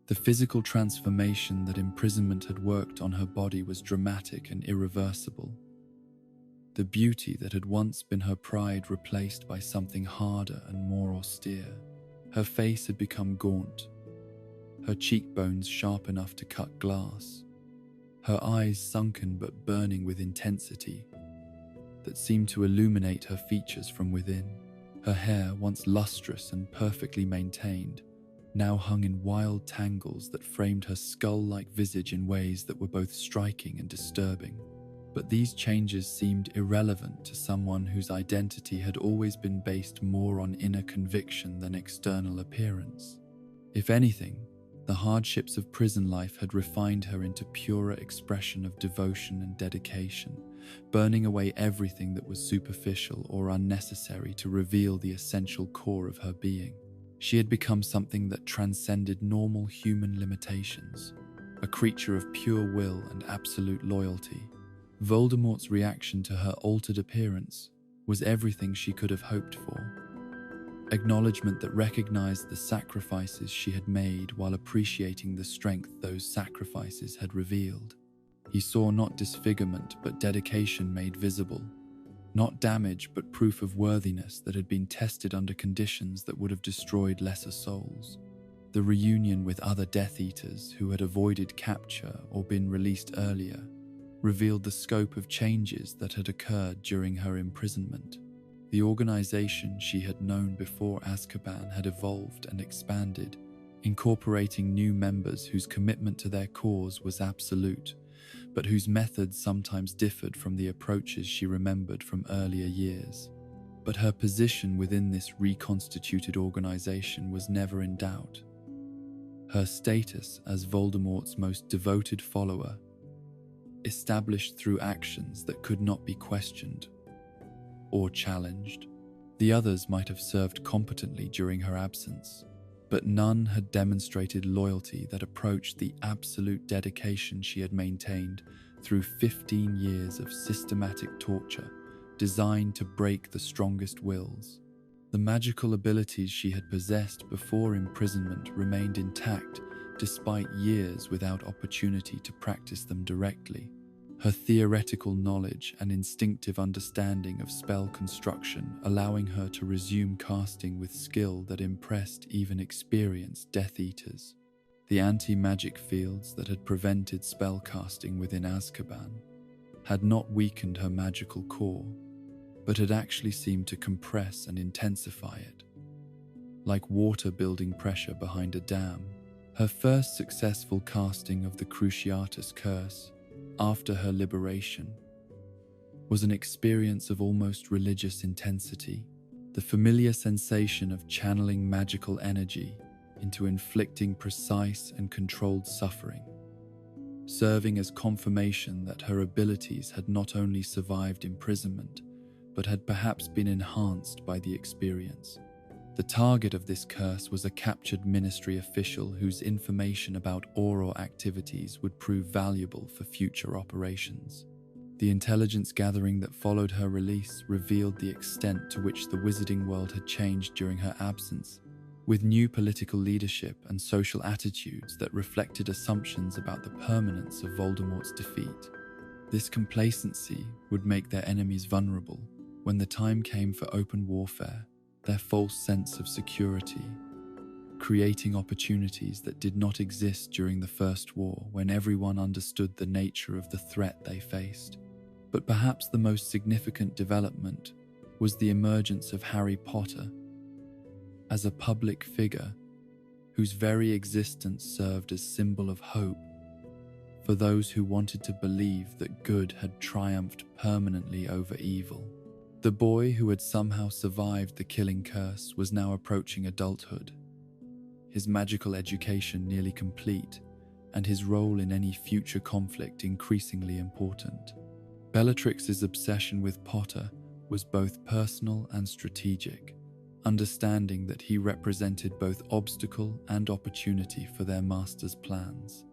The physical transformation that imprisonment had worked on her body was dramatic and irreversible. The beauty that had once been her pride replaced by something harder and more austere. Her face had become gaunt, her cheekbones sharp enough to cut glass, her eyes sunken but burning with intensity that seemed to illuminate her features from within. Her hair, once lustrous and perfectly maintained, now hung in wild tangles that framed her skull-like visage in ways that were both striking and disturbing. But these changes seemed irrelevant to someone whose identity had always been based more on inner conviction than external appearance. If anything, the hardships of prison life had refined her into purer expression of devotion and dedication, burning away everything that was superficial or unnecessary to reveal the essential core of her being. She had become something that transcended normal human limitations, a creature of pure will and absolute loyalty. Voldemort's reaction to her altered appearance was everything she could have hoped for. Acknowledgement that recognized the sacrifices she had made while appreciating the strength those sacrifices had revealed. He saw not disfigurement but dedication made visible, not damage but proof of worthiness that had been tested under conditions that would have destroyed lesser souls. The reunion with other Death Eaters who had avoided capture or been released earlier revealed the scope of changes that had occurred during her imprisonment. The organization she had known before Azkaban had evolved and expanded, incorporating new members whose commitment to their cause was absolute, but whose methods sometimes differed from the approaches she remembered from earlier years. But her position within this reconstituted organization was never in doubt. Her status as Voldemort's most devoted follower, established through actions that could not be questioned or challenged. The others might have served competently during her absence, but none had demonstrated loyalty that approached the absolute dedication she had maintained through 15 years of systematic torture designed to break the strongest wills. The magical abilities she had possessed before imprisonment remained intact despite years without opportunity to practice them directly. Her theoretical knowledge and instinctive understanding of spell construction allowing her to resume casting with skill that impressed even experienced Death Eaters. The anti-magic fields that had prevented spell casting within Azkaban had not weakened her magical core, but had actually seemed to compress and intensify it. Like water building pressure behind a dam, her first successful casting of the Cruciatus Curse after her liberation was an experience of almost religious intensity, the familiar sensation of channeling magical energy into inflicting precise and controlled suffering, serving as confirmation that her abilities had not only survived imprisonment, but had perhaps been enhanced by the experience. The target of this curse was a captured ministry official whose information about Auror activities would prove valuable for future operations. The intelligence gathering that followed her release revealed the extent to which the wizarding world had changed during her absence, with new political leadership and social attitudes that reflected assumptions about the permanence of Voldemort's defeat. This complacency would make their enemies vulnerable when the time came for open warfare, their false sense of security, creating opportunities that did not exist during the First War when everyone understood the nature of the threat they faced. But perhaps the most significant development was the emergence of Harry Potter as a public figure whose very existence served as symbol of hope for those who wanted to believe that good had triumphed permanently over evil. The boy who had somehow survived the killing curse was now approaching adulthood, his magical education nearly complete, and his role in any future conflict increasingly important. Bellatrix's obsession with Potter was both personal and strategic, understanding that he represented both obstacle and opportunity for their master's plans.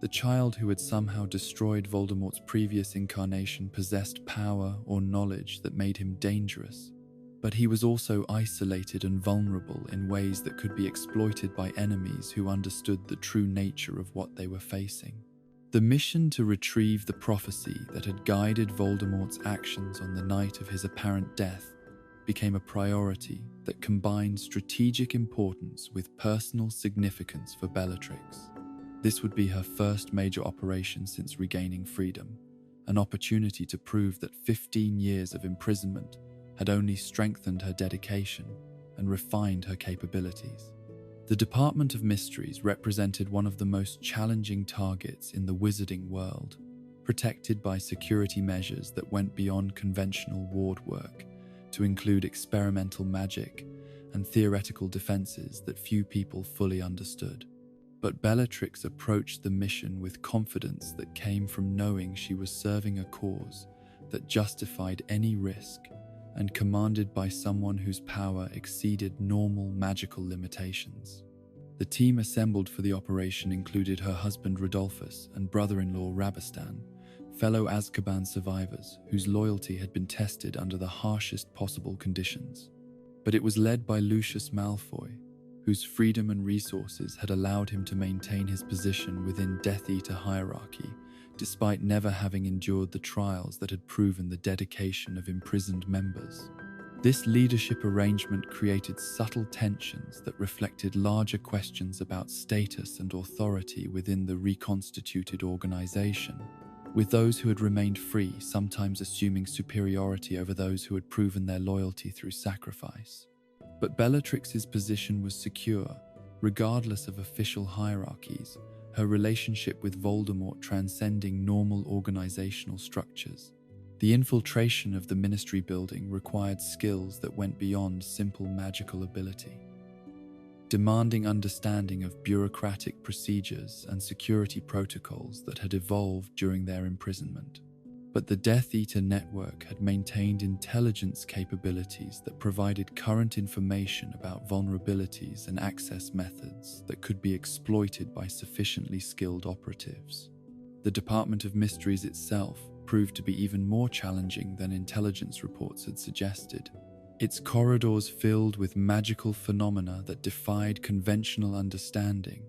The child who had somehow destroyed Voldemort's previous incarnation possessed power or knowledge that made him dangerous, but he was also isolated and vulnerable in ways that could be exploited by enemies who understood the true nature of what they were facing. The mission to retrieve the prophecy that had guided Voldemort's actions on the night of his apparent death became a priority that combined strategic importance with personal significance for Bellatrix. This would be her first major operation since regaining freedom, an opportunity to prove that 15 years of imprisonment had only strengthened her dedication and refined her capabilities. The Department of Mysteries represented one of the most challenging targets in the wizarding world, protected by security measures that went beyond conventional ward work to include experimental magic and theoretical defenses that few people fully understood. But Bellatrix approached the mission with confidence that came from knowing she was serving a cause that justified any risk and commanded by someone whose power exceeded normal magical limitations. The team assembled for the operation included her husband Rodolphus and brother-in-law Rabistan, fellow Azkaban survivors whose loyalty had been tested under the harshest possible conditions. But it was led by Lucius Malfoy, whose freedom and resources had allowed him to maintain his position within Death Eater hierarchy, despite never having endured the trials that had proven the dedication of imprisoned members. This leadership arrangement created subtle tensions that reflected larger questions about status and authority within the reconstituted organization, with those who had remained free sometimes assuming superiority over those who had proven their loyalty through sacrifice. But Bellatrix's position was secure, regardless of official hierarchies, her relationship with Voldemort transcending normal organizational structures. The infiltration of the Ministry building required skills that went beyond simple magical ability. demanding understanding of bureaucratic procedures and security protocols that had evolved during their imprisonment. But the Death Eater network had maintained intelligence capabilities that provided current information about vulnerabilities and access methods that could be exploited by sufficiently skilled operatives. The Department of Mysteries itself proved to be even more challenging than intelligence reports had suggested. Its corridors filled with magical phenomena that defied conventional understanding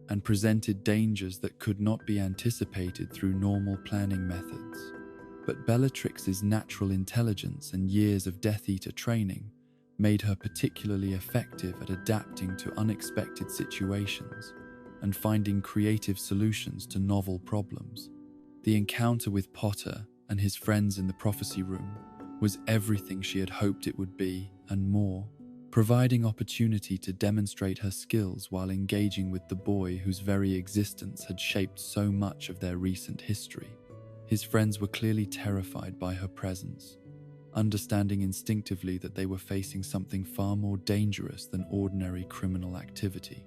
and presented dangers that could not be anticipated through normal planning methods. But Bellatrix's natural intelligence and years of Death Eater training made her particularly effective at adapting to unexpected situations and finding creative solutions to novel problems. The encounter with Potter and his friends in the prophecy room was everything she had hoped it would be and more, providing opportunity to demonstrate her skills while engaging with the boy whose very existence had shaped so much of their recent history. His friends were clearly terrified by her presence, understanding instinctively that they were facing something far more dangerous than ordinary criminal activity.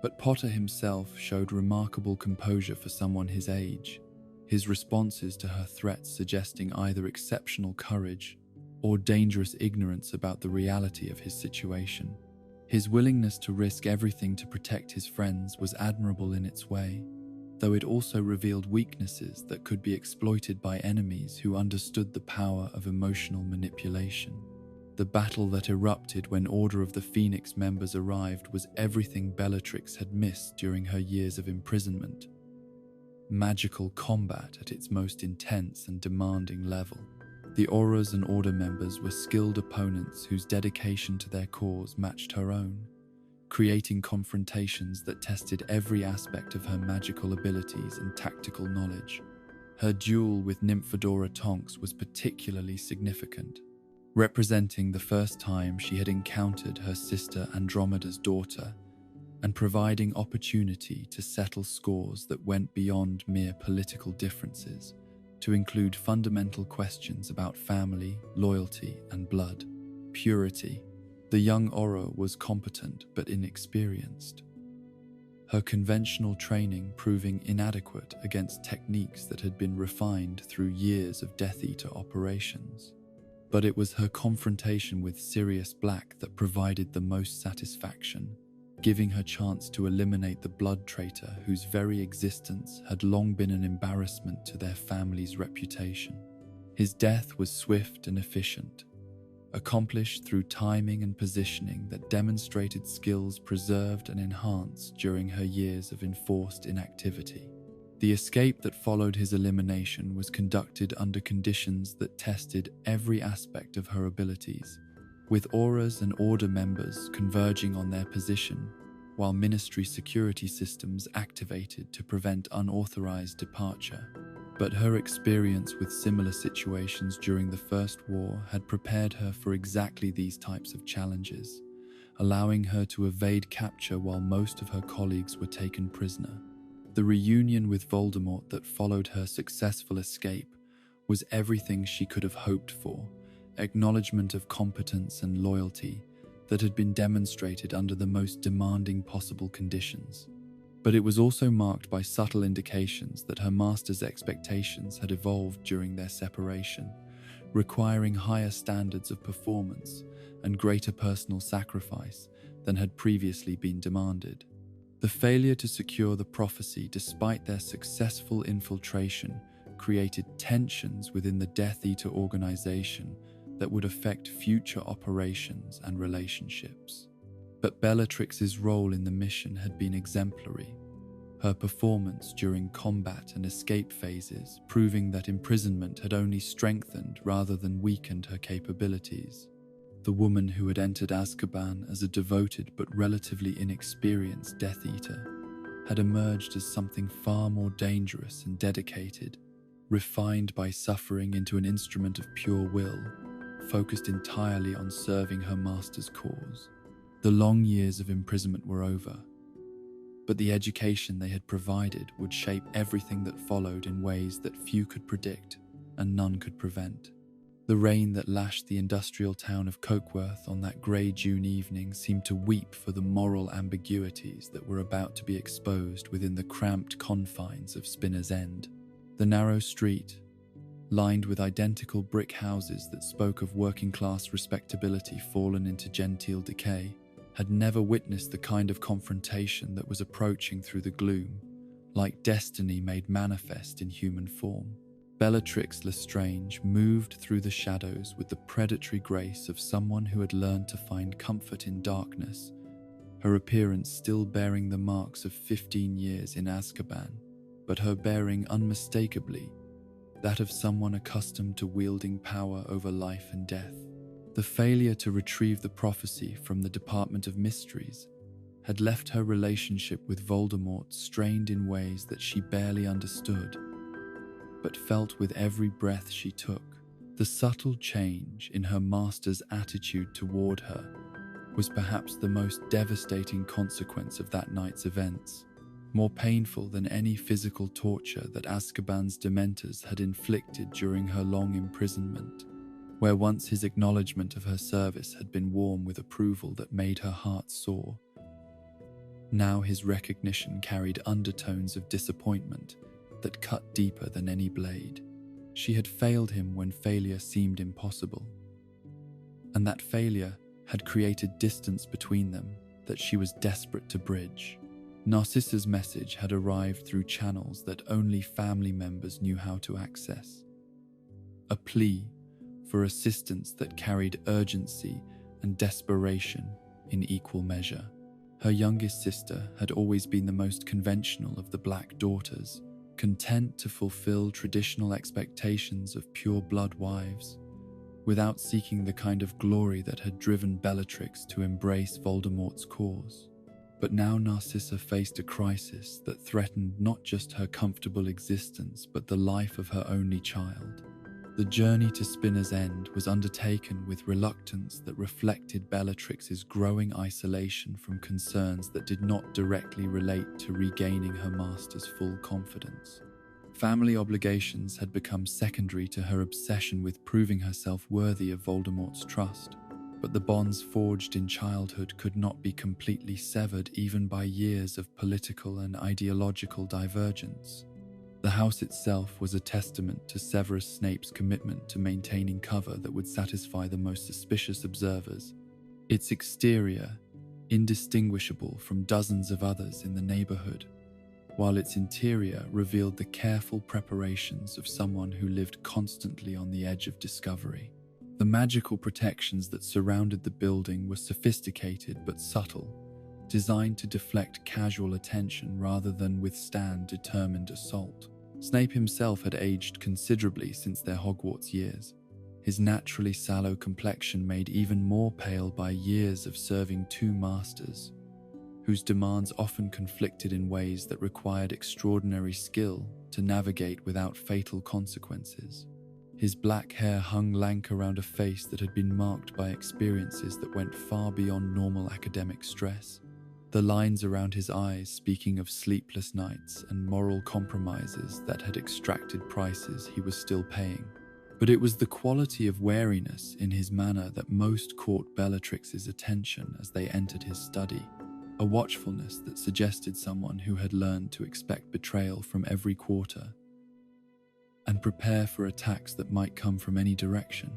But Potter himself showed remarkable composure for someone his age, his responses to her threats suggesting either exceptional courage or dangerous ignorance about the reality of his situation. His willingness to risk everything to protect his friends was admirable in its way, though it also revealed weaknesses that could be exploited by enemies who understood the power of emotional manipulation. The battle that erupted when Order of the Phoenix members arrived was everything Bellatrix had missed during her years of imprisonment. Magical combat at its most intense and demanding level. The Auras and Order members were skilled opponents whose dedication to their cause matched her own, creating confrontations that tested every aspect of her magical abilities and tactical knowledge. Her duel with Nymphadora Tonks was particularly significant, representing the first time she had encountered her sister Andromeda's daughter and providing opportunity to settle scores that went beyond mere political differences to include fundamental questions about family, loyalty, and blood purity. The young Aura was competent but inexperienced, her conventional training proving inadequate against techniques that had been refined through years of Death Eater operations. But it was her confrontation with Sirius Black that provided the most satisfaction, giving her chance to eliminate the blood traitor whose very existence had long been an embarrassment to their family's reputation. His death was swift and efficient, accomplished through timing and positioning that demonstrated skills preserved and enhanced during her years of enforced inactivity. The escape that followed his elimination was conducted under conditions that tested every aspect of her abilities, with Auras and Order members converging on their position, while Ministry security systems activated to prevent unauthorized departure. But her experience with similar situations during the First War had prepared her for exactly these types of challenges, allowing her to evade capture while most of her colleagues were taken prisoner. The reunion with Voldemort that followed her successful escape was everything she could have hoped for, acknowledgement of competence and loyalty that had been demonstrated under the most demanding possible conditions. But it was also marked by subtle indications that her master's expectations had evolved during their separation, requiring higher standards of performance and greater personal sacrifice than had previously been demanded. The failure to secure the prophecy despite their successful infiltration created tensions within the Death Eater organization that would affect future operations and relationships. But Bellatrix's role in the mission had been exemplary, her performance during combat and escape phases proving that imprisonment had only strengthened rather than weakened her capabilities. The woman who had entered Azkaban as a devoted but relatively inexperienced Death Eater had emerged as something far more dangerous and dedicated, refined by suffering into an instrument of pure will, focused entirely on serving her master's cause. The long years of imprisonment were over, but the education they had provided would shape everything that followed in ways that few could predict and none could prevent. The rain that lashed the industrial town of Cokeworth on that grey June evening seemed to weep for the moral ambiguities that were about to be exposed within the cramped confines of Spinner's End. The narrow street, lined with identical brick houses that spoke of working-class respectability fallen into genteel decay, had never witnessed the kind of confrontation that was approaching through the gloom, like destiny made manifest in human form. Bellatrix Lestrange moved through the shadows with the predatory grace of someone who had learned to find comfort in darkness, her appearance still bearing the marks of 15 years in Azkaban, but her bearing unmistakably that of someone accustomed to wielding power over life and death. The failure to retrieve the prophecy from the Department of Mysteries had left her relationship with Voldemort strained in ways that she barely understood, but felt with every breath she took. The subtle change in her master's attitude toward her was perhaps the most devastating consequence of that night's events, more painful than any physical torture that Azkaban's Dementors had inflicted during her long imprisonment, where once his acknowledgement of her service had been warm with approval that made her heart soar. Now his recognition carried undertones of disappointment that cut deeper than any blade. She had failed him when failure seemed impossible, and that failure had created distance between them that she was desperate to bridge. Narcissa's message had arrived through channels that only family members knew how to access. A plea for assistance that carried urgency and desperation in equal measure. Her youngest sister had always been the most conventional of the Black daughters, content to fulfill traditional expectations of pure-blood wives, without seeking the kind of glory that had driven Bellatrix to embrace Voldemort's cause. But now Narcissa faced a crisis that threatened not just her comfortable existence, but the life of her only child. The journey to Spinner's End was undertaken with reluctance that reflected Bellatrix's growing isolation from concerns that did not directly relate to regaining her master's full confidence. Family obligations had become secondary to her obsession with proving herself worthy of Voldemort's trust, but the bonds forged in childhood could not be completely severed even by years of political and ideological divergence. The house itself was a testament to Severus Snape's commitment to maintaining cover that would satisfy the most suspicious observers, its exterior indistinguishable from dozens of others in the neighborhood, while its interior revealed the careful preparations of someone who lived constantly on the edge of discovery. The magical protections that surrounded the building were sophisticated but subtle, designed to deflect casual attention rather than withstand determined assault. Snape himself had aged considerably since their Hogwarts years, his naturally sallow complexion made even more pale by years of serving two masters, whose demands often conflicted in ways that required extraordinary skill to navigate without fatal consequences. His black hair hung lank around a face that had been marked by experiences that went far beyond normal academic stress, the lines around his eyes speaking of sleepless nights and moral compromises that had extracted prices he was still paying. But it was the quality of wariness in his manner that most caught Bellatrix's attention as they entered his study, a watchfulness that suggested someone who had learned to expect betrayal from every quarter and prepare for attacks that might come from any direction.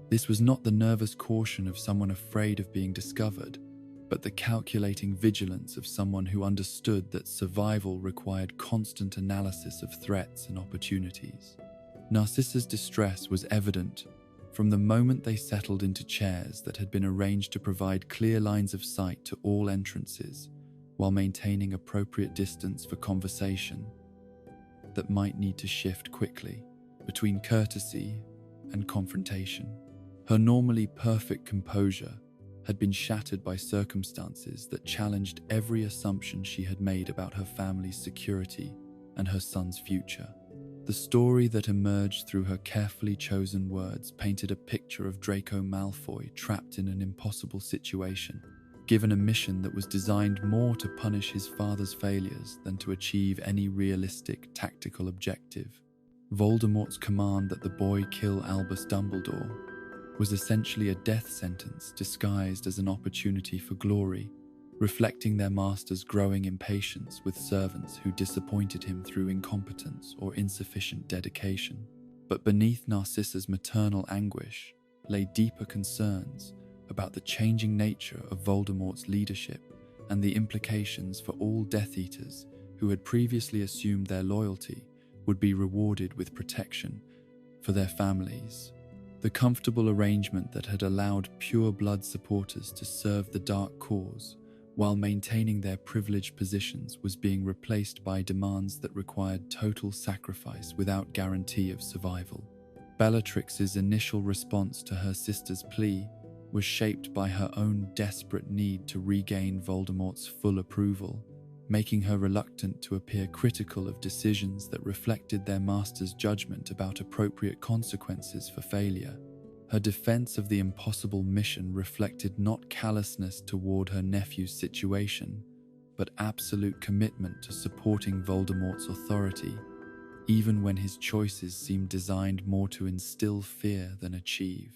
This was not the nervous caution of someone afraid of being discovered, but the calculating vigilance of someone who understood that survival required constant analysis of threats and opportunities. Narcissa's distress was evident from the moment they settled into chairs that had been arranged to provide clear lines of sight to all entrances, while maintaining appropriate distance for conversation that might need to shift quickly between courtesy and confrontation. Her normally perfect composure had been shattered by circumstances that challenged every assumption she had made about her family's security and her son's future. The story that emerged through her carefully chosen words painted a picture of Draco Malfoy trapped in an impossible situation, given a mission that was designed more to punish his father's failures than to achieve any realistic tactical objective. Voldemort's command that the boy kill Albus Dumbledore was essentially a death sentence disguised as an opportunity for glory, reflecting their master's growing impatience with servants who disappointed him through incompetence or insufficient dedication. But beneath Narcissa's maternal anguish lay deeper concerns about the changing nature of Voldemort's leadership and the implications for all Death Eaters who had previously assumed their loyalty would be rewarded with protection for their families. The comfortable arrangement that had allowed pure-blood supporters to serve the dark cause while maintaining their privileged positions was being replaced by demands that required total sacrifice without guarantee of survival. Bellatrix's initial response to her sister's plea was shaped by her own desperate need to regain Voldemort's full approval, making her reluctant to appear critical of decisions that reflected their master's judgment about appropriate consequences for failure. Her defense of the impossible mission reflected not callousness toward her nephew's situation, but absolute commitment to supporting Voldemort's authority, even when his choices seemed designed more to instill fear than achieve.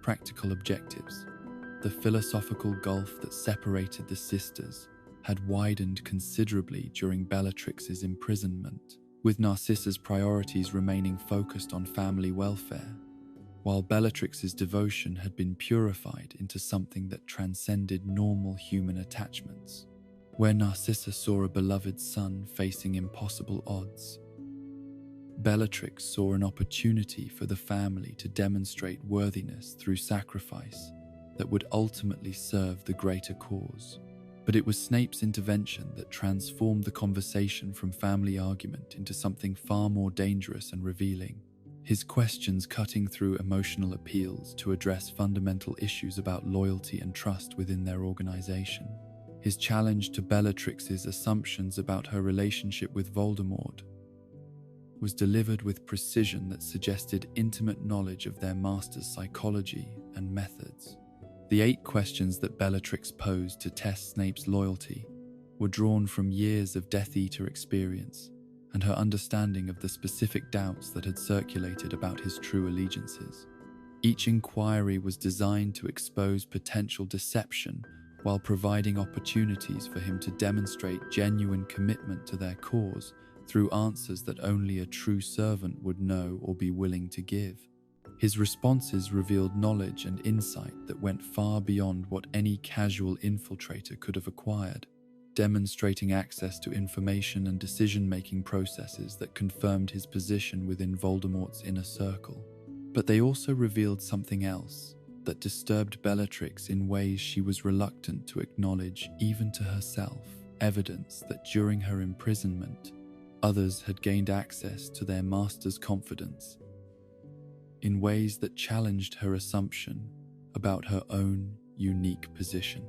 Practical objectives. The philosophical gulf that separated the sisters had widened considerably during Bellatrix's imprisonment, with Narcissa's priorities remaining focused on family welfare, while Bellatrix's devotion had been purified into something that transcended normal human attachments. Where Narcissa saw a beloved son facing impossible odds, Bellatrix saw an opportunity for the family to demonstrate worthiness through sacrifice that would ultimately serve the greater cause. But it was Snape's intervention that transformed the conversation from family argument into something far more dangerous and revealing. His questions cutting through emotional appeals to address fundamental issues about loyalty and trust within their organization. His challenge to Bellatrix's assumptions about her relationship with Voldemort was delivered with precision that suggested intimate knowledge of their master's psychology and methods. The 8 questions that Bellatrix posed to test Snape's loyalty were drawn from years of Death Eater experience and her understanding of the specific doubts that had circulated about his true allegiances. Each inquiry was designed to expose potential deception while providing opportunities for him to demonstrate genuine commitment to their cause through answers that only a true servant would know or be willing to give. His responses revealed knowledge and insight that went far beyond what any casual infiltrator could have acquired, demonstrating access to information and decision-making processes that confirmed his position within Voldemort's inner circle. But they also revealed something else that disturbed Bellatrix in ways she was reluctant to acknowledge even to herself, evidence that during her imprisonment, others had gained access to their master's confidence in ways that challenged her assumption about her own unique position.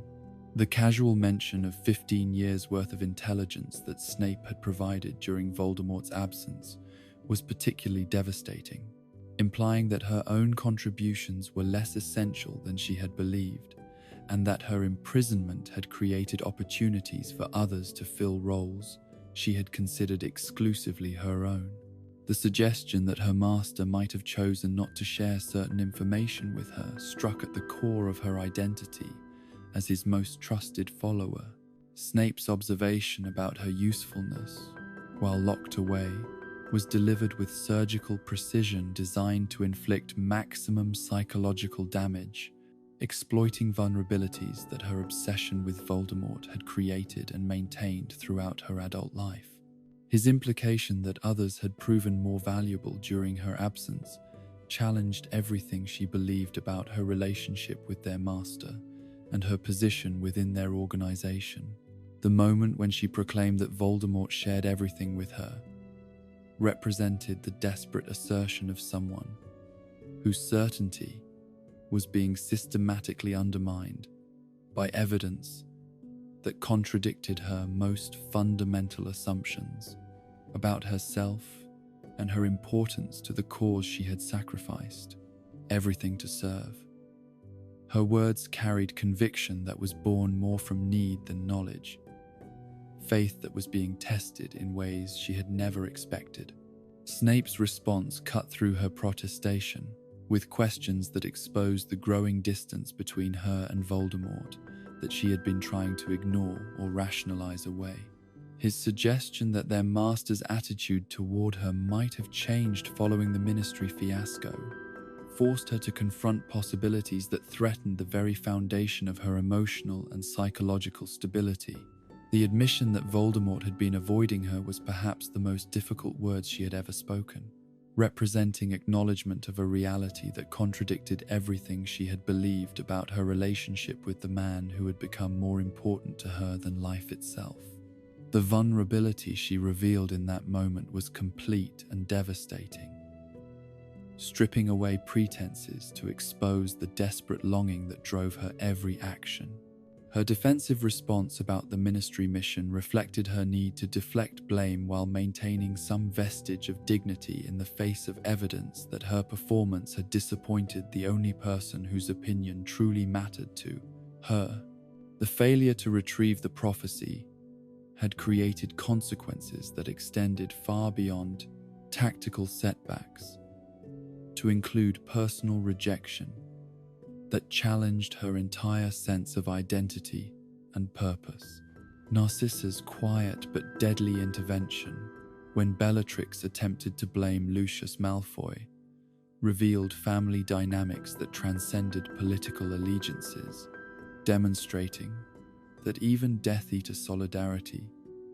The casual mention of 15 years' worth of intelligence that Snape had provided during Voldemort's absence was particularly devastating, implying that her own contributions were less essential than she had believed, and that her imprisonment had created opportunities for others to fill roles she had considered exclusively her own. The suggestion that her master might have chosen not to share certain information with her struck at the core of her identity as his most trusted follower. Snape's observation about her usefulness, while locked away, was delivered with surgical precision designed to inflict maximum psychological damage, exploiting vulnerabilities that her obsession with Voldemort had created and maintained throughout her adult life. His implication that others had proven more valuable during her absence challenged everything she believed about her relationship with their master and her position within their organization. The moment when she proclaimed that Voldemort shared everything with her represented the desperate assertion of someone whose certainty was being systematically undermined by evidence that contradicted her most fundamental assumptions about herself and her importance to the cause she had sacrificed everything to serve. Her words carried conviction that was born more from need than knowledge, faith that was being tested in ways she had never expected. Snape's response cut through her protestation, with questions that exposed the growing distance between her and Voldemort that she had been trying to ignore or rationalize away. His suggestion that their master's attitude toward her might have changed following the Ministry fiasco forced her to confront possibilities that threatened the very foundation of her emotional and psychological stability. The admission that Voldemort had been avoiding her was perhaps the most difficult words she had ever spoken, representing acknowledgement of a reality that contradicted everything she had believed about her relationship with the man who had become more important to her than life itself. The vulnerability she revealed in that moment was complete and devastating, stripping away pretenses to expose the desperate longing that drove her every action. Her defensive response about the Ministry mission reflected her need to deflect blame while maintaining some vestige of dignity in the face of evidence that her performance had disappointed the only person whose opinion truly mattered to her. The failure to retrieve the prophecy had created consequences that extended far beyond tactical setbacks, to include personal rejection that challenged her entire sense of identity and purpose. Narcissa's quiet but deadly intervention, when Bellatrix attempted to blame Lucius Malfoy, revealed family dynamics that transcended political allegiances, demonstrating that even Death Eater solidarity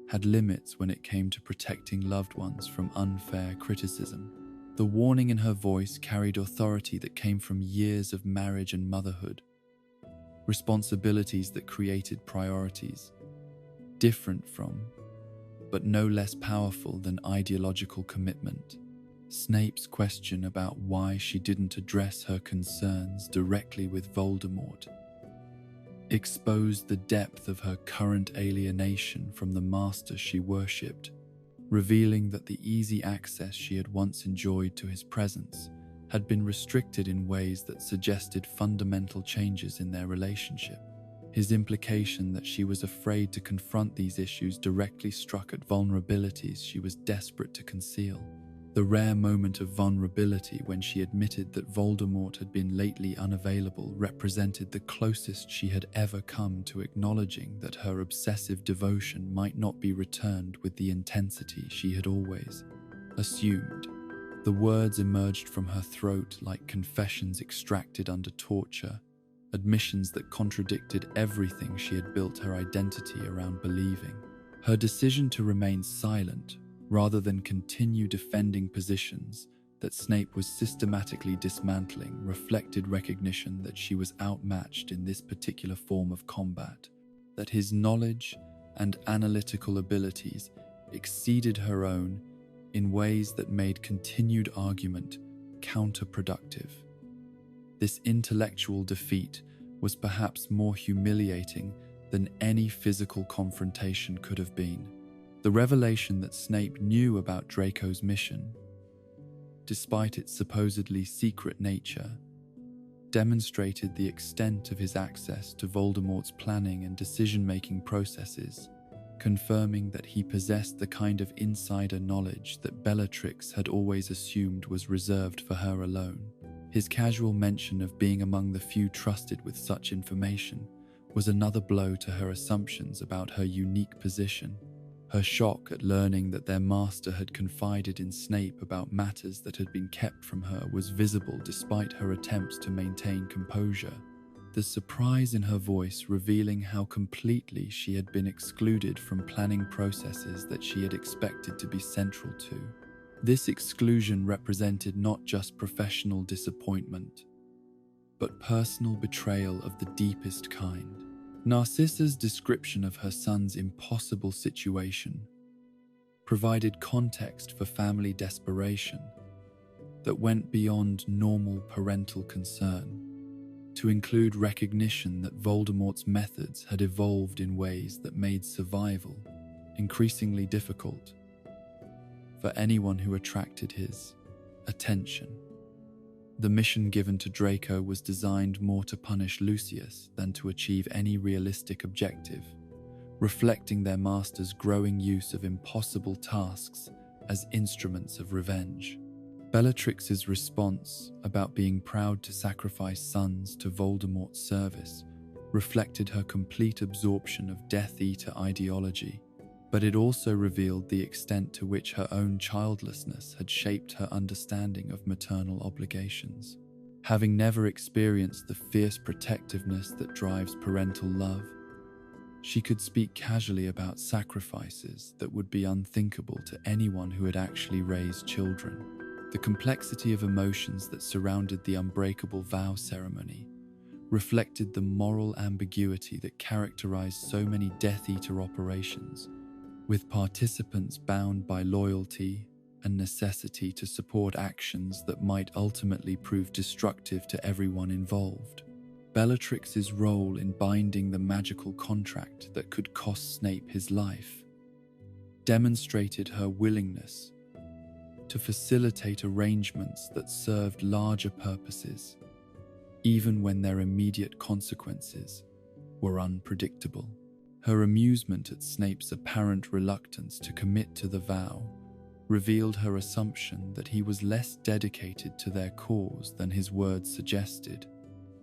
had limits when it came to protecting loved ones from unfair criticism. The warning in her voice carried authority that came from years of marriage and motherhood, responsibilities that created priorities, different from, but no less powerful than ideological commitment. Snape's question about why she didn't address her concerns directly with Voldemort exposed the depth of her current alienation from the master she worshipped, revealing that the easy access she had once enjoyed to his presence had been restricted in ways that suggested fundamental changes in their relationship. His implication that she was afraid to confront these issues directly struck at vulnerabilities she was desperate to conceal. The rare moment of vulnerability when she admitted that Voldemort had been lately unavailable represented the closest she had ever come to acknowledging that her obsessive devotion might not be returned with the intensity she had always assumed. The words emerged from her throat like confessions extracted under torture, admissions that contradicted everything she had built her identity around believing. Her decision to remain silent, rather than continue defending positions that Snape was systematically dismantling, reflected recognition that she was outmatched in this particular form of combat, that his knowledge and analytical abilities exceeded her own in ways that made continued argument counterproductive. This intellectual defeat was perhaps more humiliating than any physical confrontation could have been. The revelation that Snape knew about Draco's mission, despite its supposedly secret nature, demonstrated the extent of his access to Voldemort's planning and decision-making processes, confirming that he possessed the kind of insider knowledge that Bellatrix had always assumed was reserved for her alone. His casual mention of being among the few trusted with such information was another blow to her assumptions about her unique position. Her shock at learning that their master had confided in Snape about matters that had been kept from her was visible despite her attempts to maintain composure, the surprise in her voice revealing how completely she had been excluded from planning processes that she had expected to be central to. This exclusion represented not just professional disappointment, but personal betrayal of the deepest kind. Narcissa's description of her son's impossible situation provided context for family desperation that went beyond normal parental concern, to include recognition that Voldemort's methods had evolved in ways that made survival increasingly difficult for anyone who attracted his attention. The mission given to Draco was designed more to punish Lucius than to achieve any realistic objective, reflecting their master's growing use of impossible tasks as instruments of revenge. Bellatrix's response about being proud to sacrifice sons to Voldemort's service reflected her complete absorption of Death Eater ideology, but it also revealed the extent to which her own childlessness had shaped her understanding of maternal obligations. Having never experienced the fierce protectiveness that drives parental love, she could speak casually about sacrifices that would be unthinkable to anyone who had actually raised children. The complexity of emotions that surrounded the unbreakable vow ceremony reflected the moral ambiguity that characterized so many Death Eater operations, with participants bound by loyalty and necessity to support actions that might ultimately prove destructive to everyone involved. Bellatrix's role in binding the magical contract that could cost Snape his life demonstrated her willingness to facilitate arrangements that served larger purposes, even when their immediate consequences were unpredictable. Her amusement at Snape's apparent reluctance to commit to the vow revealed her assumption that he was less dedicated to their cause than his words suggested,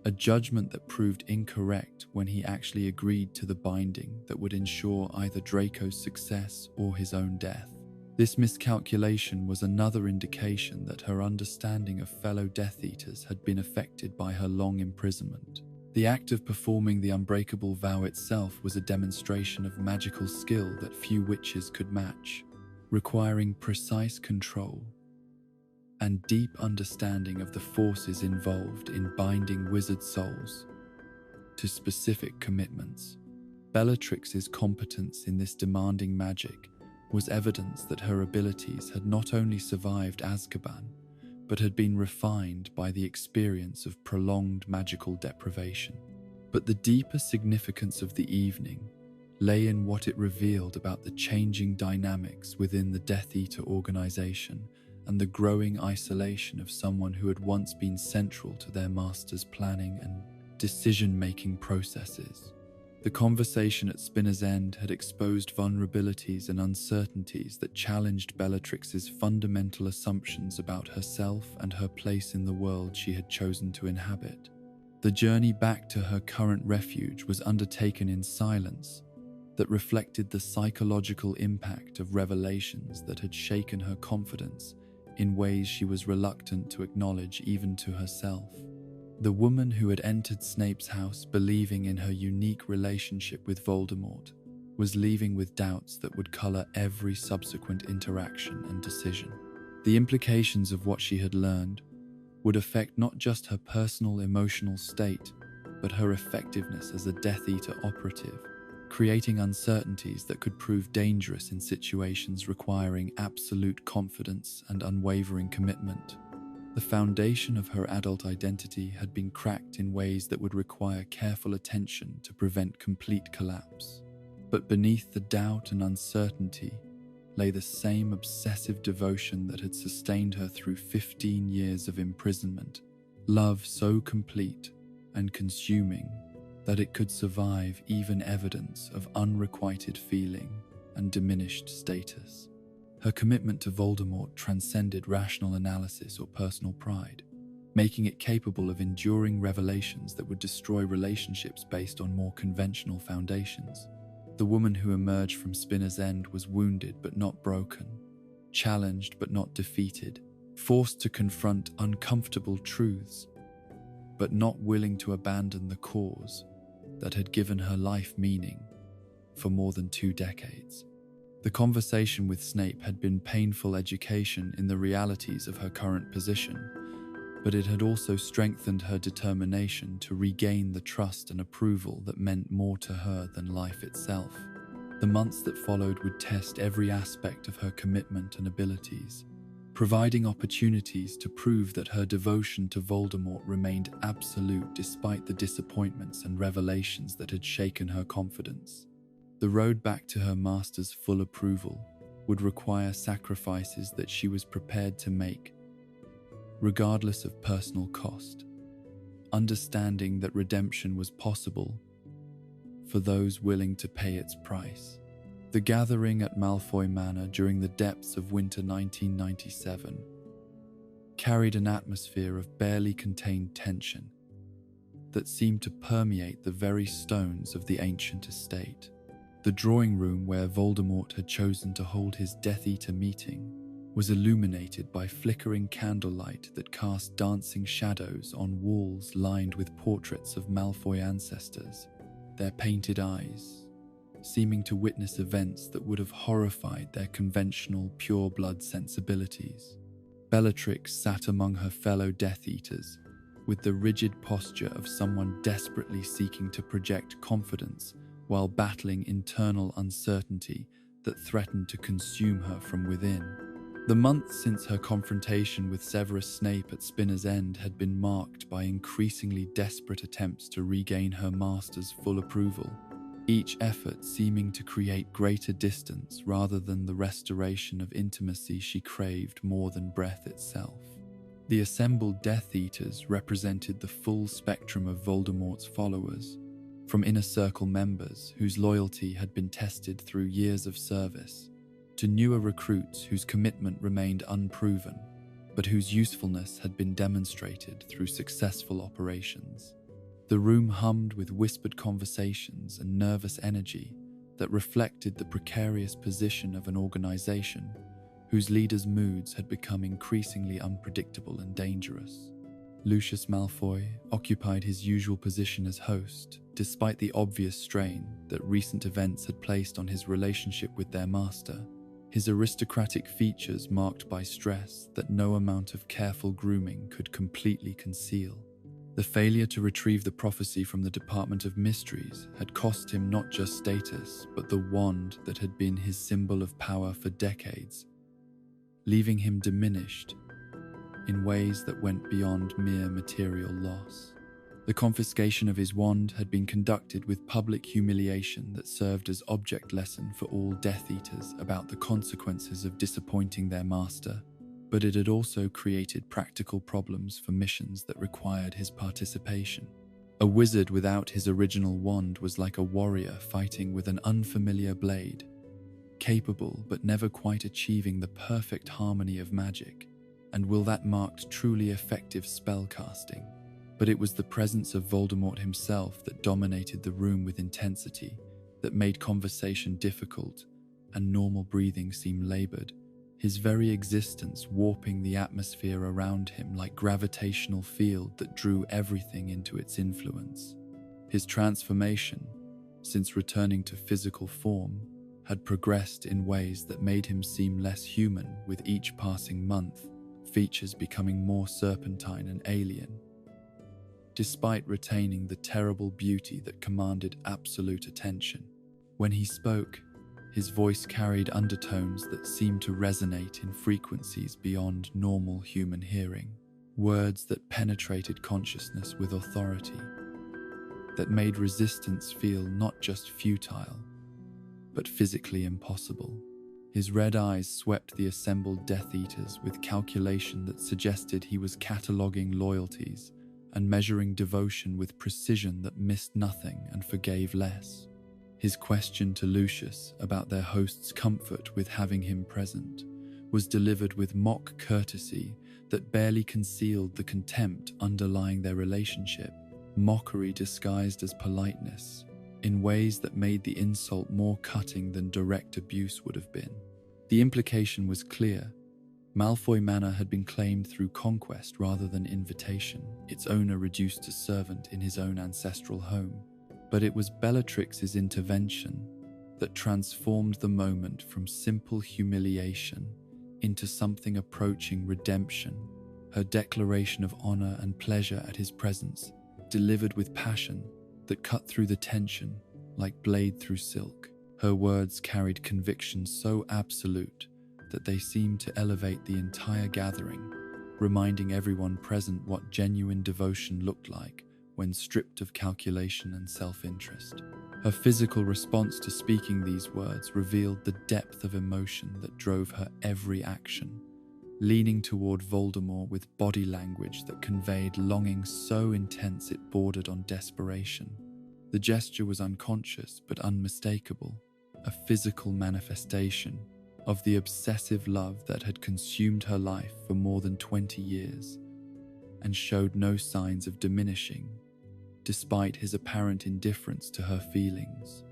a judgment that proved incorrect when he actually agreed to the binding that would ensure either Draco's success or his own death. This miscalculation was another indication that her understanding of fellow Death Eaters had been affected by her long imprisonment. The act of performing the unbreakable vow itself was a demonstration of magical skill that few witches could match, requiring precise control and deep understanding of the forces involved in binding wizard souls to specific commitments. Bellatrix's competence in this demanding magic was evidence that her abilities had not only survived Azkaban, but had been refined by the experience of prolonged magical deprivation. But the deeper significance of the evening lay in what it revealed about the changing dynamics within the Death Eater organization and the growing isolation of someone who had once been central to their master's planning and decision-making processes. The conversation at Spinner's End had exposed vulnerabilities and uncertainties that challenged Bellatrix's fundamental assumptions about herself and her place in the world she had chosen to inhabit. The journey back to her current refuge was undertaken in silence that reflected the psychological impact of revelations that had shaken her confidence in ways she was reluctant to acknowledge even to herself. The woman who had entered Snape's house believing in her unique relationship with Voldemort was leaving with doubts that would color every subsequent interaction and decision. The implications of what she had learned would affect not just her personal emotional state, but her effectiveness as a Death Eater operative, creating uncertainties that could prove dangerous in situations requiring absolute confidence and unwavering commitment. The foundation of her adult identity had been cracked in ways that would require careful attention to prevent complete collapse. But beneath the doubt and uncertainty lay the same obsessive devotion that had sustained her through 15 years of imprisonment, love so complete and consuming that it could survive even evidence of unrequited feeling and diminished status. Her commitment to Voldemort transcended rational analysis or personal pride, making it capable of enduring revelations that would destroy relationships based on more conventional foundations. The woman who emerged from Spinner's End was wounded but not broken, challenged but not defeated, forced to confront uncomfortable truths, but not willing to abandon the cause that had given her life meaning for more than 2 decades. The conversation with Snape had been painful education in the realities of her current position, but it had also strengthened her determination to regain the trust and approval that meant more to her than life itself. The months that followed would test every aspect of her commitment and abilities, providing opportunities to prove that her devotion to Voldemort remained absolute despite the disappointments and revelations that had shaken her confidence. The road back to her master's full approval would require sacrifices that she was prepared to make, regardless of personal cost, understanding that redemption was possible for those willing to pay its price. The gathering at Malfoy Manor during the depths of winter 1997 carried an atmosphere of barely contained tension that seemed to permeate the very stones of the ancient estate. The drawing room where Voldemort had chosen to hold his Death Eater meeting was illuminated by flickering candlelight that cast dancing shadows on walls lined with portraits of Malfoy ancestors, their painted eyes seeming to witness events that would have horrified their conventional pure-blood sensibilities. Bellatrix sat among her fellow Death Eaters with the rigid posture of someone desperately seeking to project confidence while battling internal uncertainty that threatened to consume her from within. The months since her confrontation with Severus Snape at Spinner's End had been marked by increasingly desperate attempts to regain her master's full approval, each effort seeming to create greater distance rather than the restoration of intimacy she craved more than breath itself. The assembled Death Eaters represented the full spectrum of Voldemort's followers, from inner circle members whose loyalty had been tested through years of service, to newer recruits whose commitment remained unproven, but whose usefulness had been demonstrated through successful operations. The room hummed with whispered conversations and nervous energy that reflected the precarious position of an organization whose leaders' moods had become increasingly unpredictable and dangerous. Lucius Malfoy occupied his usual position as host, despite the obvious strain that recent events had placed on his relationship with their master, his aristocratic features marked by stress that no amount of careful grooming could completely conceal. The failure to retrieve the prophecy from the Department of Mysteries had cost him not just status, but the wand that had been his symbol of power for decades, leaving him diminished in ways that went beyond mere material loss. The confiscation of his wand had been conducted with public humiliation that served as object lesson for all Death Eaters about the consequences of disappointing their master, but it had also created practical problems for missions that required his participation. A wizard without his original wand was like a warrior fighting with an unfamiliar blade, capable but never quite achieving the perfect harmony of magic. And will that marked truly effective spellcasting? But it was the presence of Voldemort himself that dominated the room with intensity, that made conversation difficult and normal breathing seem labored, his very existence warping the atmosphere around him like gravitational field that drew everything into its influence. His transformation, since returning to physical form, had progressed in ways that made him seem less human with each passing month, features becoming more serpentine and alien, despite retaining the terrible beauty that commanded absolute attention. When he spoke, his voice carried undertones that seemed to resonate in frequencies beyond normal human hearing, words that penetrated consciousness with authority, that made resistance feel not just futile, but physically impossible. His red eyes swept the assembled Death Eaters with calculation that suggested he was cataloguing loyalties and measuring devotion with precision that missed nothing and forgave less. His question to Lucius about their host's comfort with having him present was delivered with mock courtesy that barely concealed the contempt underlying their relationship, mockery disguised as politeness, in ways that made the insult more cutting than direct abuse would have been. The implication was clear. Malfoy Manor had been claimed through conquest rather than invitation, its owner reduced to servant in his own ancestral home. But it was Bellatrix's intervention that transformed the moment from simple humiliation into something approaching redemption. Her declaration of honor and pleasure at his presence, delivered with passion that cut through the tension like blade through silk. Her words carried conviction so absolute that they seemed to elevate the entire gathering, reminding everyone present what genuine devotion looked like when stripped of calculation and self-interest. Her physical response to speaking these words revealed the depth of emotion that drove her every action, leaning toward Voldemort with body language that conveyed longing so intense it bordered on desperation. The gesture was unconscious but unmistakable, a physical manifestation of the obsessive love that had consumed her life for more than 20 years and showed no signs of diminishing, despite his apparent indifference to her feelings.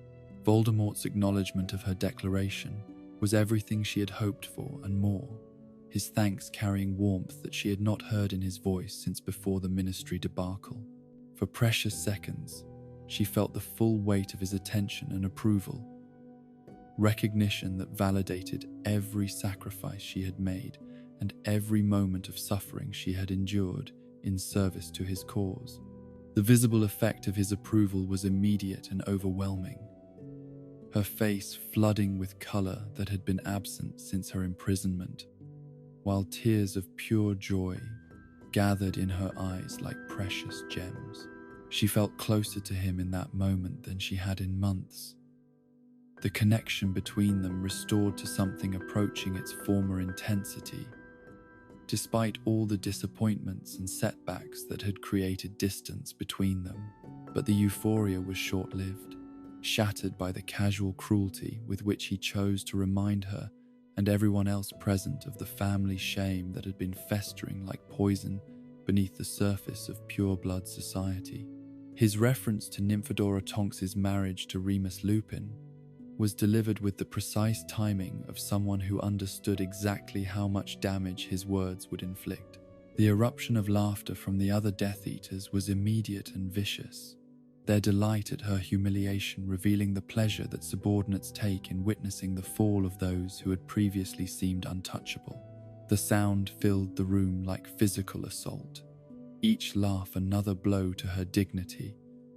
Voldemort's acknowledgement of her declaration was everything she had hoped for and more, his thanks carrying warmth that she had not heard in his voice since before the Ministry debacle. For precious seconds, she felt the full weight of his attention and approval, recognition that validated every sacrifice she had made and every moment of suffering she had endured in service to his cause. The visible effect of his approval was immediate and overwhelming, her face flooding with color that had been absent since her imprisonment, while tears of pure joy gathered in her eyes like precious gems. She felt closer to him in that moment than she had in months. The connection between them restored to something approaching its former intensity, despite all the disappointments and setbacks that had created distance between them. But the euphoria was short-lived, shattered by the casual cruelty with which he chose to remind her and everyone else present of the family shame that had been festering like poison beneath the surface of pure-blood society. His reference to Nymphadora Tonks's marriage to Remus Lupin was delivered with the precise timing of someone who understood exactly how much damage his words would inflict. The eruption of laughter from the other Death Eaters was immediate and vicious, their delight at her humiliation revealing the pleasure that subordinates take in witnessing the fall of those who had previously seemed untouchable. The sound filled the room like physical assault, each laugh another blow to her dignity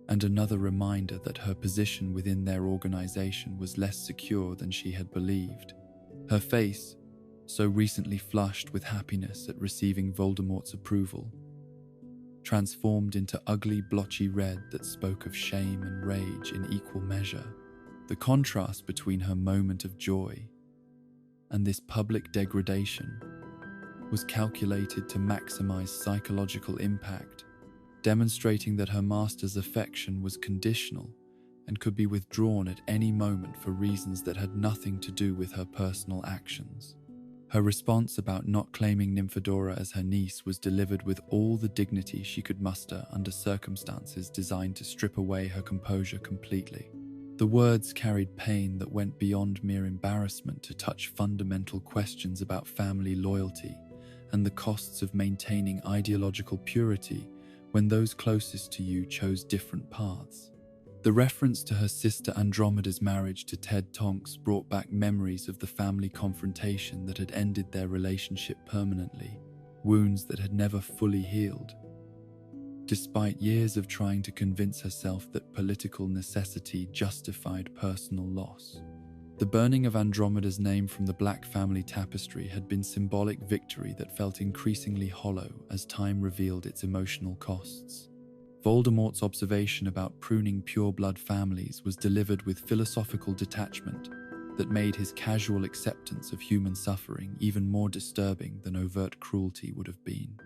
and another reminder that her position within their organization was less secure than she had believed. Her face, so recently flushed with happiness at receiving Voldemort's approval, transformed into ugly blotchy red that spoke of shame and rage in equal measure. The contrast between her moment of joy and this public degradation was calculated to maximize psychological impact, demonstrating that her master's affection was conditional and could be withdrawn at any moment for reasons that had nothing to do with her personal actions. Her response about not claiming Nymphadora as her niece was delivered with all the dignity she could muster under circumstances designed to strip away her composure completely. The words carried pain that went beyond mere embarrassment to touch fundamental questions about family loyalty and the costs of maintaining ideological purity when those closest to you chose different paths. The reference to her sister Andromeda's marriage to Ted Tonks brought back memories of the family confrontation that had ended their relationship permanently, wounds that had never fully healed. Despite years of trying to convince herself that political necessity justified personal loss, the burning of Andromeda's name from the Black family tapestry had been symbolic victory that felt increasingly hollow as time revealed its emotional costs. Voldemort's observation about pruning pure-blood families was delivered with philosophical detachment that made his casual acceptance of human suffering even more disturbing than overt cruelty would have been.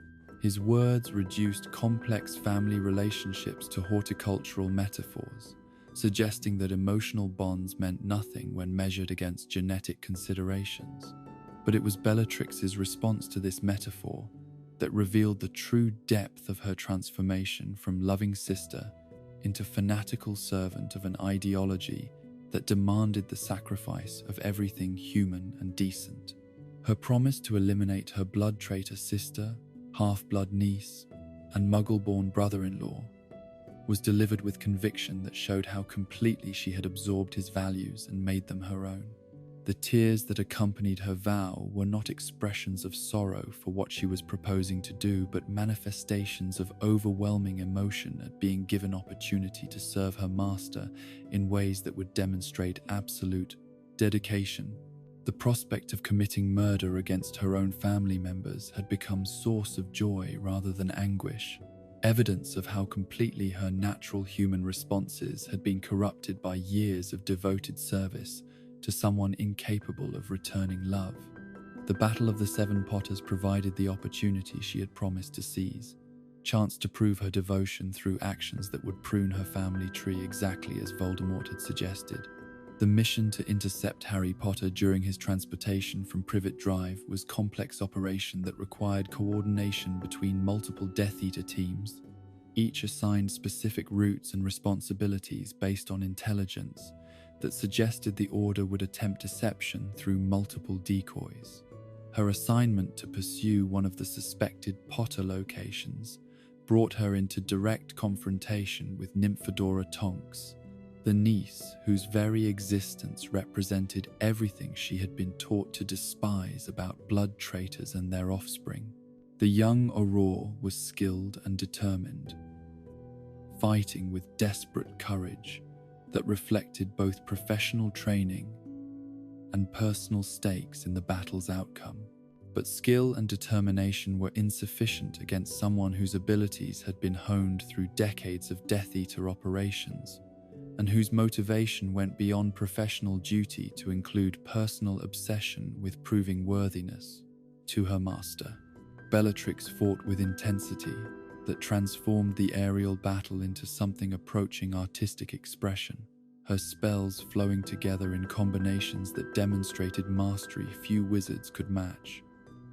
His words reduced complex family relationships to horticultural metaphors, suggesting that emotional bonds meant nothing when measured against genetic considerations. But it was Bellatrix's response to this metaphor that revealed the true depth of her transformation from loving sister into fanatical servant of an ideology that demanded the sacrifice of everything human and decent. Her promise to eliminate her blood traitor sister, half-blood niece, and muggle-born brother-in-law was delivered with conviction that showed how completely she had absorbed his values and made them her own. The tears that accompanied her vow were not expressions of sorrow for what she was proposing to do, but manifestations of overwhelming emotion at being given opportunity to serve her master in ways that would demonstrate absolute dedication. The prospect of committing murder against her own family members had become source of joy rather than anguish, evidence of how completely her natural human responses had been corrupted by years of devoted service to someone incapable of returning love. The Battle of the Seven Potters provided the opportunity she had promised to seize, chance to prove her devotion through actions that would prune her family tree exactly as Voldemort had suggested. The The mission to intercept Harry Potter during his transportation from Privet Drive was a complex operation that required coordination between multiple Death Eater teams, each assigned specific routes and responsibilities based on intelligence that suggested the Order would attempt deception through multiple decoys. Her assignment to pursue one of the suspected Potter locations brought her into direct confrontation with Nymphadora Tonks, the niece whose very existence represented everything she had been taught to despise about blood traitors and their offspring. The young Aurore was skilled and determined, fighting with desperate courage that reflected both professional training and personal stakes in the battle's outcome. But skill and determination were insufficient against someone whose abilities had been honed through decades of Death Eater operations, and whose motivation went beyond professional duty to include personal obsession with proving worthiness to her master. Bellatrix fought with intensity that transformed the aerial battle into something approaching artistic expression, her spells flowing together in combinations that demonstrated mastery few wizards could match.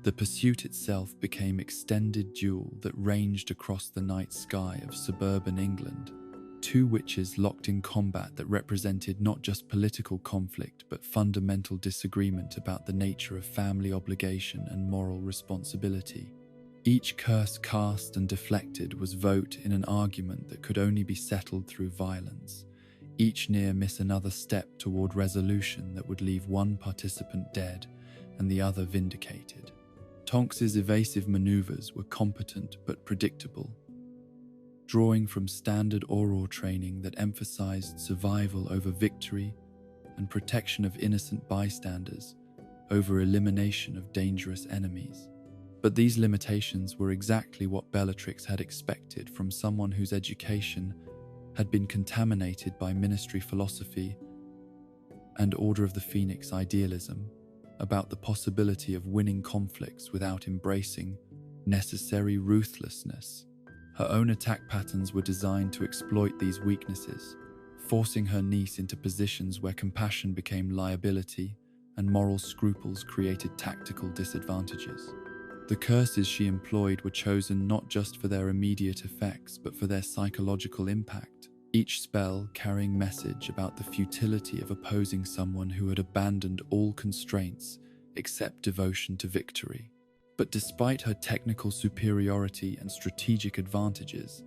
The pursuit itself became an extended duel that ranged across the night sky of suburban England. Two witches locked in combat that represented not just political conflict but fundamental disagreement about the nature of family obligation and moral responsibility. Each curse cast and deflected was vote in an argument that could only be settled through violence, each near miss another step toward resolution that would leave one participant dead and the other vindicated. Tonks's evasive maneuvers were competent but predictable, drawing from standard Auror training that emphasized survival over victory and protection of innocent bystanders over elimination of dangerous enemies. But these limitations were exactly what Bellatrix had expected from someone whose education had been contaminated by Ministry philosophy and Order of the Phoenix idealism about the possibility of winning conflicts without embracing necessary ruthlessness. Her own attack patterns were designed to exploit these weaknesses, forcing her niece into positions where compassion became liability and moral scruples created tactical disadvantages. The curses she employed were chosen not just for their immediate effects but for their psychological impact, each spell carrying message about the futility of opposing someone who had abandoned all constraints except devotion to victory. But despite her technical superiority and strategic advantages,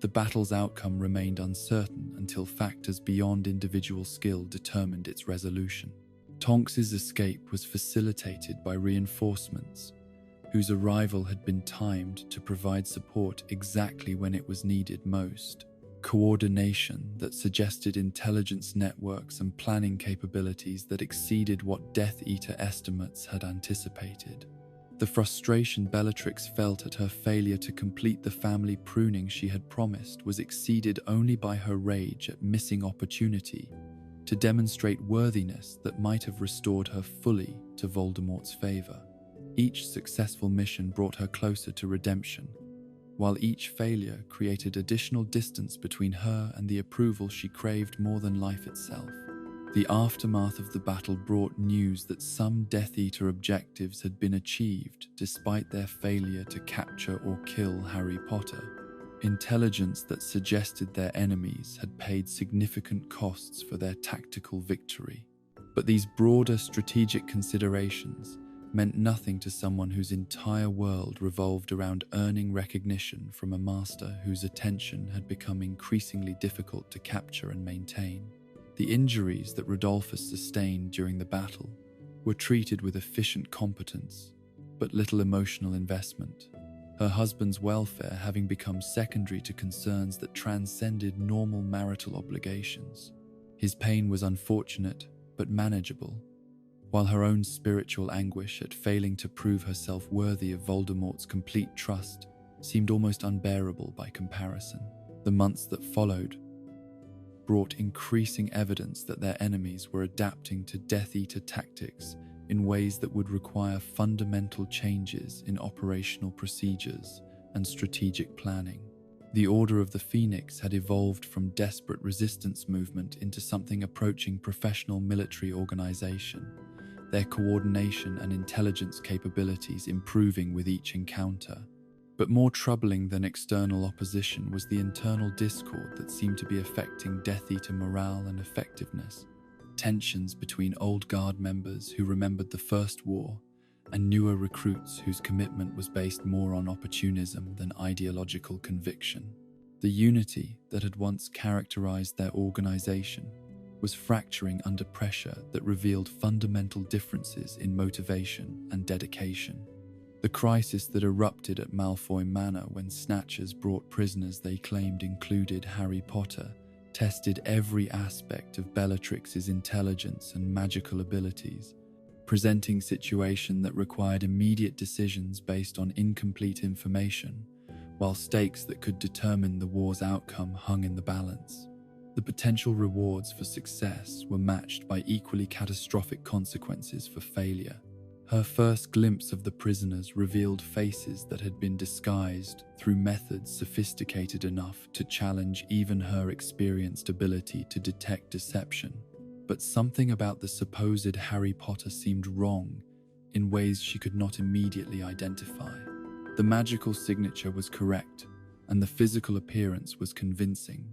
the battle's outcome remained uncertain until factors beyond individual skill determined its resolution. Tonks's escape was facilitated by reinforcements, whose arrival had been timed to provide support exactly when it was needed most. Coordination that suggested intelligence networks and planning capabilities that exceeded what Death Eater estimates had anticipated. The frustration Bellatrix felt at her failure to complete the family pruning she had promised was exceeded only by her rage at missing opportunity to demonstrate worthiness that might have restored her fully to Voldemort's favor. Each successful mission brought her closer to redemption, while each failure created additional distance between her and the approval she craved more than life itself. The aftermath of the battle brought news that some Death Eater objectives had been achieved despite their failure to capture or kill Harry Potter, intelligence that suggested their enemies had paid significant costs for their tactical victory. But these broader strategic considerations meant nothing to someone whose entire world revolved around earning recognition from a master whose attention had become increasingly difficult to capture and maintain. The injuries that Rodolphus sustained during the battle were treated with efficient competence, but little emotional investment, her husband's welfare having become secondary to concerns that transcended normal marital obligations. His pain was unfortunate, but manageable, while her own spiritual anguish at failing to prove herself worthy of Voldemort's complete trust seemed almost unbearable by comparison. The months that followed brought increasing evidence that their enemies were adapting to Death Eater tactics in ways that would require fundamental changes in operational procedures and strategic planning. The Order of the Phoenix had evolved from desperate resistance movement into something approaching professional military organization, their coordination and intelligence capabilities improving with each encounter. But more troubling than external opposition was the internal discord that seemed to be affecting Death Eater morale and effectiveness. Tensions between old guard members who remembered the First War and newer recruits whose commitment was based more on opportunism than ideological conviction. The unity that had once characterized their organization was fracturing under pressure that revealed fundamental differences in motivation and dedication. The crisis that erupted at Malfoy Manor when Snatchers brought prisoners they claimed included Harry Potter tested every aspect of Bellatrix's intelligence and magical abilities, presenting situation that required immediate decisions based on incomplete information, while stakes that could determine the war's outcome hung in the balance. The potential rewards for success were matched by equally catastrophic consequences for failure. Her first glimpse of the prisoners revealed faces that had been disguised through methods sophisticated enough to challenge even her experienced ability to detect deception. But something about the supposed Harry Potter seemed wrong in ways she could not immediately identify. The magical signature was correct, and the physical appearance was convincing.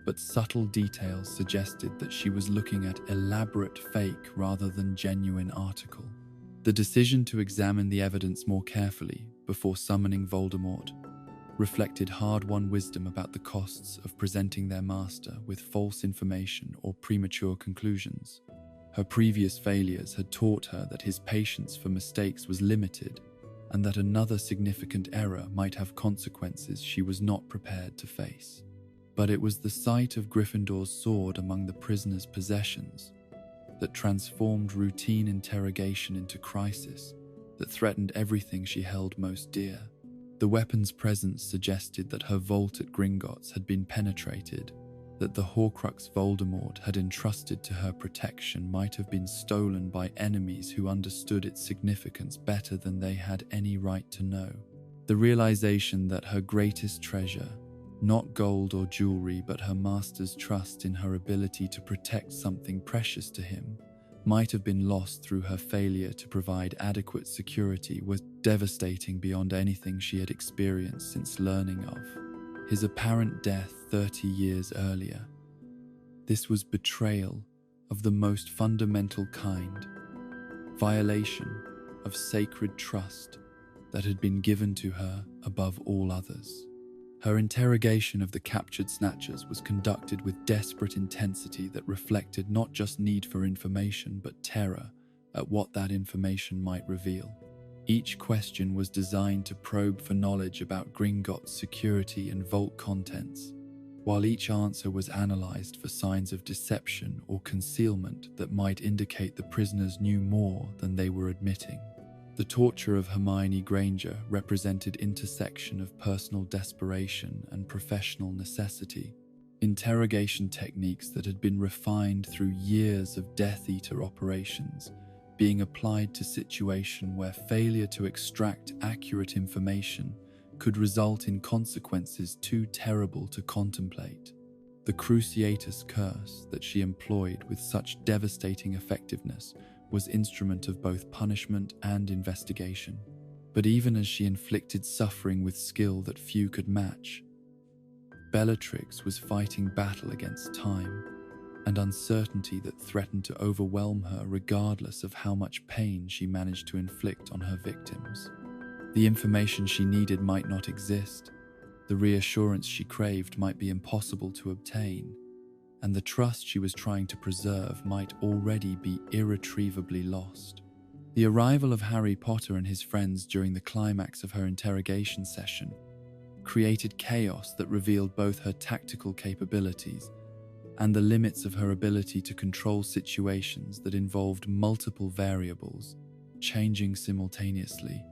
But subtle details suggested that she was looking at elaborate fake rather than genuine article. The decision to examine the evidence more carefully before summoning Voldemort reflected hard-won wisdom about the costs of presenting their master with false information or premature conclusions. Her previous failures had taught her that his patience for mistakes was limited and that another significant error might have consequences she was not prepared to face. But it was the sight of Gryffindor's sword among the prisoner's possessions that transformed routine interrogation into crisis that threatened everything she held most dear. The weapon's presence suggested that her vault at Gringotts had been penetrated, that the Horcrux Voldemort had entrusted to her protection might have been stolen by enemies who understood its significance better than they had any right to know. The realization that her greatest treasure, not gold or jewelry but her master's trust in her ability to protect something precious to him, might have been lost through her failure to provide adequate security was devastating beyond anything she had experienced since learning of his apparent death 30 years earlier. This was betrayal of the most fundamental kind, violation of sacred trust that had been given to her above all others. Her interrogation of the captured Snatchers was conducted with desperate intensity that reflected not just need for information but terror at what that information might reveal. Each question was designed to probe for knowledge about Gringotts' security and vault contents, while each answer was analyzed for signs of deception or concealment that might indicate the prisoners knew more than they were admitting. The torture of Hermione Granger represented intersection of personal desperation and professional necessity, interrogation techniques that had been refined through years of Death Eater operations, being applied to situation where failure to extract accurate information could result in consequences too terrible to contemplate. The Cruciatus curse that she employed with such devastating effectiveness was instrument of both punishment and investigation. But even as she inflicted suffering with skill that few could match, Bellatrix was fighting battle against time and uncertainty that threatened to overwhelm her regardless of how much pain she managed to inflict on her victims. The information she needed might not exist, the reassurance she craved might be impossible to obtain, and the trust she was trying to preserve might already be irretrievably lost. The arrival of Harry Potter and his friends during the climax of her interrogation session created chaos that revealed both her tactical capabilities and the limits of her ability to control situations that involved multiple variables, changing simultaneously.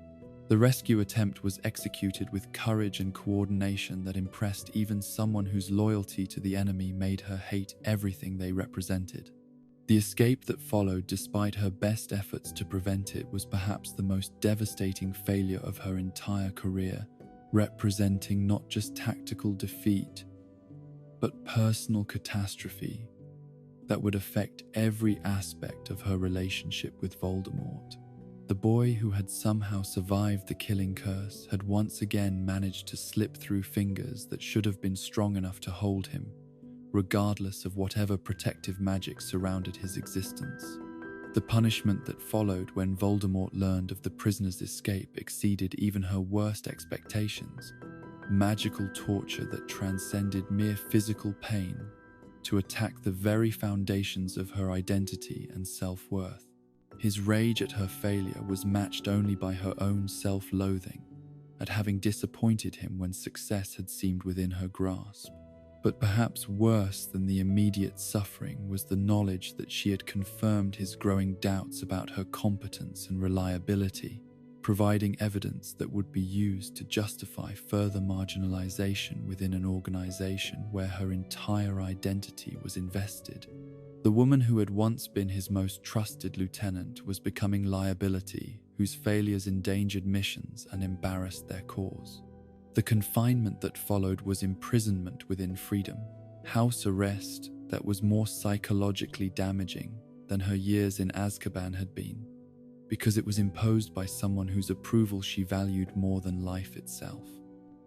The rescue attempt was executed with courage and coordination that impressed even someone whose loyalty to the enemy made her hate everything they represented. The escape that followed, despite her best efforts to prevent it, was perhaps the most devastating failure of her entire career, representing not just tactical defeat, but personal catastrophe that would affect every aspect of her relationship with Voldemort. The boy who had somehow survived the killing curse had once again managed to slip through fingers that should have been strong enough to hold him, regardless of whatever protective magic surrounded his existence. The punishment that followed when Voldemort learned of the prisoner's escape exceeded even her worst expectations. Magical torture that transcended mere physical pain to attack the very foundations of her identity and self-worth. His rage at her failure was matched only by her own self-loathing at having disappointed him when success had seemed within her grasp. But perhaps worse than the immediate suffering was the knowledge that she had confirmed his growing doubts about her competence and reliability, providing evidence that would be used to justify further marginalization within an organization where her entire identity was invested. The woman who had once been his most trusted lieutenant was becoming liability, whose failures endangered missions and embarrassed their cause. The confinement that followed was imprisonment within freedom, house arrest that was more psychologically damaging than her years in Azkaban had been, because it was imposed by someone whose approval she valued more than life itself.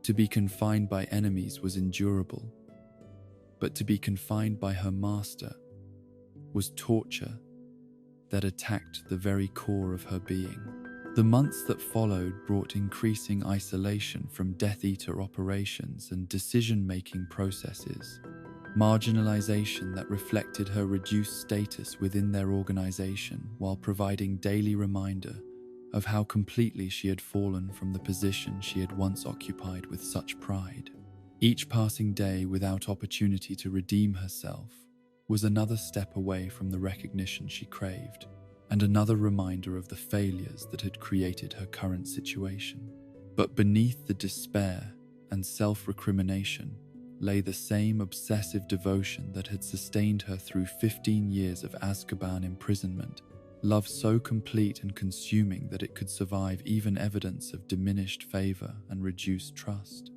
To be confined by enemies was endurable, but to be confined by her master was torture that attacked the very core of her being. The months that followed brought increasing isolation from Death Eater operations and decision-making processes, marginalization that reflected her reduced status within their organization while providing daily reminder of how completely she had fallen from the position she had once occupied with such pride. Each passing day without opportunity to redeem herself was another step away from the recognition she craved, and another reminder of the failures that had created her current situation. But beneath the despair and self-recrimination lay the same obsessive devotion that had sustained her through 15 years of Azkaban imprisonment, love so complete and consuming that it could survive even evidence of diminished favor and reduced trust.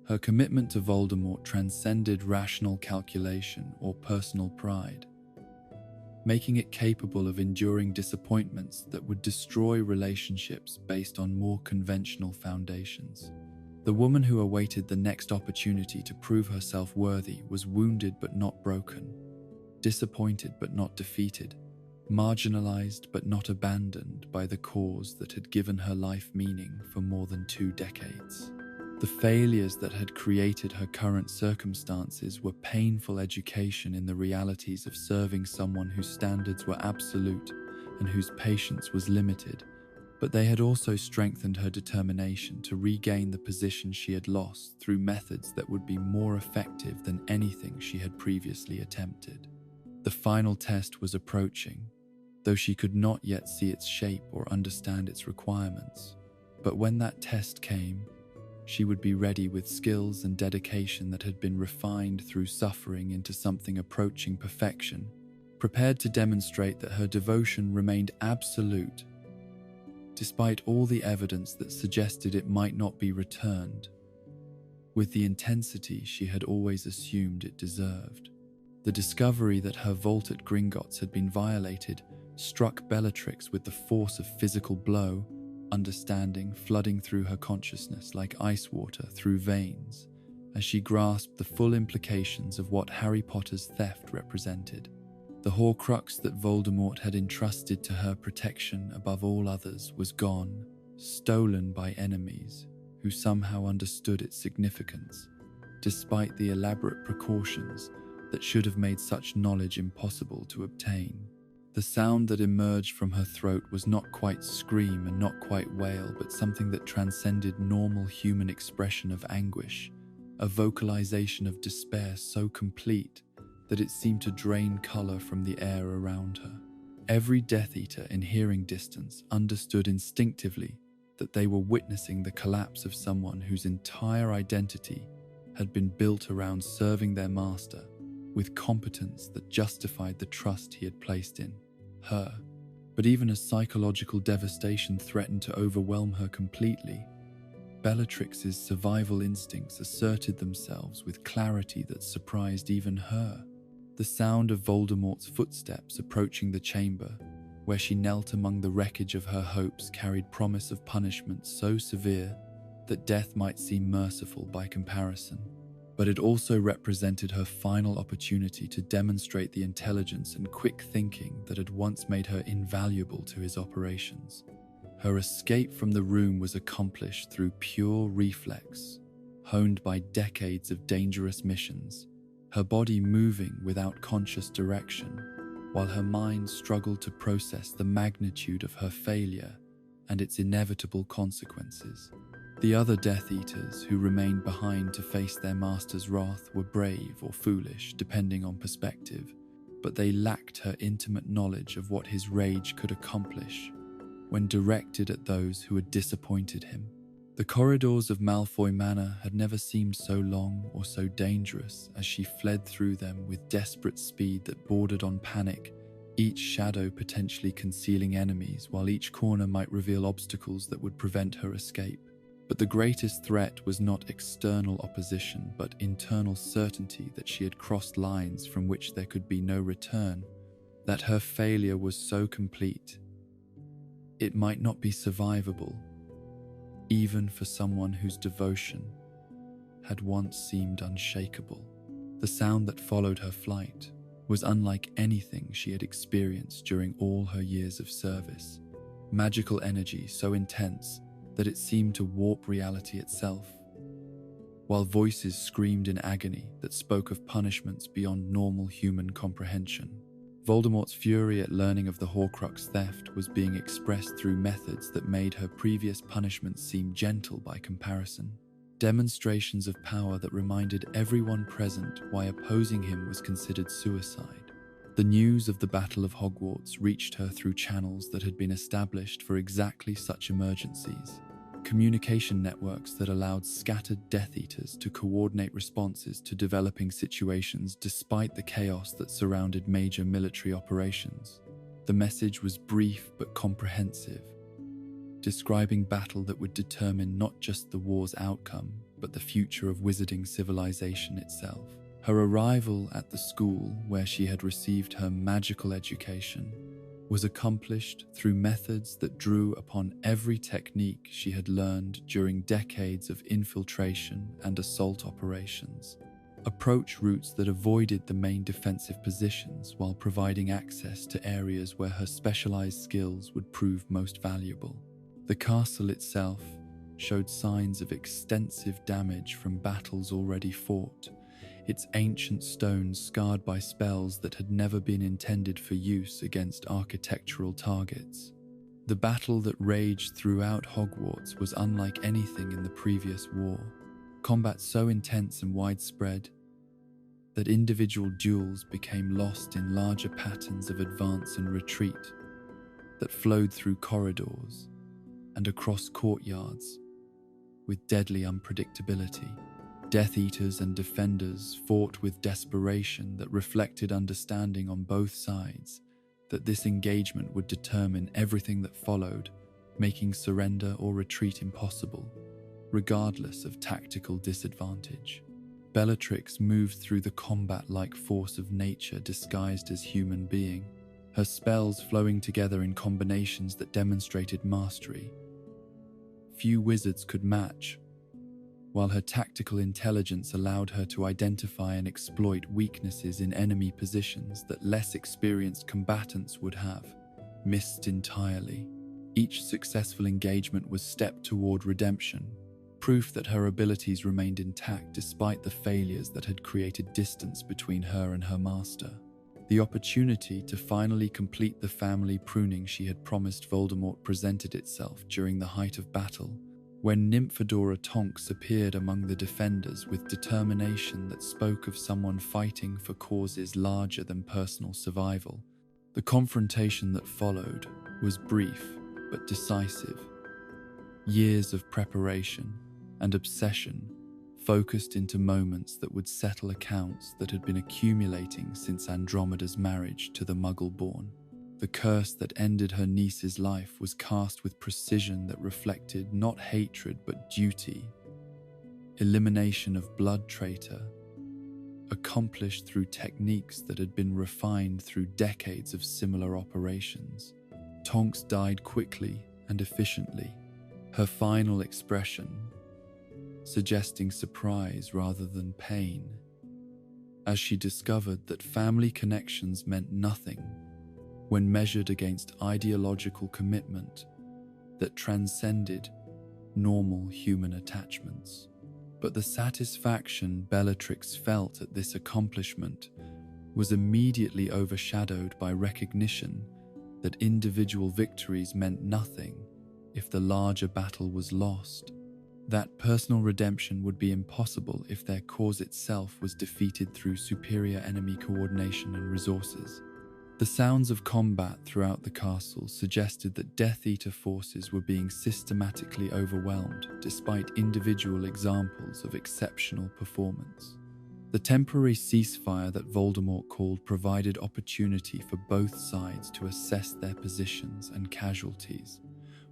Her commitment to Voldemort transcended rational calculation or personal pride, making it capable of enduring disappointments that would destroy relationships based on more conventional foundations. The woman who awaited the next opportunity to prove herself worthy was wounded but not broken, disappointed but not defeated, marginalized but not abandoned by the cause that had given her life meaning for more than 2 decades. The failures that had created her current circumstances were painful education in the realities of serving someone whose standards were absolute and whose patience was limited, but they had also strengthened her determination to regain the position she had lost through methods that would be more effective than anything she had previously attempted. The final test was approaching, though she could not yet see its shape or understand its requirements. But when that test came, she would be ready with skills and dedication that had been refined through suffering into something approaching perfection, prepared to demonstrate that her devotion remained absolute, despite all the evidence that suggested it might not be returned, with the intensity she had always assumed it deserved. The discovery that her vault at Gringotts had been violated struck Bellatrix with the force of physical blow, understanding flooding through her consciousness like ice water through veins, as she grasped the full implications of what Harry Potter's theft represented. The Horcrux that Voldemort had entrusted to her protection above all others was gone, stolen by enemies who somehow understood its significance, despite the elaborate precautions that should have made such knowledge impossible to obtain. The sound that emerged from her throat was not quite scream and not quite wail, but something that transcended normal human expression of anguish, a vocalization of despair so complete that it seemed to drain color from the air around her. Every Death Eater in hearing distance understood instinctively that they were witnessing the collapse of someone whose entire identity had been built around serving their master with competence that justified the trust he had placed in her. But even as psychological devastation threatened to overwhelm her completely, Bellatrix's survival instincts asserted themselves with clarity that surprised even her. The sound of Voldemort's footsteps approaching the chamber, where she knelt among the wreckage of her hopes, carried promise of punishment so severe that death might seem merciful by comparison. But it also represented her final opportunity to demonstrate the intelligence and quick thinking that had once made her invaluable to his operations. Her escape from the room was accomplished through pure reflex, honed by decades of dangerous missions, her body moving without conscious direction, while her mind struggled to process the magnitude of her failure and its inevitable consequences. The other Death Eaters who remained behind to face their master's wrath were brave or foolish, depending on perspective, but they lacked her intimate knowledge of what his rage could accomplish when directed at those who had disappointed him. The corridors of Malfoy Manor had never seemed so long or so dangerous as she fled through them with desperate speed that bordered on panic, each shadow potentially concealing enemies, while each corner might reveal obstacles that would prevent her escape. But the greatest threat was not external opposition, but internal certainty that she had crossed lines from which there could be no return, that her failure was so complete it might not be survivable, even for someone whose devotion had once seemed unshakable. The sound that followed her flight was unlike anything she had experienced during all her years of service. Magical energy so intense that it seemed to warp reality itself, while voices screamed in agony that spoke of punishments beyond normal human comprehension. Voldemort's fury at learning of the Horcrux theft was being expressed through methods that made her previous punishments seem gentle by comparison. Demonstrations of power that reminded everyone present why opposing him was considered suicide. The news of the Battle of Hogwarts reached her through channels that had been established for exactly such emergencies. Communication networks that allowed scattered Death Eaters to coordinate responses to developing situations despite the chaos that surrounded major military operations. The message was brief but comprehensive, describing battle that would determine not just the war's outcome, but the future of wizarding civilization itself. Her arrival at the school where she had received her magical education was accomplished through methods that drew upon every technique she had learned during decades of infiltration and assault operations. Approach routes that avoided the main defensive positions while providing access to areas where her specialized skills would prove most valuable. The castle itself showed signs of extensive damage from battles already fought, its ancient stones scarred by spells that had never been intended for use against architectural targets. The battle that raged throughout Hogwarts was unlike anything in the previous war, combat so intense and widespread that individual duels became lost in larger patterns of advance and retreat that flowed through corridors and across courtyards with deadly unpredictability. Death Eaters and defenders fought with desperation that reflected understanding on both sides that this engagement would determine everything that followed, making surrender or retreat impossible, regardless of tactical disadvantage. Bellatrix moved through the combat-like force of nature disguised as human being, her spells flowing together in combinations that demonstrated mastery few wizards could match, while her tactical intelligence allowed her to identify and exploit weaknesses in enemy positions that less experienced combatants would have missed entirely. Each successful engagement was step toward redemption, proof that her abilities remained intact despite the failures that had created distance between her and her master. The opportunity to finally complete the family pruning she had promised Voldemort presented itself during the height of battle, when Nymphadora Tonks appeared among the defenders with determination that spoke of someone fighting for causes larger than personal survival. The confrontation that followed was brief but decisive. Years of preparation and obsession focused into moments that would settle accounts that had been accumulating since Andromeda's marriage to the Muggle-born. The curse that ended her niece's life was cast with precision that reflected not hatred but duty. Elimination of blood traitor, accomplished through techniques that had been refined through decades of similar operations. Tonks died quickly and efficiently, her final expression suggesting surprise rather than pain, as she discovered that family connections meant nothing when measured against ideological commitment that transcended normal human attachments. But the satisfaction Bellatrix felt at this accomplishment was immediately overshadowed by recognition that individual victories meant nothing if the larger battle was lost. That personal redemption would be impossible if their cause itself was defeated through superior enemy coordination and resources. The sounds of combat throughout the castle suggested that Death Eater forces were being systematically overwhelmed, despite individual examples of exceptional performance. The temporary ceasefire that Voldemort called provided opportunity for both sides to assess their positions and casualties,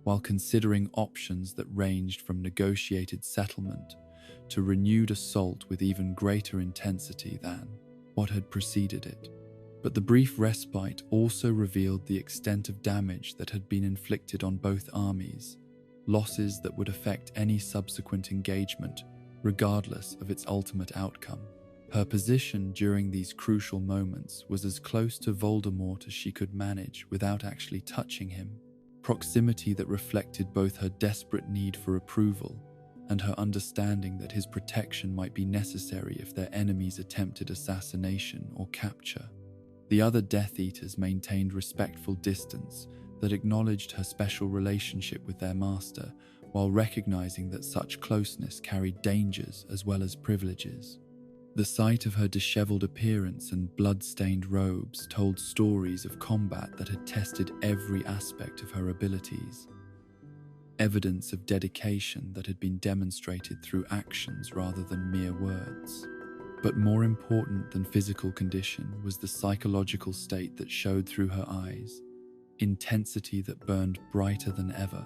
while considering options that ranged from negotiated settlement to renewed assault with even greater intensity than what had preceded it. But the brief respite also revealed the extent of damage that had been inflicted on both armies, losses that would affect any subsequent engagement, regardless of its ultimate outcome. Her position during these crucial moments was as close to Voldemort as she could manage without actually touching him, proximity that reflected both her desperate need for approval and her understanding that his protection might be necessary if their enemies attempted assassination or capture. The other Death Eaters maintained respectful distance that acknowledged her special relationship with their master, while recognizing that such closeness carried dangers as well as privileges. The sight of her disheveled appearance and blood-stained robes told stories of combat that had tested every aspect of her abilities, evidence of dedication that had been demonstrated through actions rather than mere words. But more important than physical condition was the psychological state that showed through her eyes, intensity that burned brighter than ever,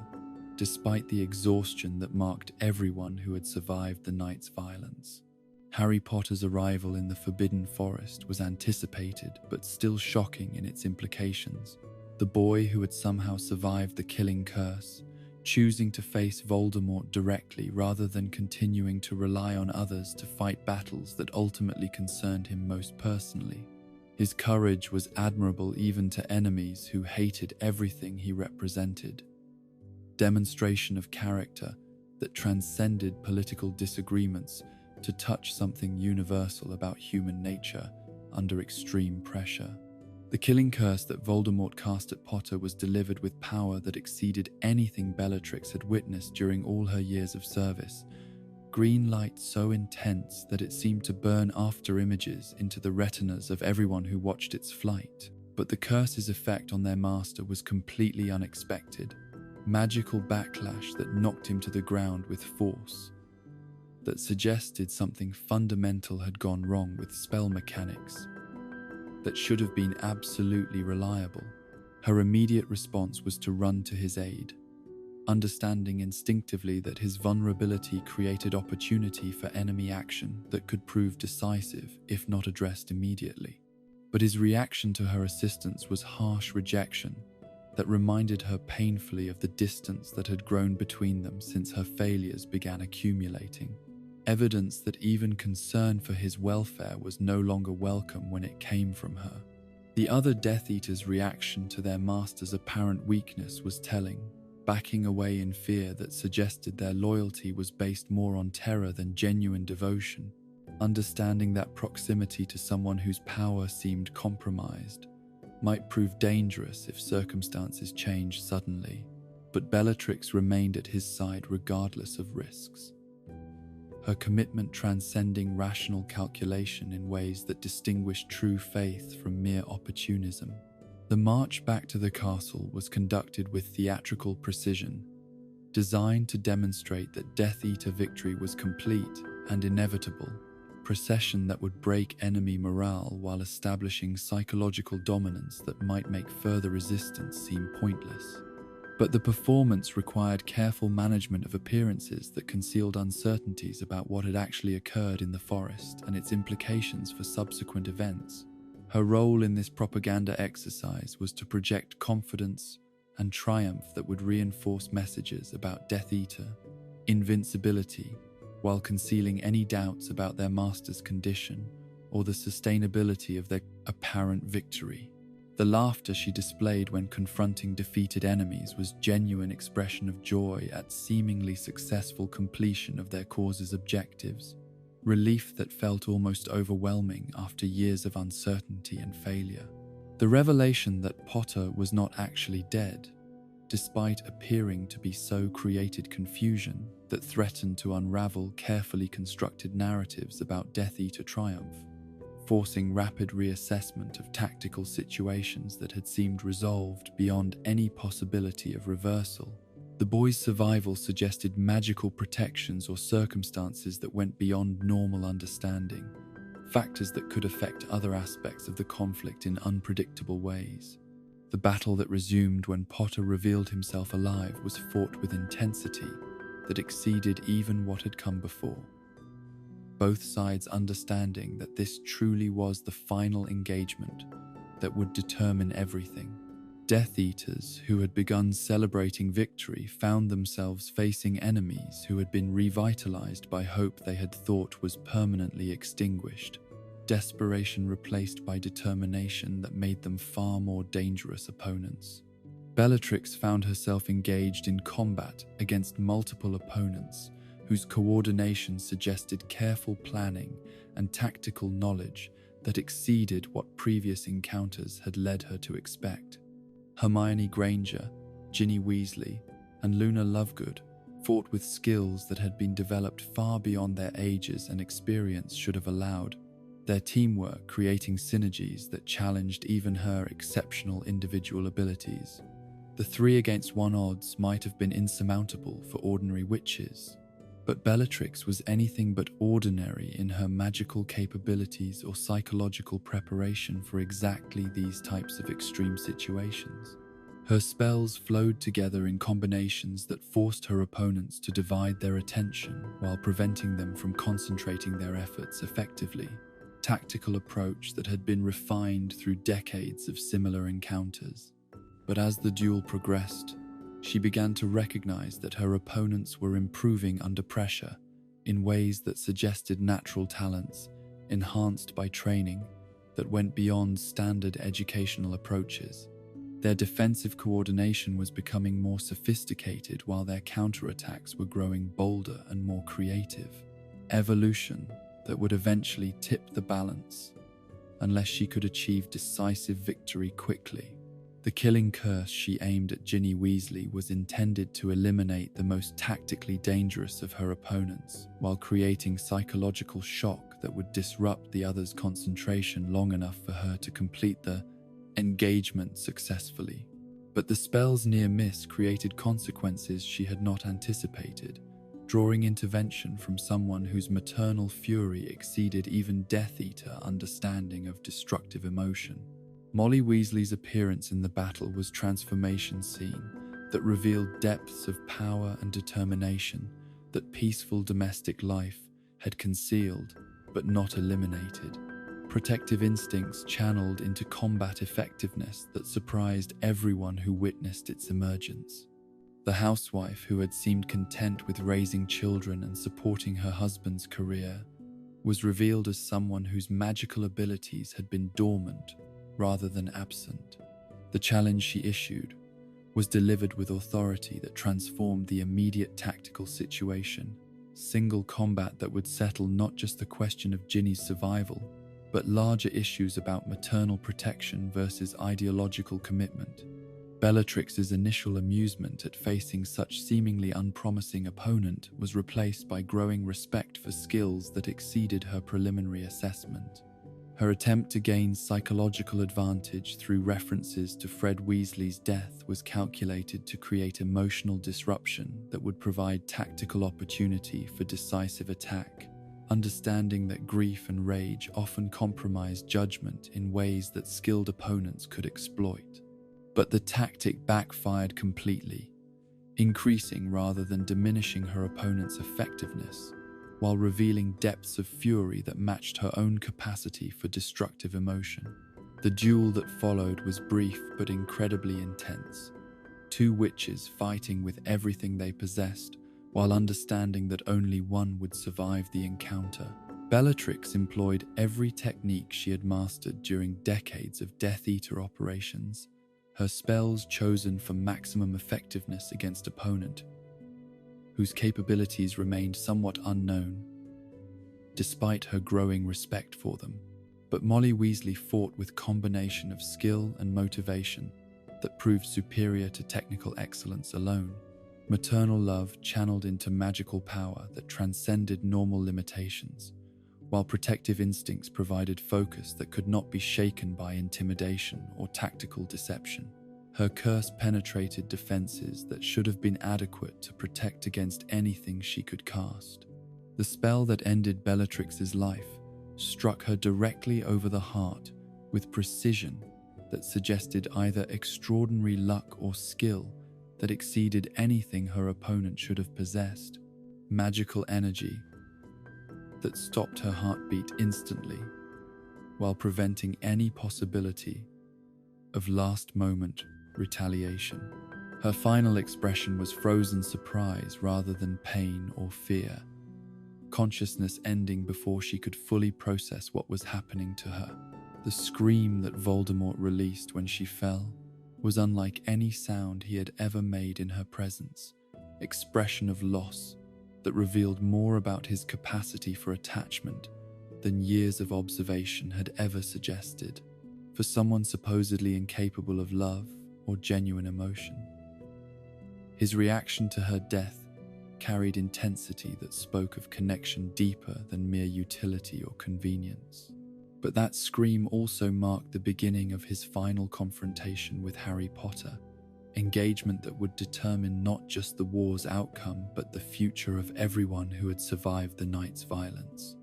despite the exhaustion that marked everyone who had survived the night's violence. Harry Potter's arrival in the Forbidden Forest was anticipated but still shocking in its implications. The boy who had somehow survived the killing curse, choosing to face Voldemort directly rather than continuing to rely on others to fight battles that ultimately concerned him most personally. His courage was admirable even to enemies who hated everything he represented. Demonstration of character that transcended political disagreements to touch something universal about human nature under extreme pressure. The killing curse that Voldemort cast at Potter was delivered with power that exceeded anything Bellatrix had witnessed during all her years of service. Green light so intense that it seemed to burn after images into the retinas of everyone who watched its flight. But the curse's effect on their master was completely unexpected. Magical backlash that knocked him to the ground with force, that suggested something fundamental had gone wrong with spell mechanics that should have been absolutely reliable. Her immediate response was to run to his aid, understanding instinctively that his vulnerability created opportunity for enemy action that could prove decisive if not addressed immediately. But his reaction to her assistance was harsh rejection that reminded her painfully of the distance that had grown between them since her failures began accumulating. Evidence that even concern for his welfare was no longer welcome when it came from her. The other Death Eaters' reaction to their master's apparent weakness was telling, backing away in fear that suggested their loyalty was based more on terror than genuine devotion, understanding that proximity to someone whose power seemed compromised might prove dangerous if circumstances changed suddenly. But Bellatrix remained at his side regardless of risks, her commitment transcending rational calculation in ways that distinguished true faith from mere opportunism. The march back to the castle was conducted with theatrical precision, designed to demonstrate that Death Eater victory was complete and inevitable, procession that would break enemy morale while establishing psychological dominance that might make further resistance seem pointless. But the performance required careful management of appearances that concealed uncertainties about what had actually occurred in the forest and its implications for subsequent events. Her role in this propaganda exercise was to project confidence and triumph that would reinforce messages about Death Eater, invincibility, while concealing any doubts about their master's condition or the sustainability of their apparent victory. The laughter she displayed when confronting defeated enemies was genuine expression of joy at seemingly successful completion of their cause's objectives, relief that felt almost overwhelming after years of uncertainty and failure. The revelation that Potter was not actually dead, despite appearing to be so, created confusion that threatened to unravel carefully constructed narratives about Death Eater triumph, forcing rapid reassessment of tactical situations that had seemed resolved beyond any possibility of reversal. The boy's survival suggested magical protections or circumstances that went beyond normal understanding, factors that could affect other aspects of the conflict in unpredictable ways. The battle that resumed when Potter revealed himself alive was fought with intensity that exceeded even what had come before, both sides understanding that this truly was the final engagement that would determine everything. Death Eaters who had begun celebrating victory found themselves facing enemies who had been revitalized by hope they had thought was permanently extinguished, desperation replaced by determination that made them far more dangerous opponents. Bellatrix found herself engaged in combat against multiple opponents whose coordination suggested careful planning and tactical knowledge that exceeded what previous encounters had led her to expect. Hermione Granger, Ginny Weasley, and Luna Lovegood fought with skills that had been developed far beyond their ages and experience should have allowed, their teamwork creating synergies that challenged even her exceptional individual abilities. The 3-against-1 odds might have been insurmountable for ordinary witches, but Bellatrix was anything but ordinary in her magical capabilities or psychological preparation for exactly these types of extreme situations. Her spells flowed together in combinations that forced her opponents to divide their attention while preventing them from concentrating their efforts effectively, tactical approach that had been refined through decades of similar encounters. But as the duel progressed, she began to recognize that her opponents were improving under pressure in ways that suggested natural talents, enhanced by training that went beyond standard educational approaches. Their defensive coordination was becoming more sophisticated while their counterattacks were growing bolder and more creative. Evolution that would eventually tip the balance, unless she could achieve decisive victory quickly. The killing curse she aimed at Ginny Weasley was intended to eliminate the most tactically dangerous of her opponents, while creating psychological shock that would disrupt the other's concentration long enough for her to complete the engagement successfully. But the spell's near miss created consequences she had not anticipated, drawing intervention from someone whose maternal fury exceeded even Death Eater understanding of destructive emotion. Molly Weasley's appearance in the battle was transformation scene that revealed depths of power and determination that peaceful domestic life had concealed but not eliminated. Protective instincts channeled into combat effectiveness that surprised everyone who witnessed its emergence. The housewife who had seemed content with raising children and supporting her husband's career was revealed as someone whose magical abilities had been dormant rather than absent. The challenge she issued was delivered with authority that transformed the immediate tactical situation, single combat that would settle not just the question of Ginny's survival, but larger issues about maternal protection versus ideological commitment. Bellatrix's initial amusement at facing such seemingly unpromising opponent was replaced by growing respect for skills that exceeded her preliminary assessment. Her attempt to gain psychological advantage through references to Fred Weasley's death was calculated to create emotional disruption that would provide tactical opportunity for decisive attack, understanding that grief and rage often compromise judgment in ways that skilled opponents could exploit. But the tactic backfired completely, increasing rather than diminishing her opponent's effectiveness, while revealing depths of fury that matched her own capacity for destructive emotion. The duel that followed was brief but incredibly intense, two witches fighting with everything they possessed, while understanding that only one would survive the encounter. Bellatrix employed every technique she had mastered during decades of Death Eater operations, her spells chosen for maximum effectiveness against opponent, whose capabilities remained somewhat unknown, despite her growing respect for them. But Molly Weasley fought with a combination of skill and motivation that proved superior to technical excellence alone. Maternal love channeled into magical power that transcended normal limitations, while protective instincts provided focus that could not be shaken by intimidation or tactical deception. Her curse penetrated defenses that should have been adequate to protect against anything she could cast. The spell that ended Bellatrix's life struck her directly over the heart with precision that suggested either extraordinary luck or skill that exceeded anything her opponent should have possessed. Magical energy that stopped her heartbeat instantly, while preventing any possibility of last-moment retaliation. Her final expression was frozen surprise rather than pain or fear, consciousness ending before she could fully process what was happening to her. The scream that Voldemort released when she fell was unlike any sound he had ever made in her presence, expression of loss that revealed more about his capacity for attachment than years of observation had ever suggested, for someone supposedly incapable of love or genuine emotion. His reaction to her death carried intensity that spoke of connection deeper than mere utility or convenience. But that scream also marked the beginning of his final confrontation with Harry Potter, engagement that would determine not just the war's outcome but the future of everyone who had survived the night's violence.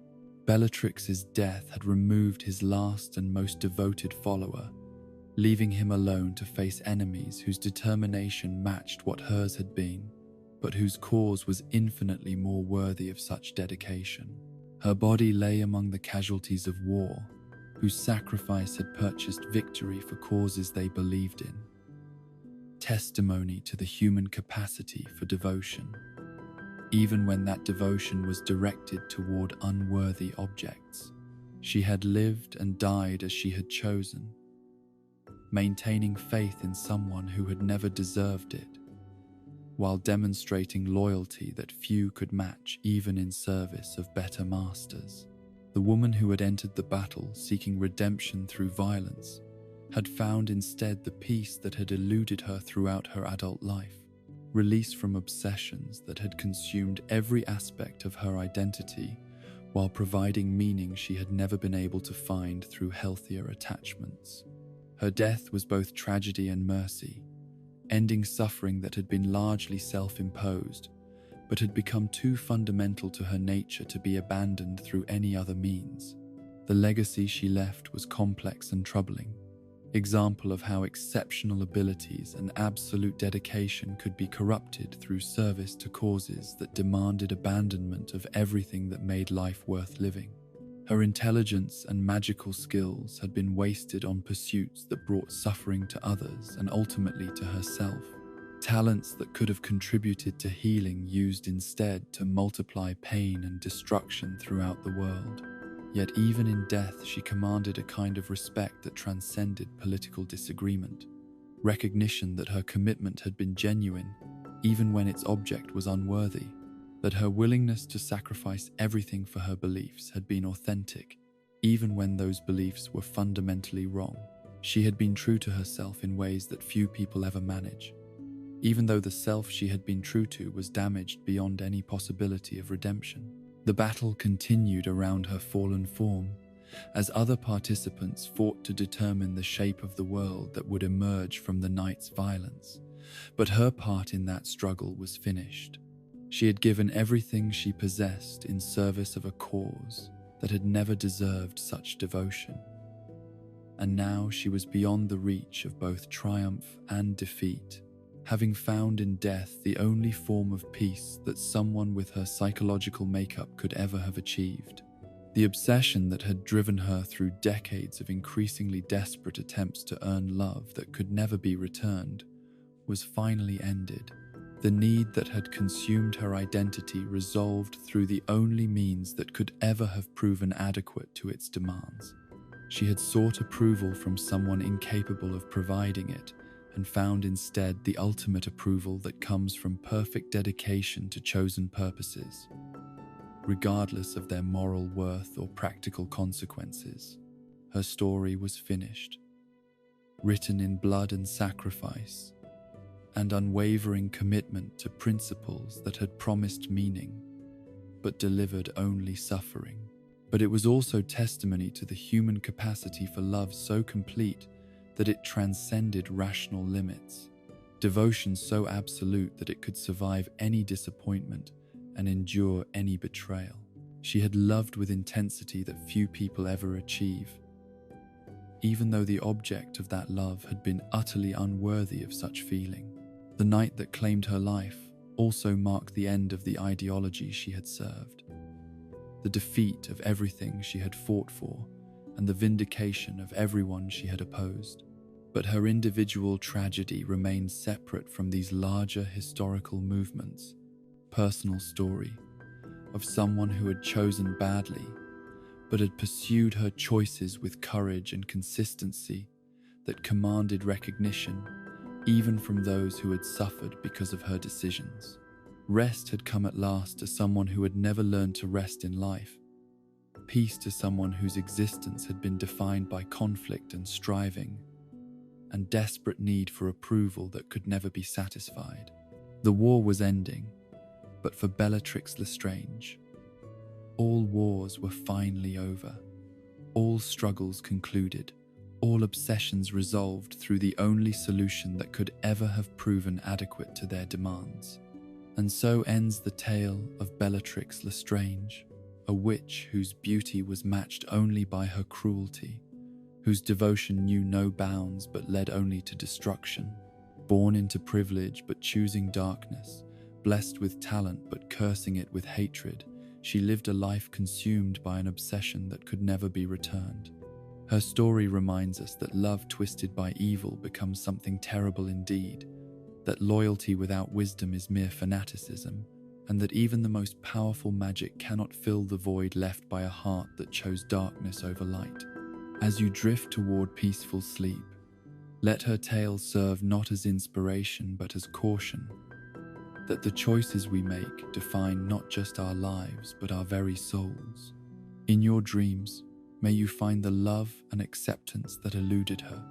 Bellatrix's death had removed his last and most devoted follower, leaving him alone to face enemies whose determination matched what hers had been, but whose cause was infinitely more worthy of such dedication. Her body lay among the casualties of war, whose sacrifice had purchased victory for causes they believed in. Testimony to the human capacity for devotion, even when that devotion was directed toward unworthy objects. She had lived and died as she had chosen, maintaining faith in someone who had never deserved it, while demonstrating loyalty that few could match even in service of better masters. The woman who had entered the battle seeking redemption through violence had found instead the peace that had eluded her throughout her adult life, release from obsessions that had consumed every aspect of her identity while providing meaning she had never been able to find through healthier attachments. Her death was both tragedy and mercy, ending suffering that had been largely self-imposed, but had become too fundamental to her nature to be abandoned through any other means. The legacy she left was complex and troubling, example of how exceptional abilities and absolute dedication could be corrupted through service to causes that demanded abandonment of everything that made life worth living. Her intelligence and magical skills had been wasted on pursuits that brought suffering to others and ultimately to herself. Talents that could have contributed to healing used instead to multiply pain and destruction throughout the world. Yet even in death, she commanded a kind of respect that transcended political disagreement, recognition that her commitment had been genuine, even when its object was unworthy, that her willingness to sacrifice everything for her beliefs had been authentic, even when those beliefs were fundamentally wrong. She had been true to herself in ways that few people ever manage, even though the self she had been true to was damaged beyond any possibility of redemption. The battle continued around her fallen form, as other participants fought to determine the shape of the world that would emerge from the night's violence. But her part in that struggle was finished. She had given everything she possessed in service of a cause that had never deserved such devotion. And now she was beyond the reach of both triumph and defeat, having found in death the only form of peace that someone with her psychological makeup could ever have achieved. The obsession that had driven her through decades of increasingly desperate attempts to earn love that could never be returned was finally ended. The need that had consumed her identity resolved through the only means that could ever have proven adequate to its demands. She had sought approval from someone incapable of providing it, and found instead the ultimate approval that comes from perfect dedication to chosen purposes, regardless of their moral worth or practical consequences. Her story was finished, written in blood and sacrifice, and unwavering commitment to principles that had promised meaning, but delivered only suffering. But it was also testimony to the human capacity for love so complete that it transcended rational limits, devotion so absolute that it could survive any disappointment and endure any betrayal. She had loved with intensity that few people ever achieve, even though the object of that love had been utterly unworthy of such feeling. The night that claimed her life also marked the end of the ideology she had served, the defeat of everything she had fought for, and the vindication of everyone she had opposed. But her individual tragedy remained separate from these larger historical movements. Personal story of someone who had chosen badly, but had pursued her choices with courage and consistency that commanded recognition even from those who had suffered because of her decisions. Rest had come at last to someone who had never learned to rest in life. Peace to someone whose existence had been defined by conflict and striving, and desperate need for approval that could never be satisfied. The war was ending, but for Bellatrix Lestrange, all wars were finally over, all struggles concluded, all obsessions resolved through the only solution that could ever have proven adequate to their demands. And so ends the tale of Bellatrix Lestrange, a witch whose beauty was matched only by her cruelty, whose devotion knew no bounds but led only to destruction. Born into privilege but choosing darkness, blessed with talent but cursing it with hatred, she lived a life consumed by an obsession that could never be returned. Her story reminds us that love twisted by evil becomes something terrible indeed, that loyalty without wisdom is mere fanaticism, and that even the most powerful magic cannot fill the void left by a heart that chose darkness over light. As you drift toward peaceful sleep, let her tale serve not as inspiration but as caution, that the choices we make define not just our lives but our very souls. In your dreams, may you find the love and acceptance that eluded her,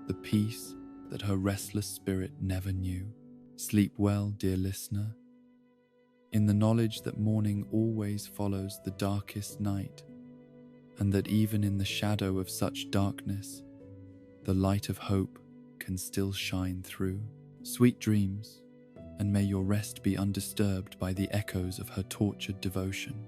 the peace that her restless spirit never knew. Sleep well, dear listener, in the knowledge that morning always follows the darkest night, and that even in the shadow of such darkness, the light of hope can still shine through. Sweet dreams, and may your rest be undisturbed by the echoes of her tortured devotion.